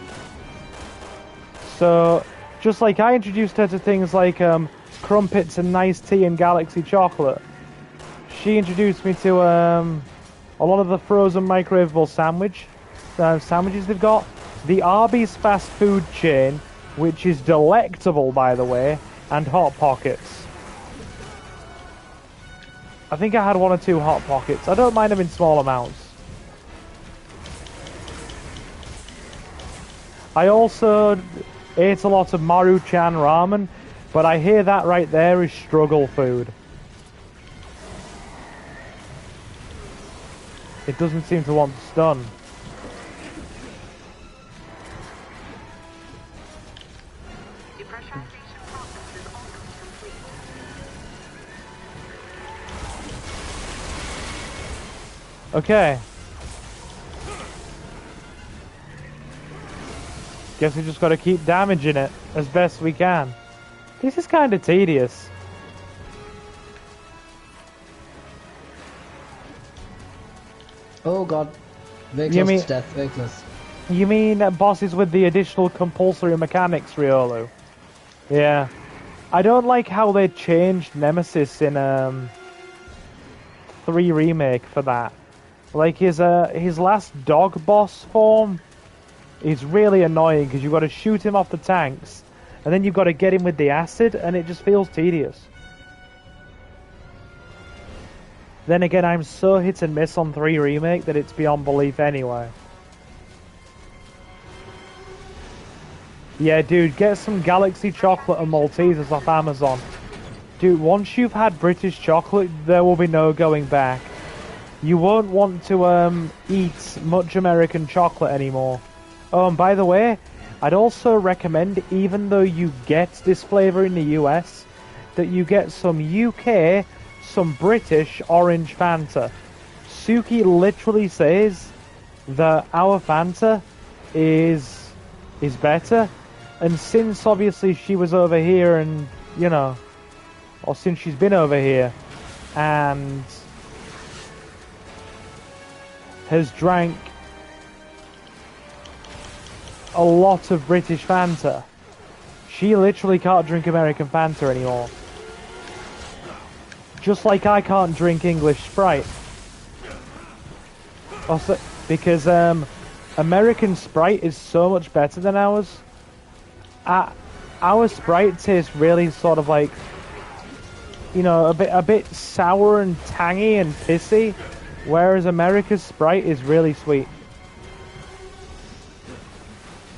Speaker 1: So... just like I introduced her to things like crumpets and nice tea and Galaxy chocolate, she introduced me to a lot of the frozen microwavable sandwiches they've got. The Arby's fast food chain, which is delectable, by the way, and Hot Pockets. I think I had 1 or 2 Hot Pockets. I don't mind them in small amounts. I also ate a lot of Maruchan ramen, but I hear that right there is struggle food. It doesn't seem to want to stun. Okay. Guess we just gotta keep damaging it as best we can. This is kind of tedious.
Speaker 2: Oh god. Very close to death, very close.
Speaker 1: You mean bosses with the additional compulsory mechanics, Riolu? Yeah. I don't like how they changed Nemesis in 3 Remake for that. Like his last dog boss form is really annoying because you've got to shoot him off the tanks and then you've got to get him with the acid and it just feels tedious. Then again, I'm so hit and miss on 3 Remake that it's beyond belief anyway. Yeah, dude, get some Galaxy chocolate and Maltesers off Amazon. Dude, once you've had British chocolate, there will be no going back. You won't want to eat much American chocolate anymore. Oh, and by the way, I'd also recommend, even though you get this flavour in the US, that you get some UK, some British orange Fanta. Suki literally says that our Fanta is better, and since obviously she was over here and, you know, or since she's been over here and has drank a lot of British Fanta, she literally can't drink American Fanta anymore. Just like I can't drink English Sprite. Also, because American Sprite is so much better than ours. Our Sprite tastes really sort of like, you know, a bit sour and tangy and pissy, whereas America's Sprite is really sweet.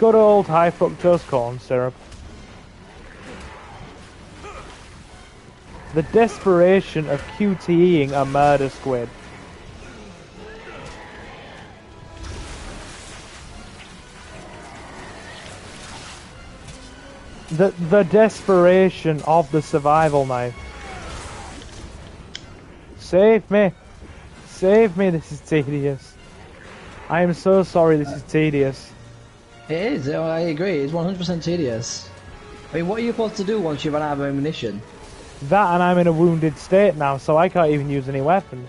Speaker 1: Good old high fructose corn syrup. The desperation of QTEing a murder squid. The desperation of the survival knife. Save me! Save me, this is tedious. I am so sorry, this is tedious.
Speaker 2: It is, I agree, it's 100% tedious. I mean, what are you supposed to do once you run out of ammunition?
Speaker 1: That, and I'm in a wounded state now, so I can't even use any weapons.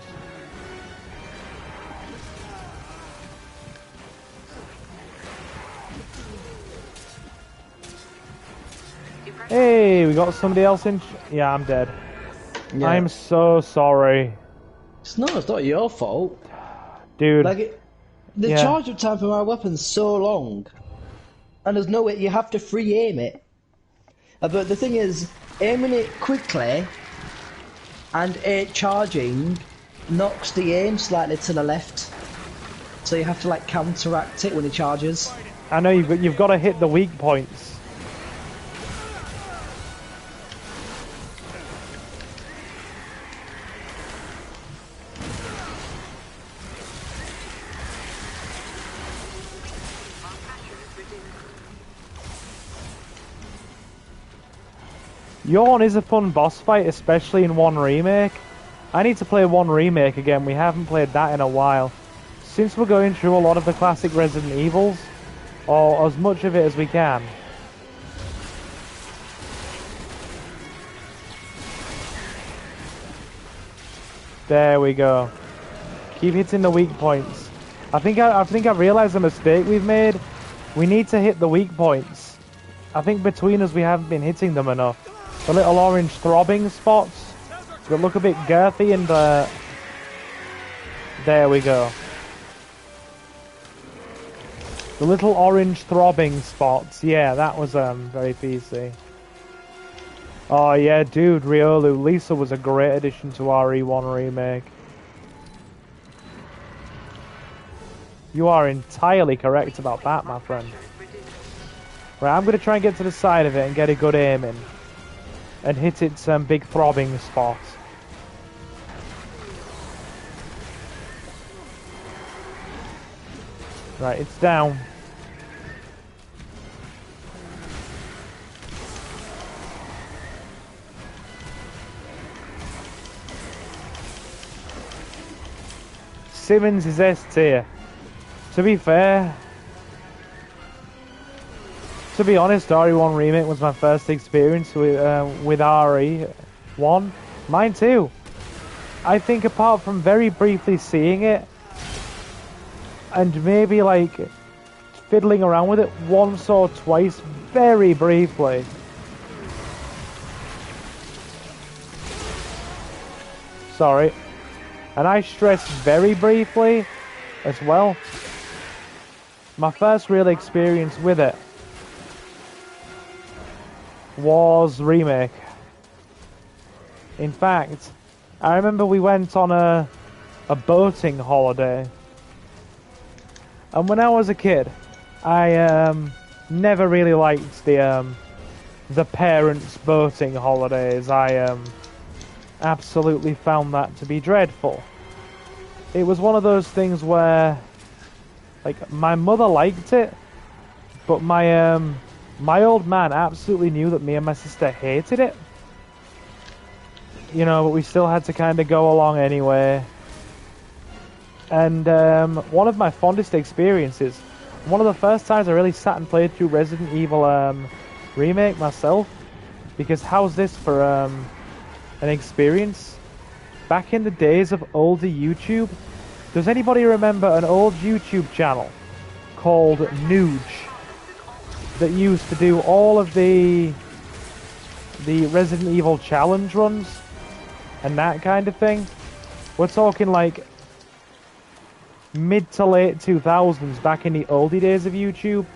Speaker 1: Hey, we got somebody else in. Yeah, I'm dead. Yeah. I'm so sorry.
Speaker 2: It's not your fault.
Speaker 1: Dude.
Speaker 2: Like, the charge up time for my weapon's so long. And there's no way, you have to free aim it. But the thing is, aiming it quickly and it charging knocks the aim slightly to the left. So you have to like counteract it when it charges.
Speaker 1: I know, you've got to hit the weak points. Yawn is a fun boss fight, especially in 1 Remake. I need to play 1 Remake again, we haven't played that in a while. Since we're going through a lot of the classic Resident Evils, or as much of it as we can. There we go. Keep hitting the weak points. I think I realised the mistake we've made. We need to hit the weak points. I think between us we haven't been hitting them enough. The little orange throbbing spots that look a bit girthy and there we go. The little orange throbbing spots, yeah, that was very PC. Oh yeah, dude, Riolu, Lisa was a great addition to RE1 Remake. You are entirely correct about that, my friend. Right, I'm going to try and get to the side of it and get a good aim in. And hit its big throbbing spot. Right, it's down. Simmons is S tier. To be fair, to be honest, RE1 Remake was my first experience with RE1. Mine too. I think apart from very briefly seeing it, and maybe like fiddling around with it once or twice, very briefly. Sorry. And I stress very briefly as well. My first real experience with it was Remake. In fact, I remember we went on a boating holiday. And when I was a kid, I never really liked the parents' boating holidays. I absolutely found that to be dreadful. It was one of those things where, like, my mother liked it, but my old man absolutely knew that me and my sister hated it. You know, but we still had to kind of go along anyway. And one of my fondest experiences, one of the first times I really sat and played through Resident Evil Remake myself, because how's this for an experience? Back in the days of older YouTube, does anybody remember an old YouTube channel called Nuge that used to do all of the Resident Evil challenge runs and that kind of thing? We're talking like mid to late 2000s, back in the oldie days of YouTube,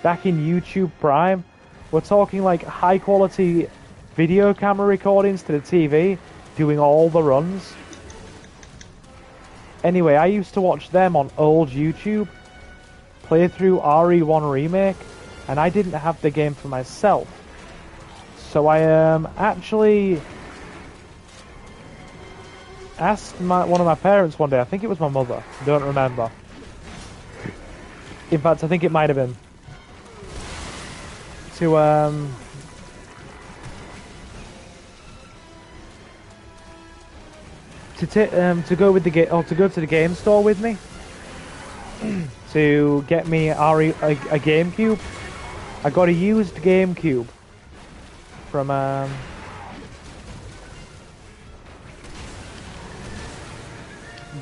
Speaker 1: back in YouTube Prime. We're talking like high quality video camera recordings to the TV, doing all the runs. Anyway, I used to watch them on old YouTube, play through RE1 Remake, and I didn't have the game for myself. So I actually asked one of my parents one day, I think it was my mother, don't remember. In fact, I think it might have been, to go with the game, or to go to the game store with me to get me a GameCube. I got a used GameCube from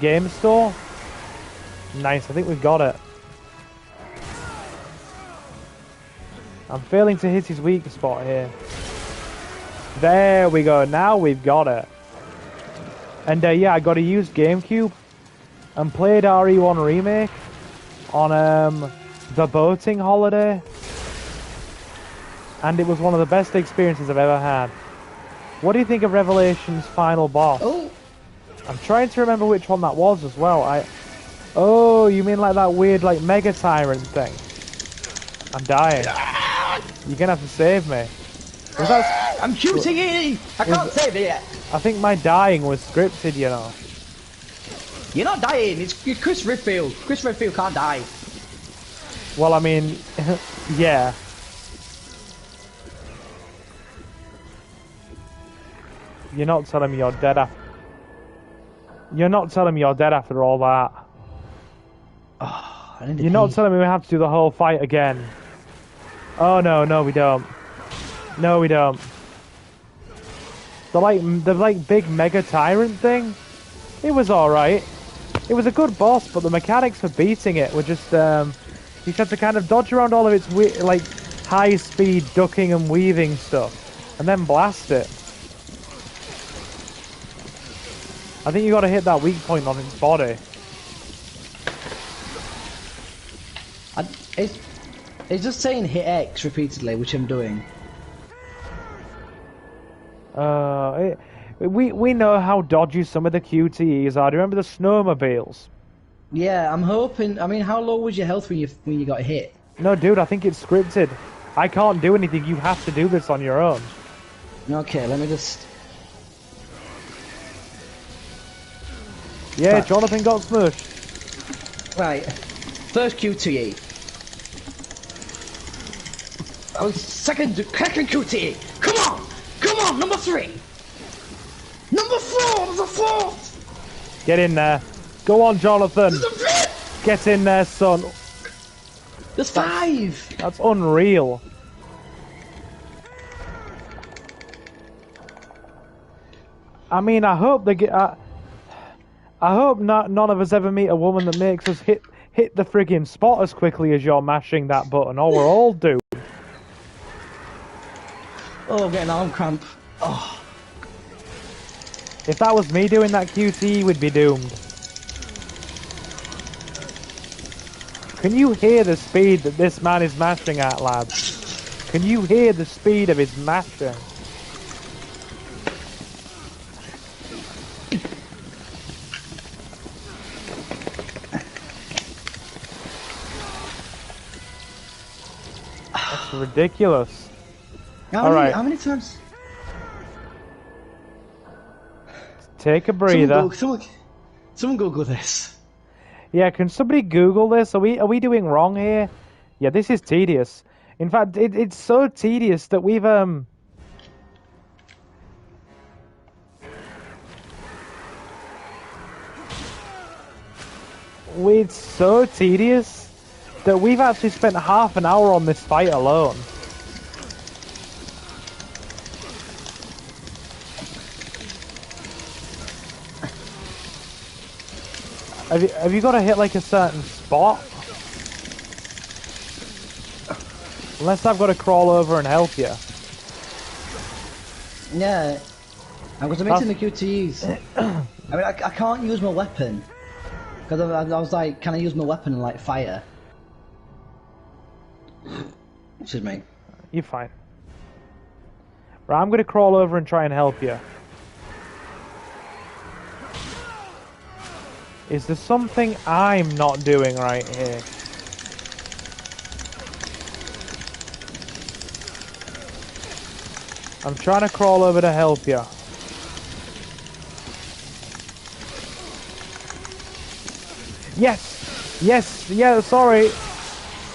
Speaker 1: Game Store. Nice, I think we've got it. I'm failing to hit his weak spot here. There we go, now we've got it. And yeah, I got a used GameCube and played RE1 Remake on the boating holiday. And it was one of the best experiences I've ever had. What do you think of Revelation's final boss?
Speaker 2: Oh.
Speaker 1: I'm trying to remember which one that was as well. Oh, you mean like that weird like Mega Tyrant thing? I'm dying. You're gonna have to save me.
Speaker 2: I'm shooting it! I can't save it yet.
Speaker 1: I think my dying was scripted, you know.
Speaker 2: You're not dying, it's Chris Redfield. Chris Redfield can't die.
Speaker 1: Well, I mean, yeah. You're not telling me you're dead after... You're not telling me you're dead after all that.
Speaker 2: Oh,
Speaker 1: you're not telling me we have to do the whole fight again. Oh no, no we don't. No we don't. The like big Mega Tyrant thing, it was alright. It was a good boss, but the mechanics for beating it were just, you had to kind of dodge around all of its like high speed ducking and weaving stuff, and then blast it. I think you got to hit that weak point on its body.
Speaker 2: It's just saying hit X repeatedly, which I'm doing.
Speaker 1: We know how dodgy some of the QTEs are. Do you remember the snowmobiles?
Speaker 2: Yeah, I'm hoping. I mean, how low was your health when you got hit?
Speaker 1: No, dude, I think it's scripted. I can't do anything. You have to do this on your own.
Speaker 2: Okay, let me just.
Speaker 1: Yeah, Jonathan got smushed.
Speaker 2: Right, first QTE. Oh, second QTE. Come on, number 3. Number 4, there's a 4th.
Speaker 1: Get in there. Go on, Jonathan. Get in there, son.
Speaker 2: There's 5.
Speaker 1: That's unreal. I mean, I hope they get. I hope none of us ever meet a woman that makes us hit the friggin' spot as quickly as you're mashing that button, or we're all doomed.
Speaker 2: Oh, I'm getting an arm cramp. Oh.
Speaker 1: If that was me doing that QT, we'd be doomed. Can you hear the speed that this man is mashing at, lads? Can you hear the speed of his mashing? That's ridiculous.
Speaker 2: How many times?
Speaker 1: Take a breather.
Speaker 2: Someone Google this.
Speaker 1: Yeah, can somebody Google this? Are we doing wrong here? Yeah, this is tedious. In fact, it's so tedious that we've it's so tedious that we've actually spent half an hour on this fight alone. Have you got to hit like a certain spot? Unless I've got to crawl over and help you.
Speaker 2: Yeah. I was missing the QTEs. I mean, I can't use my weapon. Because I was like, can I use my weapon and like fire? Excuse me.
Speaker 1: You're fine. Right, I'm going to crawl over and try and help you. Is there something I'm not doing right here? I'm trying to crawl over to help you. Yes! Yes! Yeah, sorry.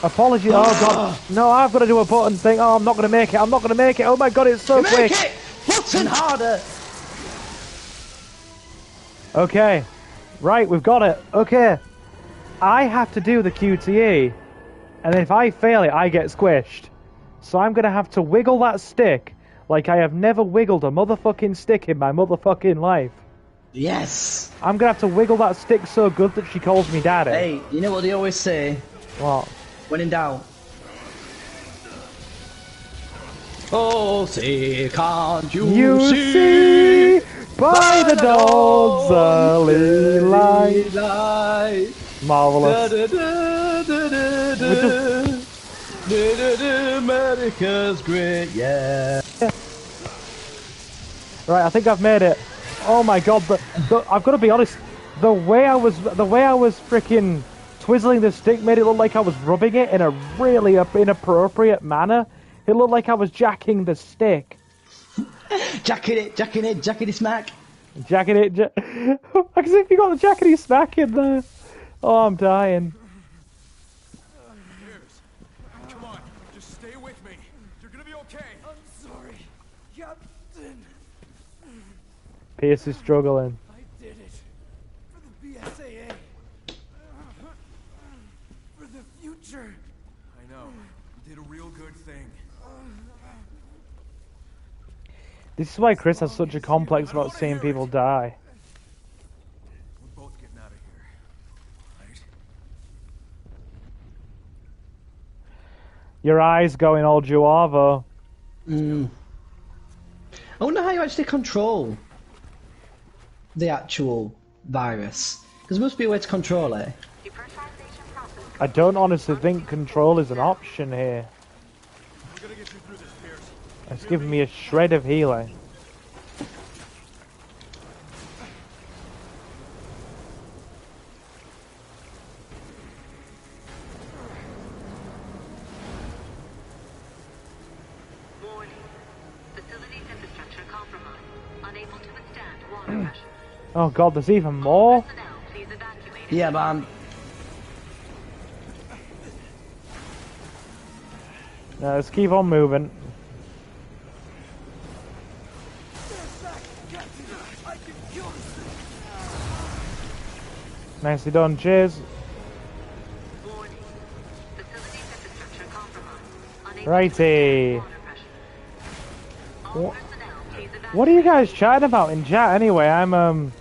Speaker 1: Apologies. Oh god. No, I've got to do a button thing. Oh, I'm not going to make it. I'm not going to make it. Oh my god, it's so quick.
Speaker 2: Make it! Button harder!
Speaker 1: Okay. Right, we've got it. Okay. I have to do the QTE. And if I fail it, I get squished. So I'm going to have to wiggle that stick like I have never wiggled a motherfucking stick in my motherfucking life.
Speaker 2: Yes!
Speaker 1: I'm going to have to wiggle that stick so good that she calls me daddy.
Speaker 2: Hey, you know what they always say?
Speaker 1: What?
Speaker 2: When in doubt. Oh, see, can't you see?
Speaker 1: By the dawn's early light. Marvelous.
Speaker 2: America's great, yeah.
Speaker 1: Right, I think I've made it. Oh my god, I've got to be honest. The way I was freaking twizzling the stick made it look like I was rubbing it in a really inappropriate manner. It looked like I was jacking the stick.
Speaker 2: Jacking it, jackety smack.
Speaker 1: Jacking it, as if you got the jackety smack in there. Oh, I'm dying.
Speaker 3: Come on, just stay with me. You're gonna be okay.
Speaker 6: I'm sorry, Captain.
Speaker 1: Pierce is struggling.
Speaker 6: I did it. For the BSAA. For the future.
Speaker 3: I know. You did a real good thing.
Speaker 1: This is why Chris has such a complex about seeing people die.
Speaker 3: We're both getting out of here. Right?
Speaker 1: Your eyes going all Juavo.
Speaker 2: I wonder how you actually control the actual virus. Because there must be a way to control it.
Speaker 1: I don't honestly think control is an option here.
Speaker 3: We're gonna get you through this, Pierce.
Speaker 1: It's giving me a shred of healing.
Speaker 8: Warning. Facility's infrastructure compromised. Unable to withstand water pressure.
Speaker 1: Oh god, there's even more?
Speaker 8: Personnel, please evacuate.
Speaker 2: Yeah, but I'm...
Speaker 1: No, let's keep on moving. Nicely done, cheers.
Speaker 8: Warning. Facility's infrastructure compromised. Unable
Speaker 1: Righty.
Speaker 8: to withstand water pressure. All personnel, please evacuate.
Speaker 1: What are you guys chatting about in chat anyway? I'm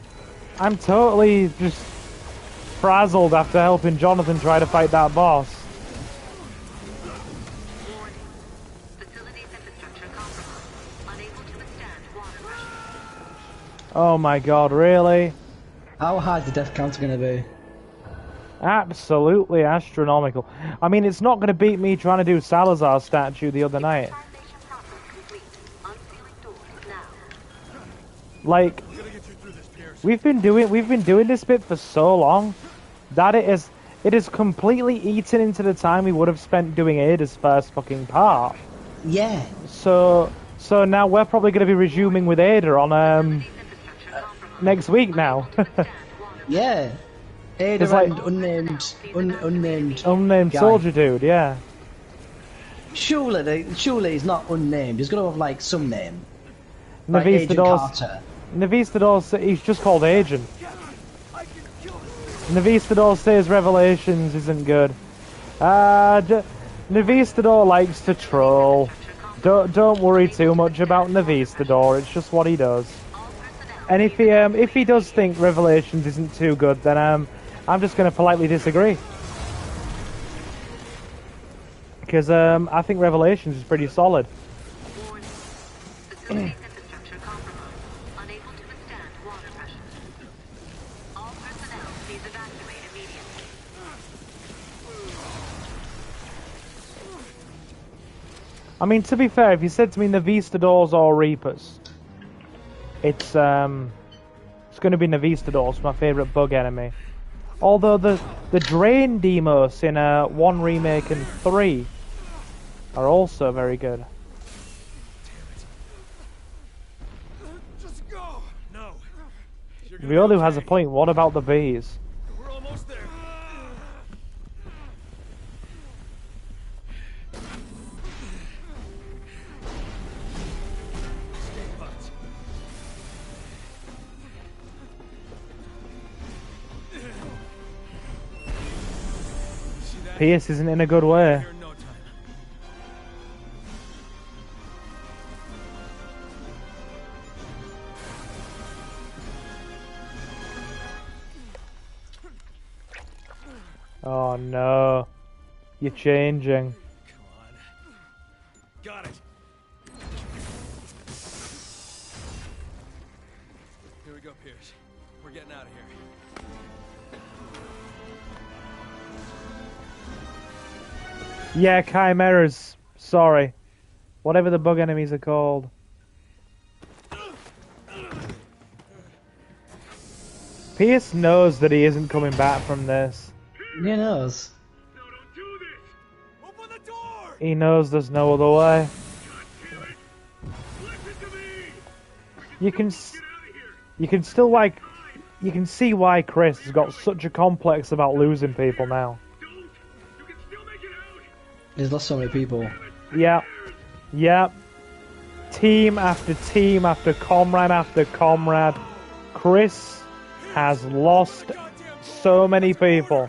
Speaker 1: totally just frazzled after helping Jonathan try to fight that boss.
Speaker 8: Warning. Facility's infrastructure compromised. Unable to withstand water pressure.
Speaker 1: Oh my god, really?
Speaker 2: How high is the death count going to be?
Speaker 1: Absolutely astronomical. I mean, it's not going to beat me trying to do Salazar's statue the other night.
Speaker 8: Depressurization process complete. Unsealing doors now.
Speaker 1: Like,
Speaker 3: We're gonna get you through this, Pierce.
Speaker 1: we've been doing this bit for so long that it is completely eaten into the time we would have spent doing Ada's first fucking part.
Speaker 2: Yeah.
Speaker 1: So now we're probably going to be resuming with Ada on
Speaker 8: Facility's infrastructure compromised.
Speaker 1: next week now.
Speaker 2: Yeah. Ada
Speaker 1: It's like-
Speaker 2: and unnamed
Speaker 1: Unnamed
Speaker 2: guy.
Speaker 1: soldier dude, yeah.
Speaker 2: Surely he's not unnamed. He's got to have like some name. Like Agent
Speaker 1: Navistador's
Speaker 2: Carter.
Speaker 1: Navistador, he's just called Agent. Navistador says Revelations isn't good. Navistador likes to troll. Don't worry too much about Navistador. It's just what he does. And if he does think Revelations isn't too good, then I'm just going to politely disagree. Because I think Revelations is pretty solid.
Speaker 8: Warning. Facility's infrastructure compromised. Unable to withstand water pressure. All personnel, please evacuate immediately.
Speaker 1: I mean, to be fair, if you said to me Navistadors or Reapers, it's going to be Navistadors, my favourite bug enemy. Although the Drain Demos in 1 Remake and 3 are also very good.
Speaker 3: You're gonna be
Speaker 1: Riolu has a
Speaker 3: okay.
Speaker 1: point. What about the bees?
Speaker 3: We're almost there. Escape pods. See that?
Speaker 1: Pierce isn't in a good way.
Speaker 3: Here in no time.
Speaker 1: Oh no. You're changing.
Speaker 3: Come on. Got it. Here we go, Pierce. We're getting out of here.
Speaker 1: Yeah, chimeras. Sorry. Whatever the bug enemies are called. Pierce knows that he isn't coming back from this.
Speaker 2: He knows.
Speaker 3: No, don't do this! Open the door!
Speaker 1: He knows there's no other way.
Speaker 3: Listen to me!
Speaker 1: You can still like, you can see why Chris has got such a complex about losing people now.
Speaker 3: Don't! You can still make it out!
Speaker 2: He's lost so many people.
Speaker 1: Yep. Yep. Team after team after comrade. Chris has lost so many people.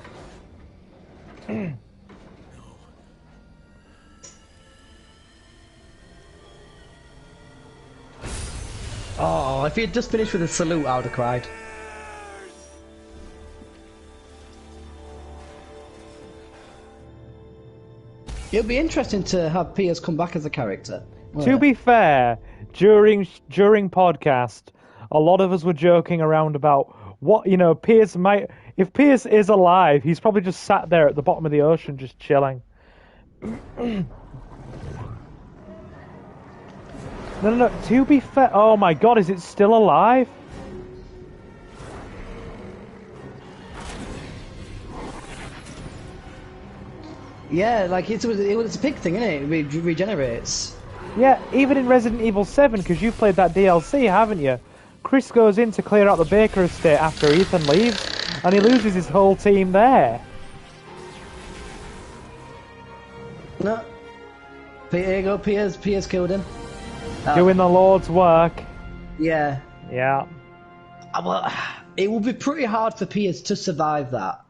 Speaker 2: Oh, if he had just finished with a salute, I would have cried. It'll be interesting to have Piers come back as a character.
Speaker 1: To be fair, during podcast, a lot of us were joking around about what, you know, Pierce might... If Pierce is alive, he's probably just sat there at the bottom of the ocean just chilling. No, to be fair... Oh my god, is it still alive?
Speaker 2: Yeah, like it's a big thing, isn't it? It regenerates.
Speaker 1: Yeah, even in Resident Evil 7, because you've played that DLC, haven't you? Chris goes in to clear out the Baker estate after Ethan leaves, and he loses his whole team there.
Speaker 2: No. Here you go, Piers killed him.
Speaker 1: Doing the Lord's work.
Speaker 2: Yeah.
Speaker 1: Yeah.
Speaker 2: Well, it would be pretty hard for Piers to survive that.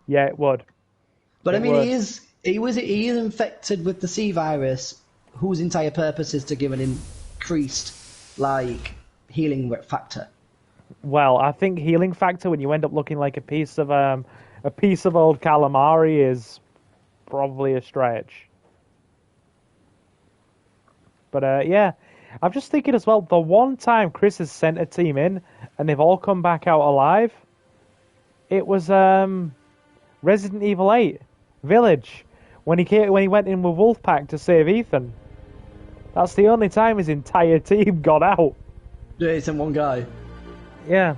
Speaker 1: Yeah, it would.
Speaker 2: But
Speaker 1: It
Speaker 2: I mean,
Speaker 1: would.
Speaker 2: he is infected with the C virus, whose entire purpose is to give an increased, like, healing factor.
Speaker 1: Well, I think healing factor when you end up looking like a piece of old calamari is probably a stretch. But yeah, I'm just thinking as well. The one time Chris has sent a team in and they've all come back out alive, it was Resident Evil 8 Village when he went in with Wolfpack to save Ethan. That's the only time his entire team got out.
Speaker 2: Yeah, it's in one guy.
Speaker 1: Yeah.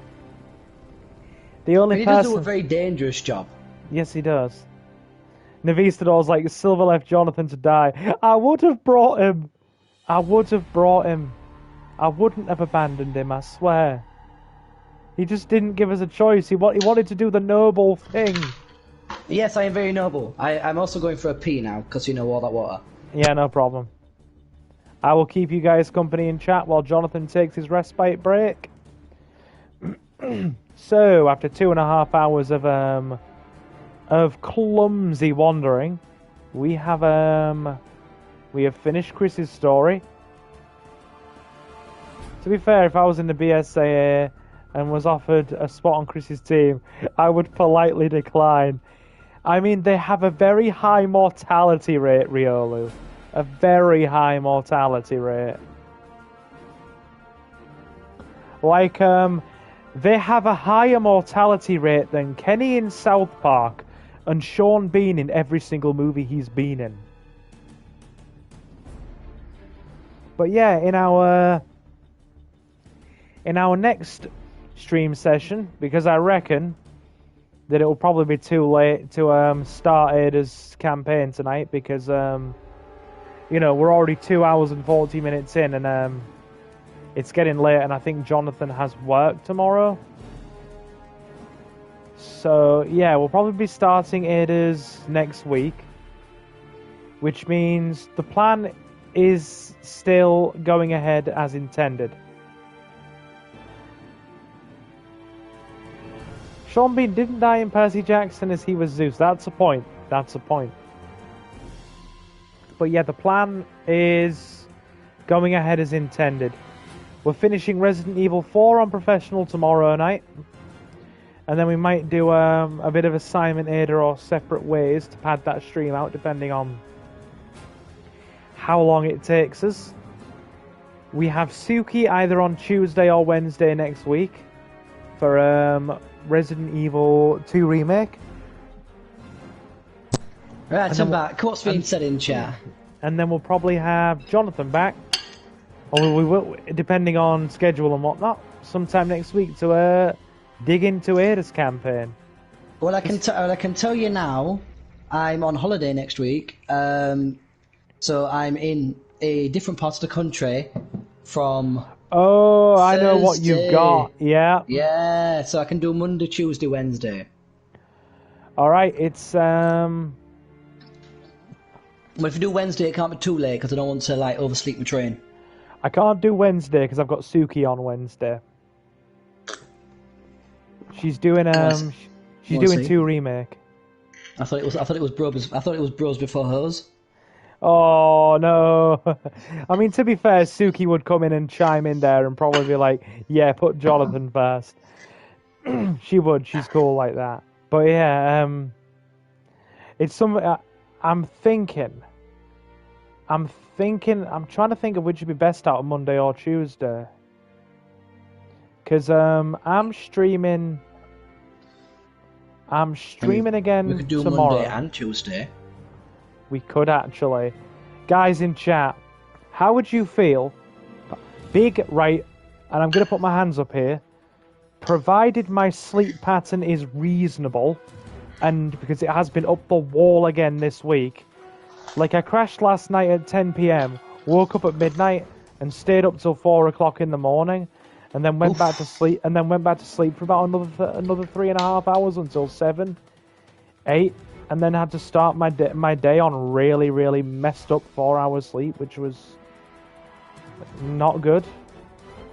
Speaker 1: The only
Speaker 2: He
Speaker 1: person...
Speaker 2: does do a very dangerous job.
Speaker 1: Yes, he does. Navistador's like, Silver left Jonathan to die. I would have brought him. I wouldn't have abandoned him, I swear. He just didn't give us a choice. He wanted to do the noble thing.
Speaker 2: Yes, I am very noble. I'm also going for a pee now, because you know all that water.
Speaker 1: Yeah, no problem. I will keep you guys company in chat while Jonathan takes his respite break. So, after 2.5 hours of clumsy wandering, we have finished Chris's story. To be fair, if I was in the BSAA and was offered a spot on Chris's team, I would politely decline. I mean, they have a very high mortality rate, Riolu. A very high mortality rate. Like, they have a higher mortality rate than Kenny in South Park and Sean Bean in every single movie he's been in. But yeah, in our next stream session, because I reckon that it will probably be too late to start Ada's campaign tonight, because you know, we're already 2 hours and 40 minutes in, and it's getting late, and I think Jonathan has work tomorrow. So yeah, we'll probably be starting Ada's next week, which means the plan is still going ahead as intended. Sean Bean didn't die in Percy Jackson as he was Zeus. That's a point. That's a point. But yeah, the plan is going ahead as intended. We're finishing Resident Evil 4 on Professional tomorrow night. And then we might do a bit of assignment Ada or separate ways to pad that stream out depending on how long it takes us. We have Suki either on Tuesday or Wednesday next week for Resident Evil 2 Remake.
Speaker 2: Right, I'm back. What's being said in chat?
Speaker 1: And then we'll probably have Jonathan back, or we will, depending on schedule and whatnot, sometime next week to dig into Ada's campaign.
Speaker 2: Well, I can tell you now, I'm on holiday next week, so I'm in a different part of the country from.
Speaker 1: Oh,
Speaker 2: Thursday.
Speaker 1: I know what you've got. Yeah.
Speaker 2: Yeah, so I can do Monday, Tuesday, Wednesday.
Speaker 1: All right, it's
Speaker 2: But if you do Wednesday, it can't be too late because I don't want to like oversleep my train.
Speaker 1: I can't do Wednesday because I've got Suki on Wednesday. She's doing she's doing 2 Remake.
Speaker 2: I thought it was Bros before hers.
Speaker 1: Oh no! I mean, to be fair, Suki would come in and chime in there and probably be like, "Yeah, put Jonathan first." She would. She's cool like that. But yeah, it's something. I'm trying to think of which would be best out of Monday or Tuesday. Because I'm streaming again
Speaker 2: we could do
Speaker 1: tomorrow.
Speaker 2: Monday and Tuesday.
Speaker 1: We could actually. Guys in chat, how would you feel? Right, and I'm going to put my hands up here. Provided my sleep pattern is reasonable, and because it has been up the wall again this week. Like, I crashed last night at 10 PM, woke up at midnight, and stayed up till 4 o'clock in the morning, and then went back to sleep, for about another 3.5 hours until 7, 8, and then had to start my day on really, really messed up 4 hours sleep, which was not good.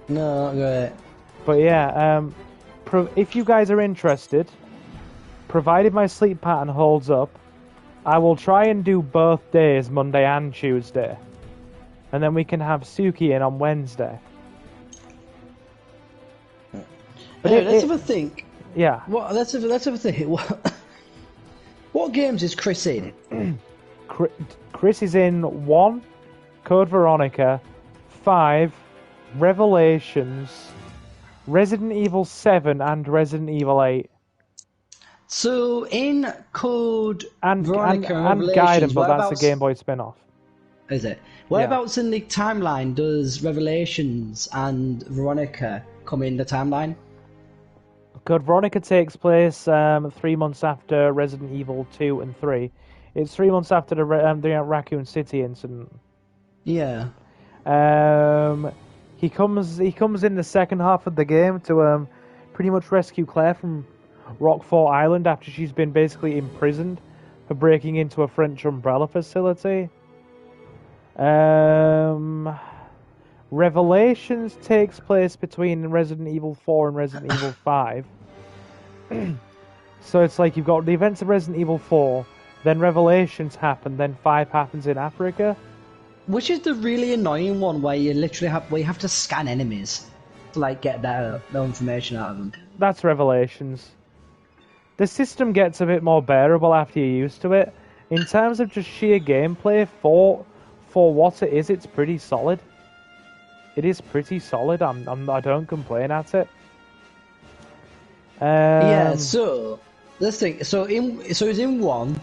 Speaker 2: No, not great.
Speaker 1: But yeah, if you guys are interested, provided my sleep pattern holds up, I will try and do both days, Monday and Tuesday. And then we can have Suki in on Wednesday. But
Speaker 2: anyway, let's have a think.
Speaker 1: Yeah.
Speaker 2: Let's have a think. What games is Chris in?
Speaker 1: Chris is in 1, Code Veronica, 5, Revelations, Resident Evil 7, and Resident Evil 8.
Speaker 2: So in Code Veronica
Speaker 1: and Gaiden, but that's a Game Boy spin-off.
Speaker 2: Is it? Whereabouts in the timeline does Revelations and Veronica come in the timeline?
Speaker 1: Code Veronica takes place 3 months after Resident Evil 2 and 3. It's 3 months after the Raccoon City incident.
Speaker 2: Yeah.
Speaker 1: He comes in the second half of the game to pretty much rescue Claire from Rockfort Island after she's been basically imprisoned for breaking into a French umbrella facility. Revelations takes place between Resident Evil 4 and Resident Evil 5. So it's like you've got the events of Resident Evil 4, then Revelations happen, then 5 happens in Africa.
Speaker 2: Which is the really annoying one where you literally have to scan enemies to like get that information out of them.
Speaker 1: That's Revelations. The system gets a bit more bearable after you're used to it. In terms of just sheer gameplay, for what it is, it's pretty solid. It is pretty solid. I don't complain at it.
Speaker 2: Yeah. So let's think. So he's in 1.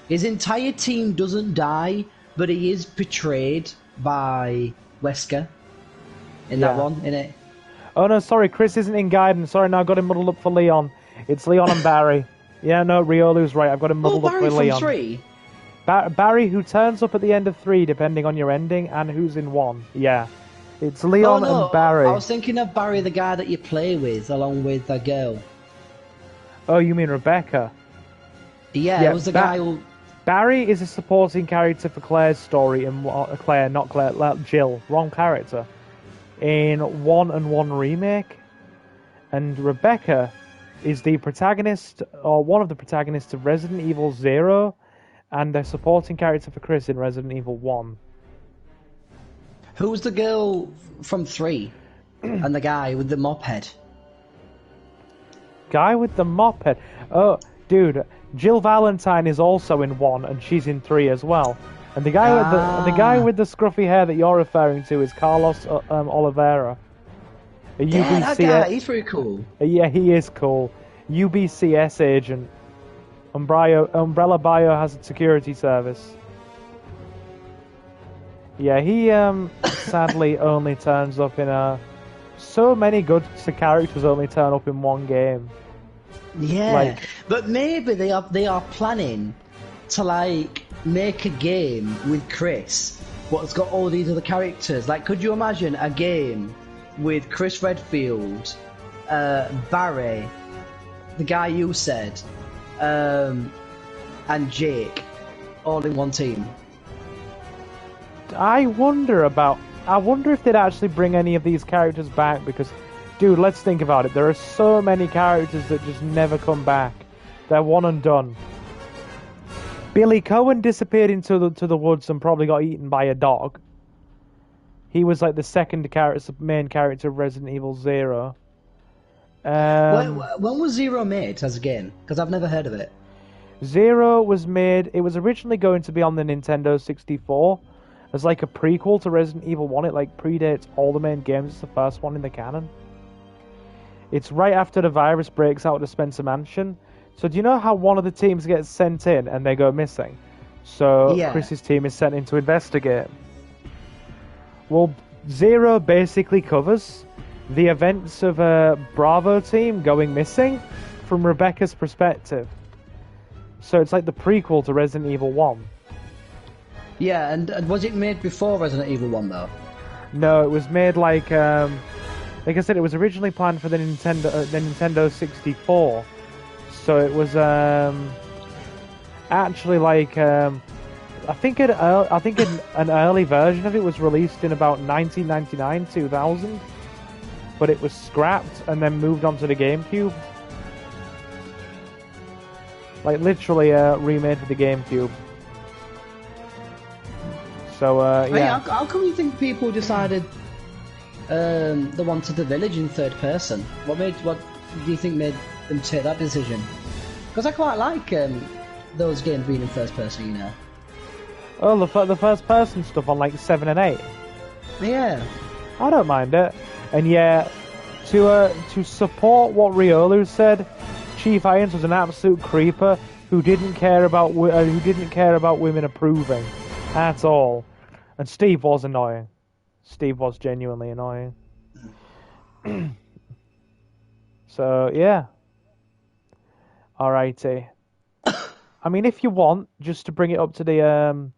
Speaker 2: His entire team doesn't die, but he is betrayed by Wesker in that one, innit?
Speaker 1: Oh no, sorry, Chris isn't in Gaiden. Sorry, no, I got him muddled up for Leon. It's Leon and Barry. Yeah, no, Riolu's right. I've got him muddled up for Leon.
Speaker 2: Barry
Speaker 1: from 3? Barry, who turns up at the end of 3, depending on your ending, and who's in 1. Yeah. It's Leon and Barry.
Speaker 2: I was thinking of Barry, the guy that you play with, along with the girl.
Speaker 1: Oh, you mean Rebecca?
Speaker 2: Yeah, it was the guy who...
Speaker 1: Barry is a supporting character for Claire's story in Claire, not Claire, Jill, wrong character, in 1 and 1 Remake. And Rebecca is the protagonist, or one of the protagonists of Resident Evil 0, and a supporting character for Chris in Resident Evil 1.
Speaker 2: Who's the girl from 3? And the guy with the moped?
Speaker 1: Guy with the moped? Oh, dude, Jill Valentine is also in 1, and she's in 3 as well. And the guy with the scruffy hair that you're referring to is Carlos Oliveira.
Speaker 2: Yeah, that guy, he's pretty cool.
Speaker 1: Yeah, he is cool. UBCS agent. Umbrella Biohazard Security Service. Yeah, he sadly only turns up in so many good characters only turn up in one game.
Speaker 2: Yeah, but maybe they are planning to like make a game with Chris, but it's got all these other characters. Like, could you imagine a game with Chris Redfield, Barry, the guy you said, and Jake, all in one team?
Speaker 1: I wonder if they'd actually bring any of these characters back, because, dude, let's think about it. There are so many characters that just never come back. They're one and done. Billy Cohen disappeared into the woods and probably got eaten by a dog. He was like the second main character of Resident Evil 0.
Speaker 2: When was 0 made as a game? Because I've never heard of it.
Speaker 1: 0 was made... It was originally going to be on the Nintendo 64 as like a prequel to Resident Evil 1. It like predates all the main games. It's the first one in the canon. It's right after the virus breaks out at the Spencer Mansion. So do you know how one of the teams gets sent in and they go missing? So yeah. Chris's team is sent in to investigate. Well, 0 basically covers the events of a Bravo team going missing from Rebecca's perspective. So it's like the prequel to Resident Evil 1.
Speaker 2: Yeah, and was it made before Resident Evil 1 though?
Speaker 1: No, it was made like I said, it was originally planned for the Nintendo 64. So it was actually like I think an early version of it was released in about 1999, 2000, but it was scrapped and then moved on to the GameCube. Like literally remade for the GameCube. So yeah.
Speaker 2: Hey, how come you think people decided they wanted the village in third person? What do you think made them take that decision? Because I quite like those games being in first person, you know.
Speaker 1: Oh, the first person stuff on like 7 and 8.
Speaker 2: Yeah,
Speaker 1: I don't mind it. And yeah, to support what Riolu said, Chief Irons was an absolute creeper who didn't care about women approving at all. And Steve was annoying. Steve was genuinely annoying. So yeah. Alrighty. I mean, if you want, just to bring it up to the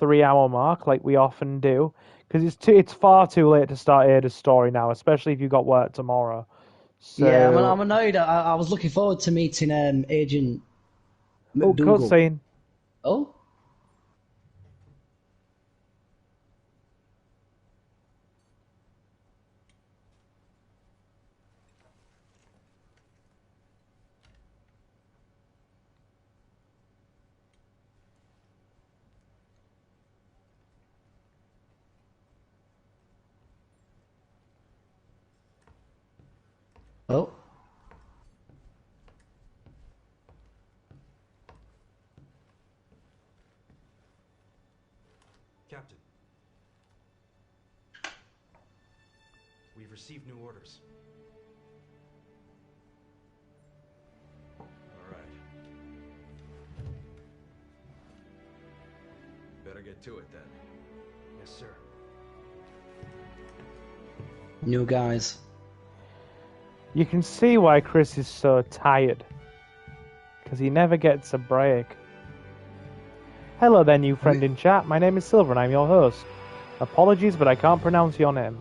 Speaker 1: 3-hour mark, like we often do, because it's far too late to start Ada's story now, especially if you've got work tomorrow. So...
Speaker 2: Yeah, I'm annoyed. I was looking forward to meeting Agent McDougal.
Speaker 1: Oh, cutscene.
Speaker 2: Oh? Oh.
Speaker 9: Captain. We've received new orders.
Speaker 3: All right. Better get to it then.
Speaker 9: Yes, sir.
Speaker 2: New guys.
Speaker 1: You can see why Chris is so tired. Because he never gets a break. Hello there, new friend in chat. My name is Silver and I'm your host. Apologies, but I can't pronounce your name.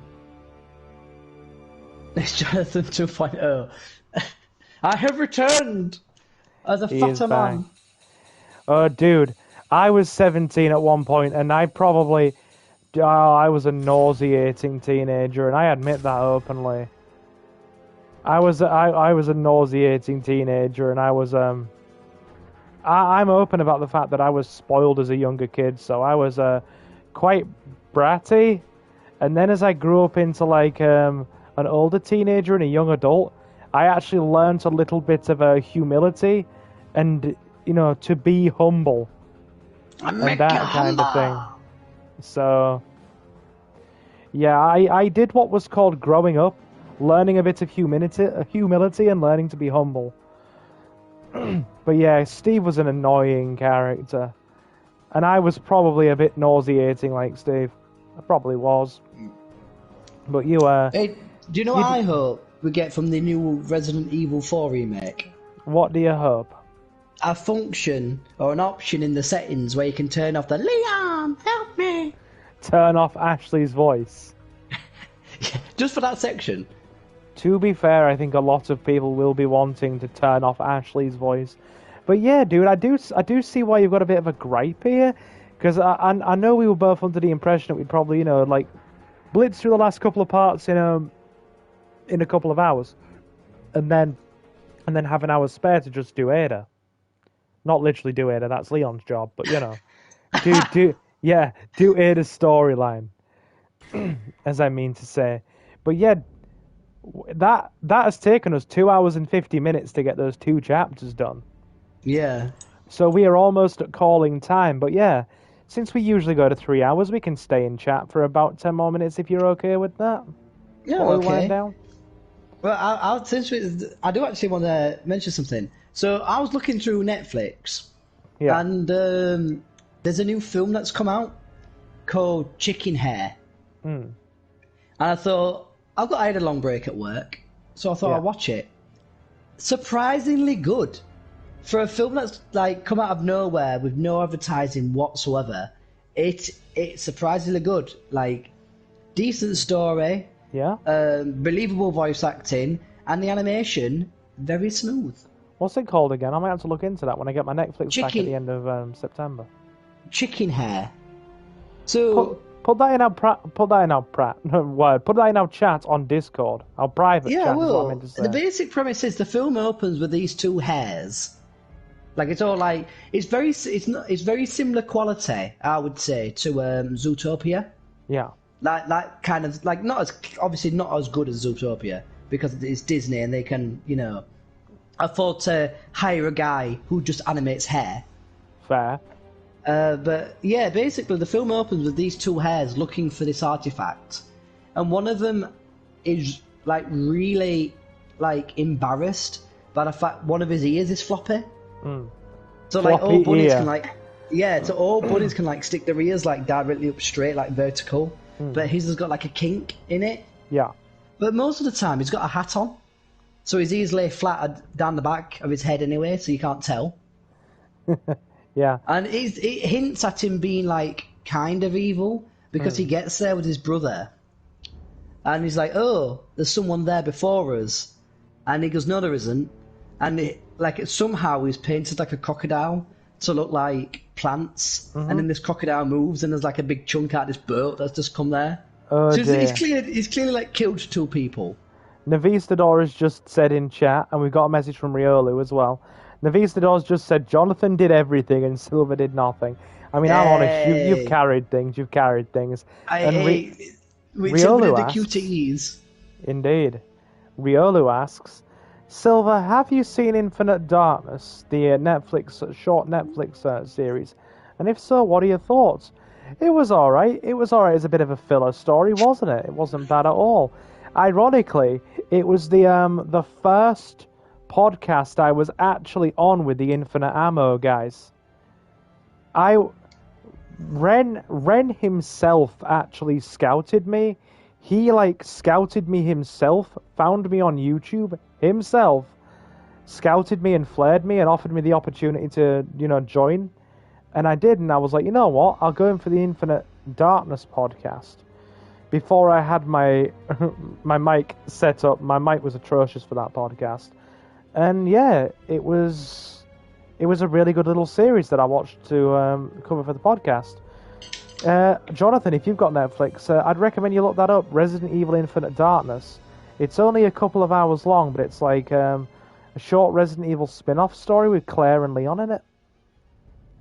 Speaker 2: It's Jonathan 2.0. I have returned as a
Speaker 1: He is
Speaker 2: fatter
Speaker 1: back.
Speaker 2: man.
Speaker 1: Oh, dude, I was 17 at one point, and I probably, I was a nauseating teenager, and I admit that openly. I was a nauseating teenager, and I'm open about the fact that I was spoiled as a younger kid, so I was quite bratty, and then as I grew up into like an older teenager and a young adult, I actually learned a little bit of humility, and to be humble, and that kind of thing. So, yeah, I did what was called growing up, learning a bit of humility, and learning to be humble. But yeah, Steve was an annoying character, and I was probably a bit nauseating like Steve. I probably was. But you
Speaker 2: Hey, do you know what I hope we get from the new Resident Evil 4 remake?
Speaker 1: What do you hope?
Speaker 2: A function or an option in the settings where you can turn off the Leon, help me!
Speaker 1: Turn off Ashley's voice.
Speaker 2: Just for that section.
Speaker 1: To be fair, I think a lot of people will be wanting to turn off Ashley's voice. But yeah, dude, I do see why you've got a bit of a gripe here, because I know we were both under the impression that we'd probably, like, blitz through the last couple of parts in a couple of hours, and then have an hour spare to just do Ada. Not literally do Ada, that's Leon's job, but do Ada's storyline, as I mean to say. But yeah, that has taken us 2 hours and 50 minutes to get those 2 chapters done.
Speaker 2: Yeah.
Speaker 1: So we are almost at calling time, but yeah, since we usually go to 3 hours, we can stay in chat for about 10 more minutes if you're okay with that.
Speaker 2: Yeah,
Speaker 1: Before we
Speaker 2: okay.
Speaker 1: wind down.
Speaker 2: Well, I do actually want to mention something. So I was looking through Netflix,
Speaker 1: Yeah.
Speaker 2: and there's a new film that's come out called Chicken Hair. And I thought, I had a long break at work, so I thought
Speaker 1: Yeah.
Speaker 2: I'd watch it. Surprisingly good. For a film that's like come out of nowhere with no advertising whatsoever, it's surprisingly good. Like, decent story,
Speaker 1: Yeah?
Speaker 2: believable voice acting, and the animation, very smooth.
Speaker 1: What's it called again? I might have to look into that when I get my Netflix back at
Speaker 2: Chicken-
Speaker 1: the end of September.
Speaker 2: Chicken Hair. So...
Speaker 1: Put that in our put that in our chat on Discord. Our private
Speaker 2: Yeah,
Speaker 1: chat is what I
Speaker 2: well,
Speaker 1: meant to say.
Speaker 2: the basic premise is the film opens with these 2 hairs. Like, it's all like it's very similar quality, I would say, to Zootopia.
Speaker 1: Yeah.
Speaker 2: Like kind of like not as good as Zootopia because it's Disney and they can afford to hire a guy who just animates hair.
Speaker 1: Fair.
Speaker 2: But yeah, basically the film opens with these 2 hairs looking for this artifact, and one of them is like really like embarrassed by the fact one of his ears is floppy. So like
Speaker 1: Floppy
Speaker 2: all bunnies
Speaker 1: ear.
Speaker 2: can all bunnies can like stick their ears like directly up straight, like vertical, but his has got like a kink in it.
Speaker 1: Yeah.
Speaker 2: But most of the time he's got a hat on, so his ears lay flat down the back of his head anyway, so you can't tell.
Speaker 1: Yeah.
Speaker 2: And it hints at him being like kind of evil because he gets there with his brother, and he's like, "Oh, there's someone there before us," and he goes, "No, there isn't." And somehow he's painted like a crocodile to look like plants, and then this crocodile moves, and there's like a big chunk out of this boat that's just come there.
Speaker 1: Oh,
Speaker 2: So
Speaker 1: dear.
Speaker 2: he's clearly like killed 2 people.
Speaker 1: Navistador has just said in chat, and we've got a message from Riolu as well. Navistador's just said Jonathan did everything and Silver did nothing. I mean, I'm honest, you've carried things.
Speaker 2: With
Speaker 1: Riolu
Speaker 2: Silver did the
Speaker 1: asks-
Speaker 2: QTEs.
Speaker 1: Indeed. Riolu asks, Silver, have you seen Infinite Darkness, the short Netflix series? And if so, what are your thoughts? It was alright. It was alright as a bit of a filler story, wasn't it? It wasn't bad at all. Ironically, it was the first podcast I was actually on with the Infinite Ammo guys. Ren himself actually scouted me. He scouted me himself, found me on YouTube himself, scouted me and flared me and offered me the opportunity to, join. And I did, and I was like, you know what? I'll go in for the Infinite Darkness podcast. Before I had my my mic set up, my mic was atrocious for that podcast. And yeah, it was a really good little series that I watched to cover for the podcast. Jonathan, if you've got Netflix, I'd recommend you look that up. Resident Evil Infinite Darkness. It's only a couple of hours long, but it's like a short Resident Evil spin-off story with Claire and Leon in it.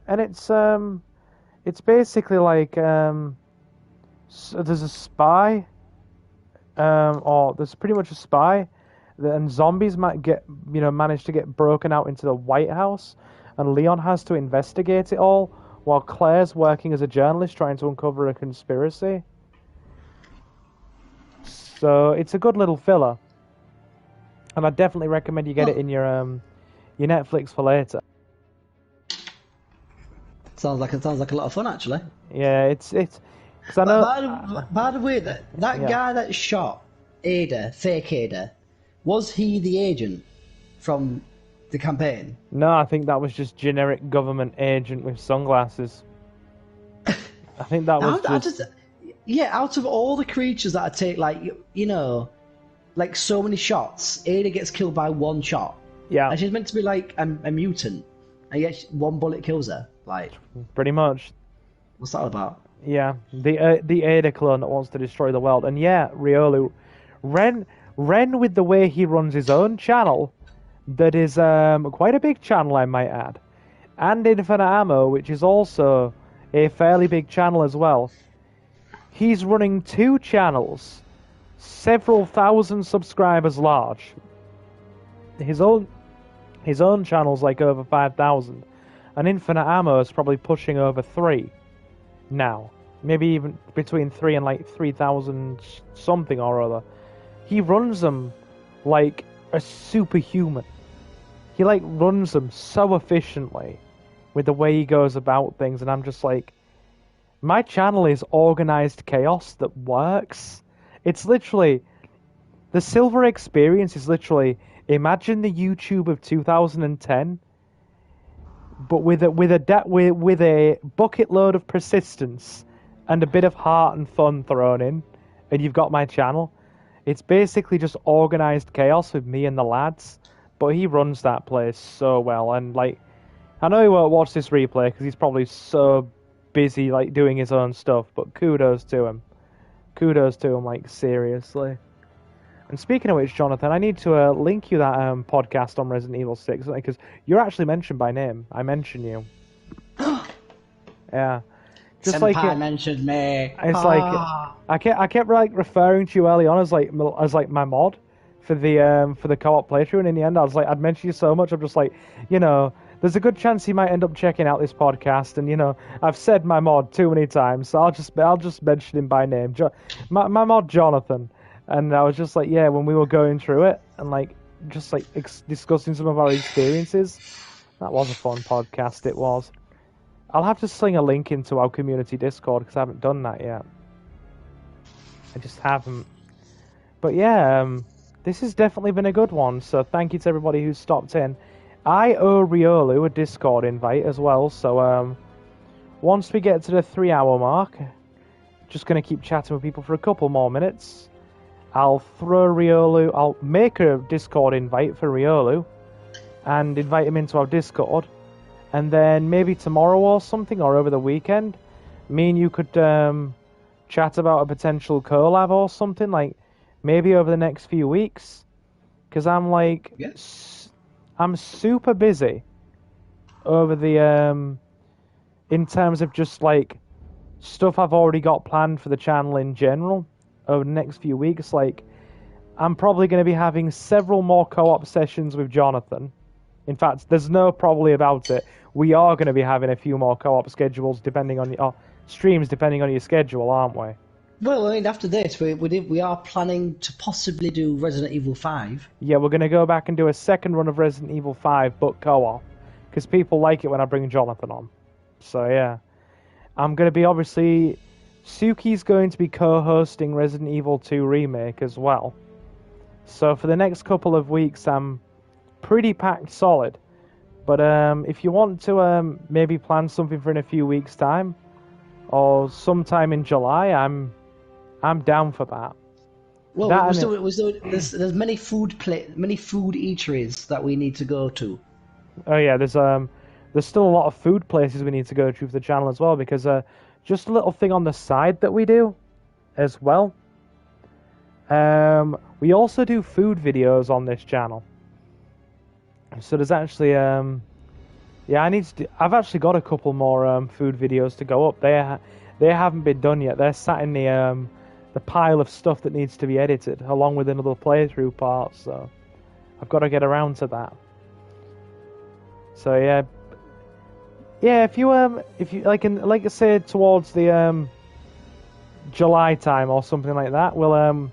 Speaker 1: And it's basically like there's a spy, or there's pretty much a spy, and zombies might manage to get broken out into the White House, and Leon has to investigate it all, while Claire's working as a journalist trying to uncover a conspiracy. So it's a good little filler, and I definitely recommend you get it in your Netflix for later.
Speaker 2: Sounds like a lot of fun, actually.
Speaker 1: Yeah, it's. Cause I know.
Speaker 2: By the way, that guy that shot Ada, fake Ada, was he the agent from the campaign?
Speaker 1: No, I think that was just generic government agent with sunglasses. I think that was
Speaker 2: yeah, out of all the creatures that I take, like, like so many shots, Ada gets killed by one shot.
Speaker 1: Yeah.
Speaker 2: And she's meant to be like a mutant, and yet one bullet kills her. Like,
Speaker 1: pretty much.
Speaker 2: What's that about?
Speaker 1: Yeah, the Ada clone that wants to destroy the world, and yeah, Riolu, Ren with the way he runs his own channel, that is quite a big channel, I might add, and Infinite Ammo, which is also a fairly big channel as well. He's running 2 channels, several thousand subscribers large. His own channel's like over 5,000, and Infinite Ammo is probably pushing over 3 now. Maybe even between 3 and like 3,000 something or other. He runs them like a superhuman. He like runs them so efficiently with the way he goes about things, and I'm just like, my channel is organized chaos that works. It's literally, the Silver experience is literally, imagine the YouTube of 2010, but with a bucket load of persistence and a bit of heart and fun thrown in, and you've got my channel. It's basically just organized chaos with me and the lads, but he runs that place so well, and like, I know he won't watch this replay because he's probably so busy like doing his own stuff, but kudos to him, like, seriously. And speaking of which, Jonathan, I need to link you that podcast on Resident Evil 6, because you're actually mentioned by name. I mention you. Yeah. Just
Speaker 2: Senpai
Speaker 1: like
Speaker 2: mentioned me.
Speaker 1: It's like I kept like referring to you early on as like my mod for the co-op playthrough, and in the end I'd mention you so much. I'm just like, there's a good chance he might end up checking out this podcast, and I've said my mod too many times, so I'll just mention him by name. My mod Jonathan. And I was just like, yeah, when we were going through it and like just like discussing some of our experiences, that was a fun podcast. It was. I'll have to sling a link into our community Discord because I haven't done that yet. I just haven't. But yeah, this has definitely been a good one. So thank you to everybody who stopped in. I owe Riolu a Discord invite as well. So once we get to the 3-hour mark, just gonna keep chatting with people for a couple more minutes. I'll make a Discord invite for Riolu and invite him into our Discord, and then maybe tomorrow or something, or over the weekend, me and you could chat about a potential collab or something, like maybe over the next few weeks, because I'm like, I'm super busy over the in terms of just like stuff I've already got planned for the channel in general. Over the next few weeks, like, I'm probably going to be having several more co-op sessions with Jonathan. In fact, there's no probably about it. We are going to be having a few more co-op schedules depending on your streams, depending on your schedule, aren't we?
Speaker 2: Well, I mean, after this, we are planning to possibly do Resident Evil 5.
Speaker 1: Yeah, we're going to go back and do a second run of Resident Evil 5, but co-op, because people like it when I bring Jonathan on. So yeah, I'm going to be obviously. Suki's going to be co-hosting Resident Evil 2 Remake as well. So for the next couple of weeks, I'm pretty packed solid. But if you want to maybe plan something for in a few weeks' time, or sometime in July, I'm down for that.
Speaker 2: Well,
Speaker 1: That
Speaker 2: we're
Speaker 1: and
Speaker 2: still, there's many food eateries that we need to go to.
Speaker 1: Oh yeah, there's still a lot of food places we need to go to for the channel as well, because just a little thing on the side that we do as well. We also do food videos on this channel. So there's actually yeah, I've actually got a couple more food videos to go up. They haven't been done yet. They're sat in the pile of stuff that needs to be edited, along with another playthrough part. So I've got to get around to that. So yeah, if you like I said, towards the July time or something like that, we'll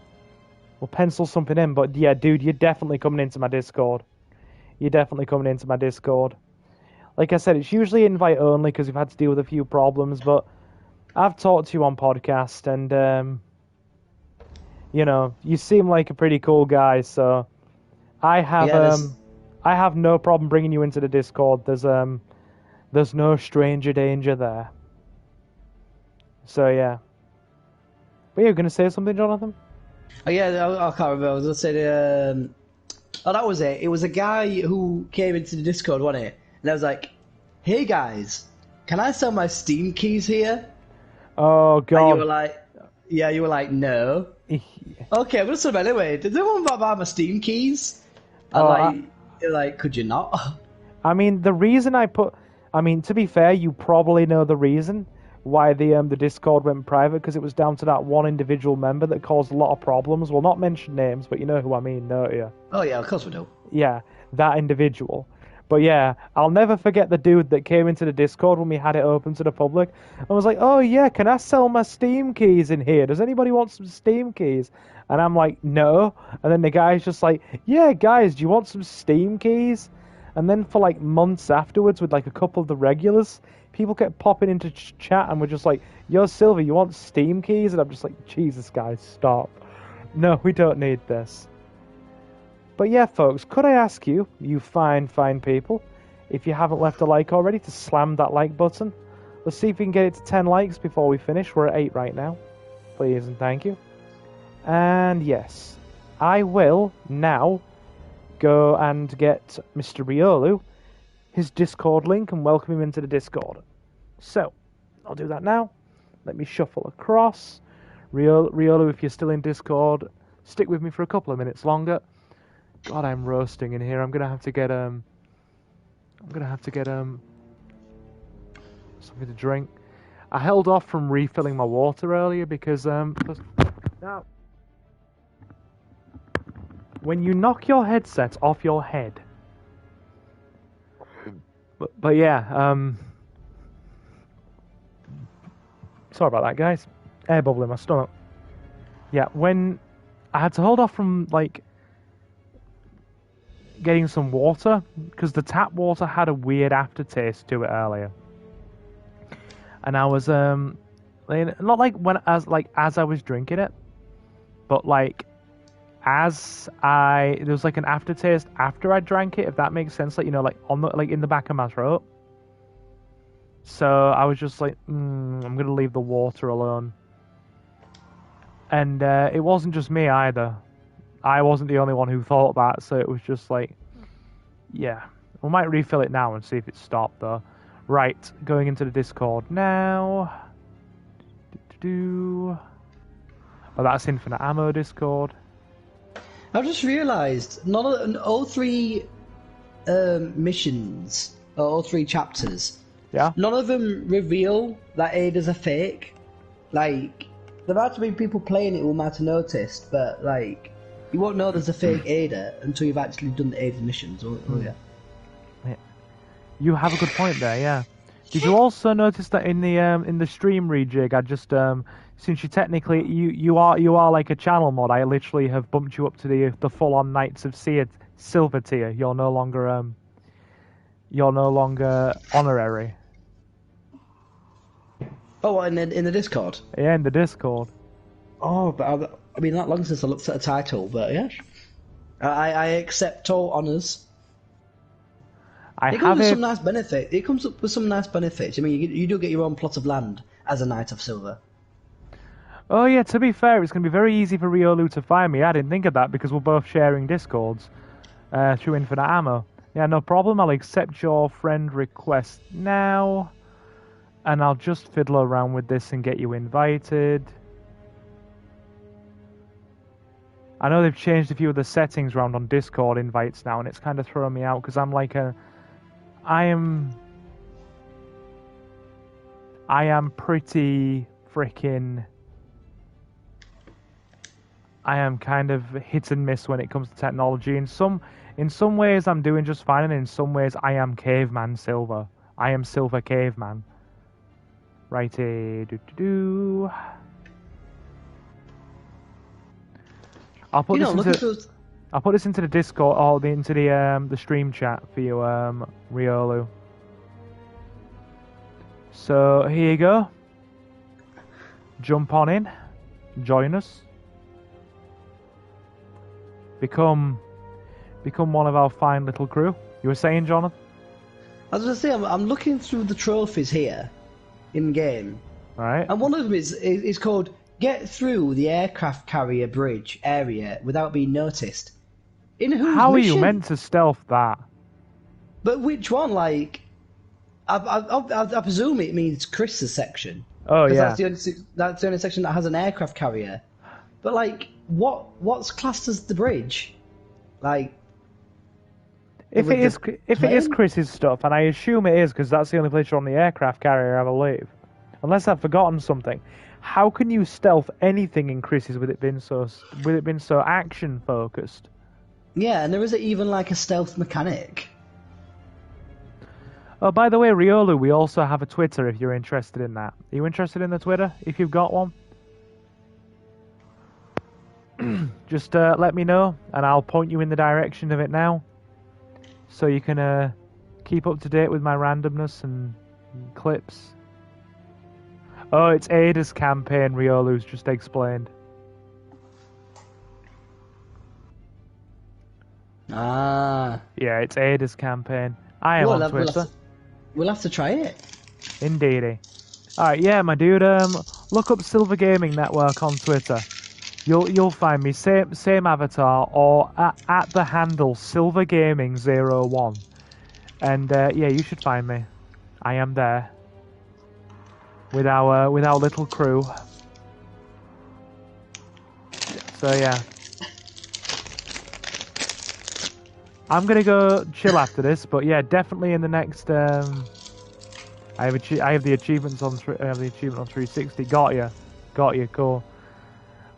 Speaker 1: pencil something in. But yeah, dude, you're definitely coming into my Discord. You're definitely coming into my Discord. Like I said, it's usually invite only because we've had to deal with a few problems, but I've talked to you on podcast, and you know, you seem like a pretty cool guy, so I have no problem bringing you into the Discord. There's no stranger danger there. So yeah. But you're gonna say something, Jonathan?
Speaker 2: Oh yeah, I can't remember. I was gonna say oh, that was it. It was a guy who came into the Discord, wasn't it? And I was like, "Hey guys, can I sell my Steam keys here?"
Speaker 1: Oh god.
Speaker 2: And you were like, "Yeah," you were like, "No." Okay, I'm gonna sell them anyway. Did anyone buy my Steam keys? And you're like, could you not?
Speaker 1: I mean, to be fair, you probably know the reason why the Discord went private, because it was down to that one individual member that caused a lot of problems. We'll not mention names, but you know who I mean, don't you?
Speaker 2: Oh yeah, of course we do.
Speaker 1: Yeah, that individual. But yeah, I'll never forget the dude that came into the Discord when we had it open to the public and was like, "Oh yeah, can I sell my Steam keys in here? Does anybody want some Steam keys?" And I'm like, "No." And then the guy's just like, "Yeah, guys, do you want some Steam keys?" And then for like months afterwards, with like a couple of the regulars, people kept popping into chat and were just like, "Yo, Silver, you want Steam keys?" And I'm just like, "Jesus, guys, stop. No, we don't need this." But yeah, folks, could I ask you, you fine people, if you haven't left a like already, to slam that like button? Let's see if we can get it to 10 likes before we finish. We're at 8 right now. Please and thank you. And yes, I will now go and get Mr. Riolu his Discord link and welcome him into the Discord. So, I'll do that now. Let me shuffle across. Riolu, if you're still in Discord, stick with me for a couple of minutes longer. God, I'm roasting in here. I'm gonna have to get something to drink. I held off from refilling my water earlier because now when you knock your headset off your head, but yeah, sorry about that, guys. Air bubble in my stomach. Yeah, when I had to hold off from like getting some water because the tap water had a weird aftertaste to it earlier, and I was not like as I was drinking it, but like there was like an aftertaste after I drank it, if that makes sense, like, you know, like on the, like in the back of my throat. So I was just like, I'm gonna leave the water alone. And it wasn't just me either. I wasn't the only one who thought that, so it was just like, yeah. We might refill it now and see if it stopped, though. Right, going into the Discord now. Oh, that's Infinite Ammo Discord.
Speaker 2: I've just realised, all 3 missions, or all 3 chapters,
Speaker 1: yeah,
Speaker 2: none of them reveal that Ada's a fake. Like, there might have been people playing it who might have noticed, but like, you won't know there's a fake Ada until you've actually done the Ada missions. Oh yeah.
Speaker 1: You have a good point there. Yeah. Did you also notice that in the stream rejig, I just since you technically you are like a channel mod, I literally have bumped you up to the full on Knights of Silver tier. You're no longer honorary.
Speaker 2: Oh, in the Discord.
Speaker 1: Yeah, in the Discord.
Speaker 2: Oh, but I mean, not long since I looked at a title, but yeah, I accept all honours. It comes with some nice benefit. It comes up with some nice benefits. I mean, you do get your own plot of land as a Knight of Silver.
Speaker 1: Oh yeah, to be fair, it's going to be very easy for Riolu to find me. I didn't think of that because we're both sharing Discords through Infinite Ammo. Yeah, no problem. I'll accept your friend request now. And I'll just fiddle around with this and get you invited. I know they've changed a few of the settings around on Discord invites now, and it's kind of throwing me out because I'm like I am pretty freaking... I am kind of hit and miss when it comes to technology. In some ways I'm doing just fine, and in some ways I am Caveman Silver. I am Silver Caveman. Righty, I'll put I'll put this into the Discord or into the stream chat for you, Riolu. So here you go. Jump on in, join us. Become one of our fine little crew. You were saying, Jonathan?
Speaker 2: I was going to say, I'm looking through the trophies here, in game.
Speaker 1: Right.
Speaker 2: And one of them is called "Get Through the Aircraft Carrier Bridge Area Without Being Noticed." In whose
Speaker 1: How
Speaker 2: mission?
Speaker 1: are you meant to stealth that?
Speaker 2: But which one? Like, I presume it means Chris's section.
Speaker 1: Oh yeah.
Speaker 2: That's the only section that has an aircraft carrier. But like, what's classed as the bridge? Like,
Speaker 1: if it is Chris's stuff, and I assume it is because that's the only place you're on the aircraft carrier, I believe. Unless I've forgotten something. How can you stealth anything in Chris's with it being so action focused?
Speaker 2: Yeah, and there isn't even like a stealth mechanic.
Speaker 1: Oh, by the way, Riolu, we also have a Twitter if you're interested in that. Are you interested in the Twitter if you've got one? Just let me know, and I'll point you in the direction of it now, so you can keep up to date with my randomness and clips. Oh, it's Ada's campaign, Riolu's just explained.
Speaker 2: Ah.
Speaker 1: Yeah, it's Ada's campaign. I am on Twitter.
Speaker 2: We'll have to try it.
Speaker 1: Indeedy. Alright, yeah, my dude, look up Silver Gaming Network on Twitter. You'll find me, same avatar, or at the handle SilverGaming01. And yeah, you should find me. I am there. With our little crew. So yeah. I'm gonna go chill after this, but yeah, definitely in the next I have the achievements on I have the achievement on 360. Got you, cool.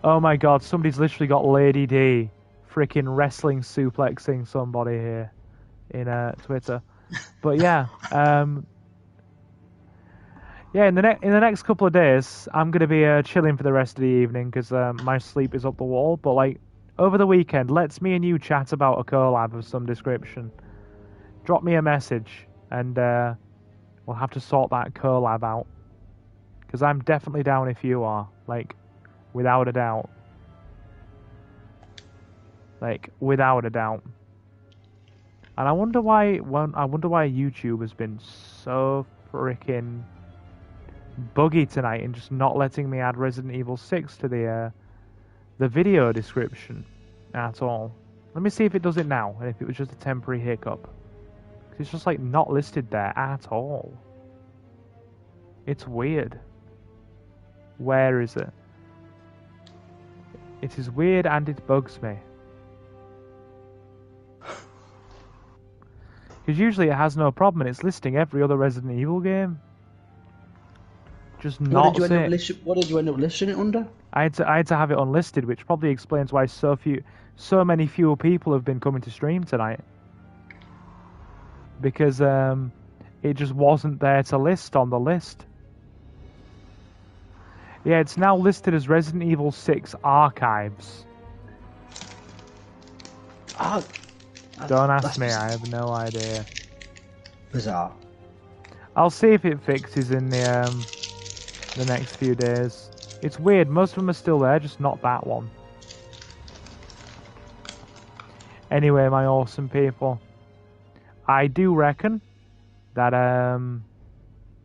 Speaker 1: Oh my god, somebody's literally got Lady D freaking wrestling suplexing somebody here in Twitter. But yeah, yeah, in the next couple of days, I'm gonna be chilling for the rest of the evening because my sleep is up the wall. But like over the weekend, let's me and you chat about a collab of some description. Drop me a message, and we'll have to sort that collab out. Because I'm definitely down if you are, like, without a doubt. Like, without a doubt. And I wonder why YouTube has been so freaking buggy tonight and just not letting me add Resident Evil 6 to the video description at all. Let me see if it does it now, and if it was just a temporary hiccup. 'Cause it's just like not listed there at all. It's weird. Where is it? It is weird and it bugs me. Because usually it has no problem and it's listing every other Resident Evil game. Just not
Speaker 2: What did you end up listing it under?
Speaker 1: I had to have it unlisted, which probably explains why so many fewer people have been coming to stream tonight. Because it just wasn't there to list on the list. Yeah, it's now listed as Resident Evil 6 Archives.
Speaker 2: Oh,
Speaker 1: don't ask me, I have no idea.
Speaker 2: Bizarre.
Speaker 1: I'll see if it fixes in the next few days. It's weird, most of them are still there, just not that one. Anyway, my awesome people, I do reckon that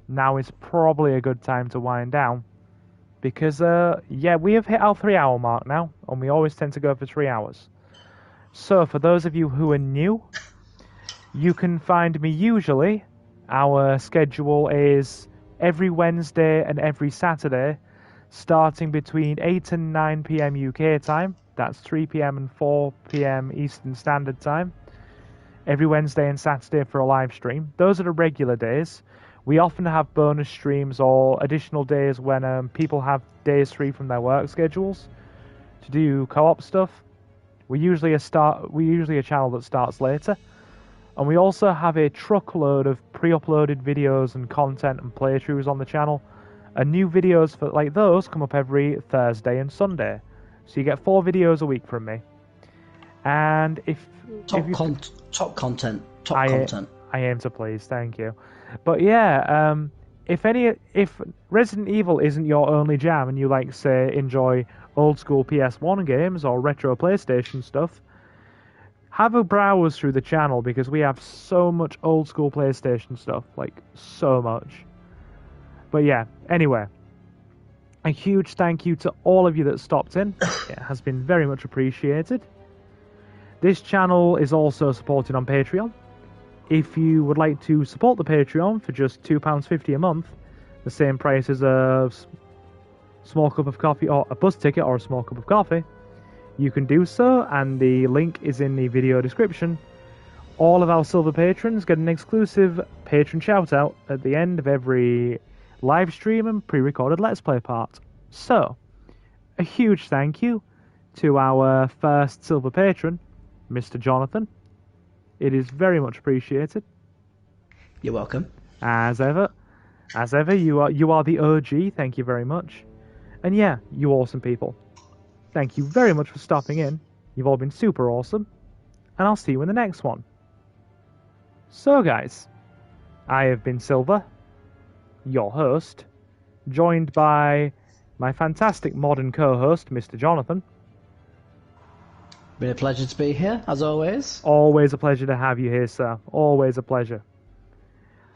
Speaker 1: now is probably a good time to wind down, because yeah, we have hit our 3-hour mark now, and we always tend to go for 3 hours. So for those of you who are new, you can find me usually. Our schedule is every Wednesday and every Saturday, starting between 8 and 9 p.m. UK time. That's 3 p.m. and 4 p.m. Eastern Standard Time. Every Wednesday and Saturday for a live stream. Those are the regular days. We often have bonus streams or additional days when people have days free from their work schedules to do co-op stuff. We're usually a channel that starts later. And we also have a truckload of pre-uploaded videos and content and playthroughs on the channel. And new videos for like those come up every Thursday and Sunday. So you get 4 videos a week from me. And
Speaker 2: top content.
Speaker 1: I aim to please, thank you. But yeah, if Resident Evil isn't your only jam and you like, say, enjoy old school PS1 games or retro PlayStation stuff, have a browse through the channel because we have so much old school PlayStation stuff, like so much. But yeah, anyway, a huge thank you to all of you that stopped in. It has been very much appreciated. This channel is also supported on Patreon. If you would like to support the Patreon for just £2.50 a month, the same price as a small cup of coffee or a bus ticket or a small cup of coffee, you can do so, and the link is in the video description. All of our silver patrons get an exclusive patron shout-out at the end of every live stream and pre-recorded Let's Play part. So, a huge thank you to our first silver patron, Mr. Jonathan. It is very much appreciated.
Speaker 2: You're welcome.
Speaker 1: As ever, you are the OG. Thank you very much. And yeah, you awesome people. Thank you very much for stopping in. You've all been super awesome. And I'll see you in the next one. So guys, I have been Silver, your host, joined by my fantastic modern co-host, Mr. Jonathan.
Speaker 2: Been a pleasure to be here, as always.
Speaker 1: Always a pleasure to have you here, sir. Always a pleasure.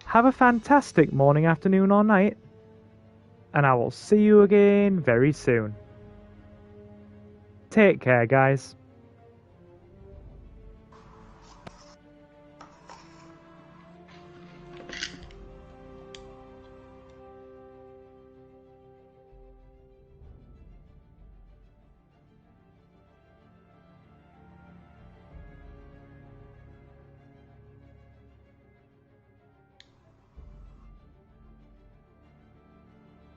Speaker 1: Have a fantastic morning, afternoon, or night. And I will see you again very soon. Take care, guys.